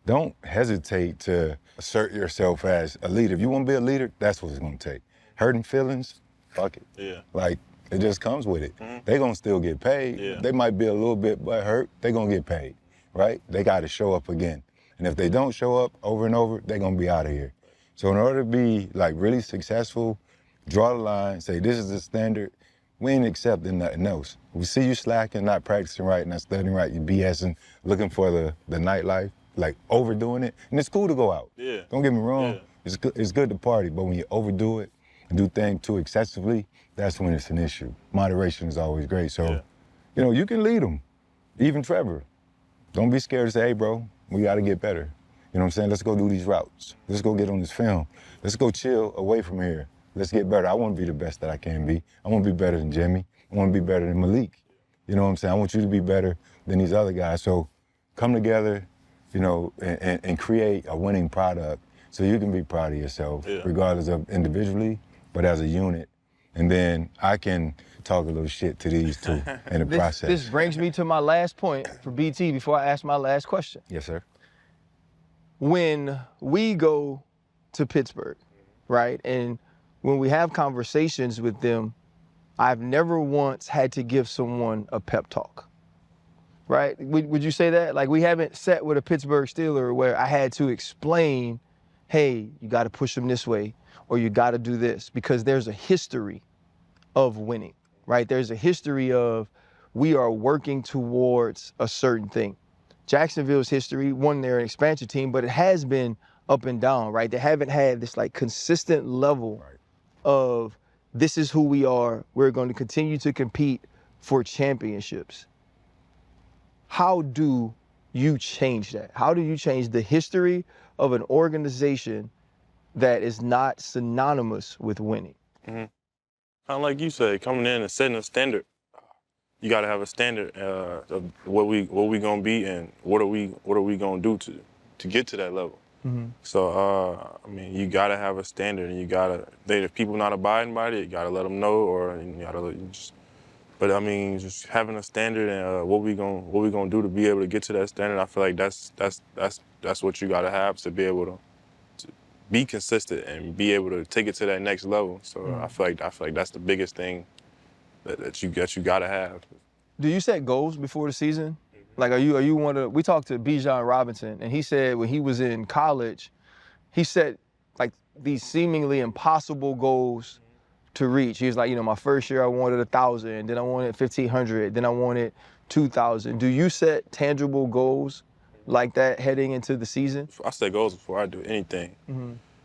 don't hesitate to assert yourself as a leader. If you want to be a leader, that's what it's going to take. hurting feelings, fuck it. Yeah. Like, it just comes with it. They gonna still get paid. Yeah. They might be a little bit hurt, they gonna get paid, right? They gotta show up again. And if they don't show up over and over, they gonna be out of here. So in order to be like really successful, draw the line, say this is the standard, we ain't accepting nothing else. We see you slacking, not practicing right, not studying right, you BSing, looking for the nightlife, like overdoing it. And it's cool to go out. Yeah. Don't get me wrong, Yeah. it's good to party, but when you overdo it and do things too excessively, that's when it's an issue. Moderation is always great. So, you know, you can lead them, even Trevor. Don't be scared to say, hey, bro, we gotta get better. You know what I'm saying? Let's go do these routes. Let's go get on this film. Let's go chill away from here. Let's get better. I want to be the best that I can be. I want to be better than Jimmy. I want to be better than Malik. You know what I'm saying? I want you to be better than these other guys. So come together, you know, and create a winning product so you can be proud of yourself, regardless of individually, but as a unit. And then I can talk a little shit to these two in the process. This brings me to my last point for BT before I ask my last question. Yes, sir. When we go to Pittsburgh, right, and when we have conversations with them, I've never once had to give someone a pep talk, right? Would you say that? Like, we haven't sat with a Pittsburgh Steeler where I had to explain, hey, you got to push them this way, or you got to do this, because there's a history of winning, right? There's a history of we are working towards a certain thing. Jacksonville's history, one, they're an expansion team, but it has been up and down, right? They haven't had this like consistent level of this is who we are. We're going to continue to compete for championships. How do you change that? How do you change the history of an organization that is not synonymous with winning? Kind of like you said, coming in and setting a standard. You got to have a standard of what we gonna be and what are we gonna do to get to that level. So I mean, you got to have a standard, and you gotta. If people not abiding by it, you gotta let them know, or you gotta just. But I mean, just having a standard and what we gonna do to be able to get to that standard. I feel like that's what you gotta have to be able to be consistent and be able to take it to that next level. So I feel like that's the biggest thing that you gotta have. Do you set goals before the season? Like, are you one of? We talked to Bijan Robinson, and he said when he was in college, he set like these seemingly impossible goals to reach. He was like, you know, my first year I wanted 1,000, then I wanted 1,500, then I wanted 2,000. Do you set tangible goals like that heading into the season? I set goals before I do anything.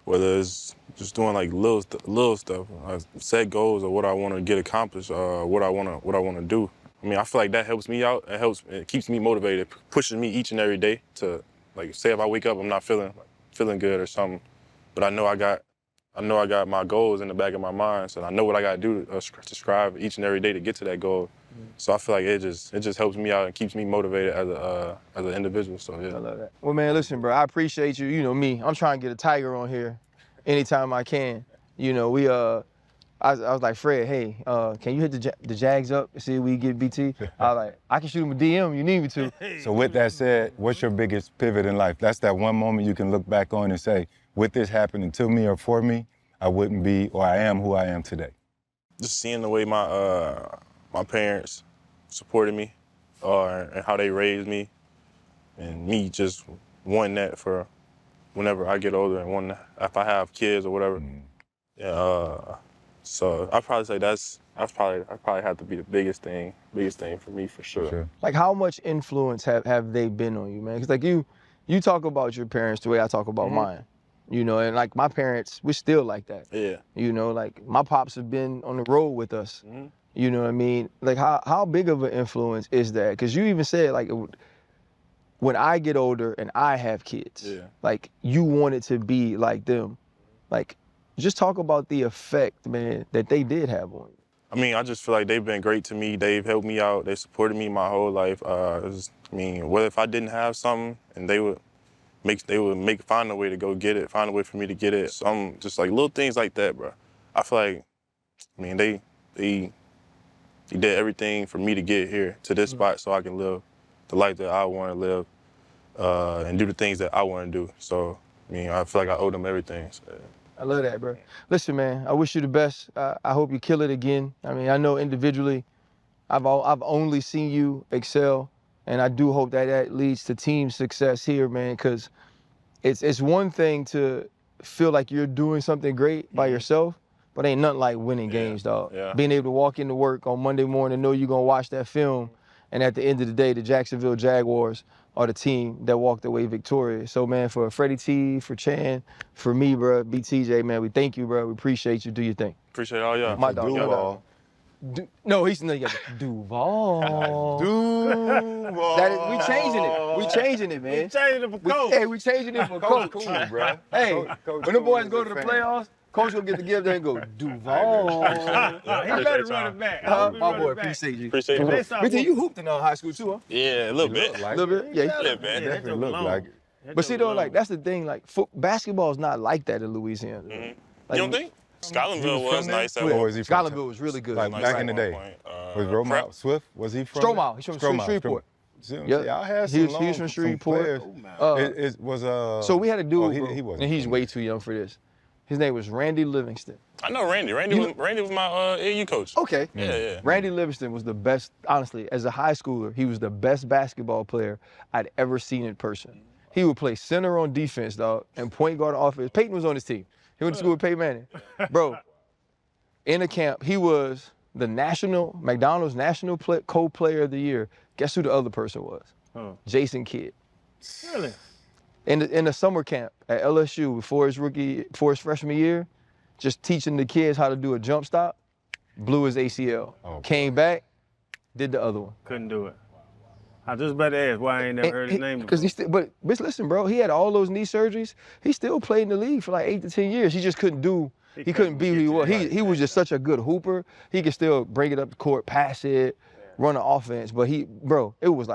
Whether it's just doing like little stuff. I set goals of what I want to get accomplished, what I want to do. I mean, I feel like that helps me out. It keeps me motivated, pushes me each and every day to, like, say if I wake up I'm not feeling good or something, but I know I got my goals in the back of my mind, so I know what I got to do to strive each and every day to get to that goal. So I feel like it just helps me out and keeps me motivated as an individual. So yeah. I love that. Well, man, listen, bro, I appreciate you. You know me, I'm trying to get a Tiger on here anytime I can. You know, I was like, Fred, hey, can you hit the Jags up and see if we get BT? I was like, I can shoot him a DM, you need me to. So with that said, what's your biggest pivot in life? That's that one moment you can look back on and say, with this happening to me or for me, I wouldn't be, or I am who I am today. Just seeing the way my parents supported me, and how they raised me, and me just wanting that for whenever I get older and wanting if I have kids or whatever. Yeah. So I'd probably say I probably have to be the biggest thing for me for sure. Like, how much influence have they been on you, man? Because like you talk about your parents the way I talk about mine, you know, and like my parents, we're still like that. Yeah. You know, like my pops have been on the road with us. You know what I mean? Like, how big of an influence is that? Because you even said, like, when I get older and I have kids, like, you want it to be like them. Like, just talk about the effect, man, that they did have on you. I mean, I just feel like they've been great to me. They've helped me out. They supported me my whole life. Whether if I didn't have something, and they would find a way to go get it, find a way for me to get it. Some just like little things like that, bro. I feel like, I mean, they did everything for me to get here to this spot so I can live the life that I want to live and do the things that I want to do. So, I mean, I feel like I owe them everything. So. I love that, bro. Listen, man, I wish you the best. I hope you kill it again. I mean, I know individually, I've only seen you excel, and I do hope that leads to team success here, man, because it's one thing to feel like you're doing something great by yourself, but ain't nothing like winning games, dog. Yeah. Being able to walk into work on Monday morning, know you're gonna watch that film, and at the end of the day, the Jacksonville Jaguars are the team that walked away victorious. So, man, for Freddie T, for Chan, for me, bro, BTJ, man, we thank you, bro. We appreciate you. Do your thing. Appreciate all y'all. My dog. Duval. No, he's no, you got Duval. Duval. That is, we changing it. We changing it, man. We changing it for Coach. Hey, we changing it for Coach. Cool, bro. Hey, Coach when the cool boys as go a to the fan. playoffs, Coach will get together and go, Duval. He better run it back. My boy, appreciate you. Appreciate They you. start BT, you hooped in high school too, huh? Yeah, a little bit. Like A little bit? Yeah. Yeah, man. Definitely look like it. But see, though, like, that's the thing, like, basketball is not like that in Louisiana. You Like, don't think? Skylandville from was there? nice. At Or one is he from Skylandville was really good. Like nice back at in the one day? point. Was Prep. Romeo Swift? Was he from? Stromae. He's from Shreveport. See, Yep. I had He some was from some Shreveport. players. It was So we had a dude, he bro, wasn't and he's from way there. too young for this. His name was Randy Livingston. I know Randy. Randy was my AU coach. Okay. Yeah. Randy Livingston was the best, honestly, as a high schooler, he was the best basketball player I'd ever seen in person. He would play center on defense, dog, and point guard on offense. Peyton was on his team. He went to school with Peyton Manning. Bro, in the camp, he was the McDonald's National Co-Player of the Year. Guess who the other person was? Jason Kidd. Really? In the summer camp at LSU before his freshman year, just teaching the kids how to do a jump stop, blew his ACL. Oh, Came back, did the other one. Couldn't do it. I just about to ask why I ain't never heard his name Because before. but listen, bro, he had all those knee surgeries. He still played in the league for like 8 to 10 years. He just couldn't do. He couldn't be who he was. He was just such a good hooper. He could still bring it up the court, pass it, run an offense. But it was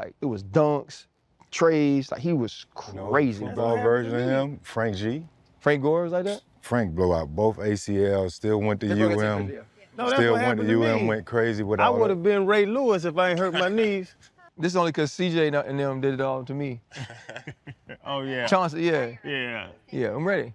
dunks, trays. Like he was crazy. Football version of him, Frank G. Frank Gore was like that. Frank blew out both ACLs, still went to They broke it UM. to- No, that's Still what went to happened to UM, me. went crazy with I all would that. have been Ray Lewis if I ain't hurt my knees. This is only because CJ and them did it all to me. Oh, yeah. Chauncey, yeah. Yeah. Yeah, I'm ready.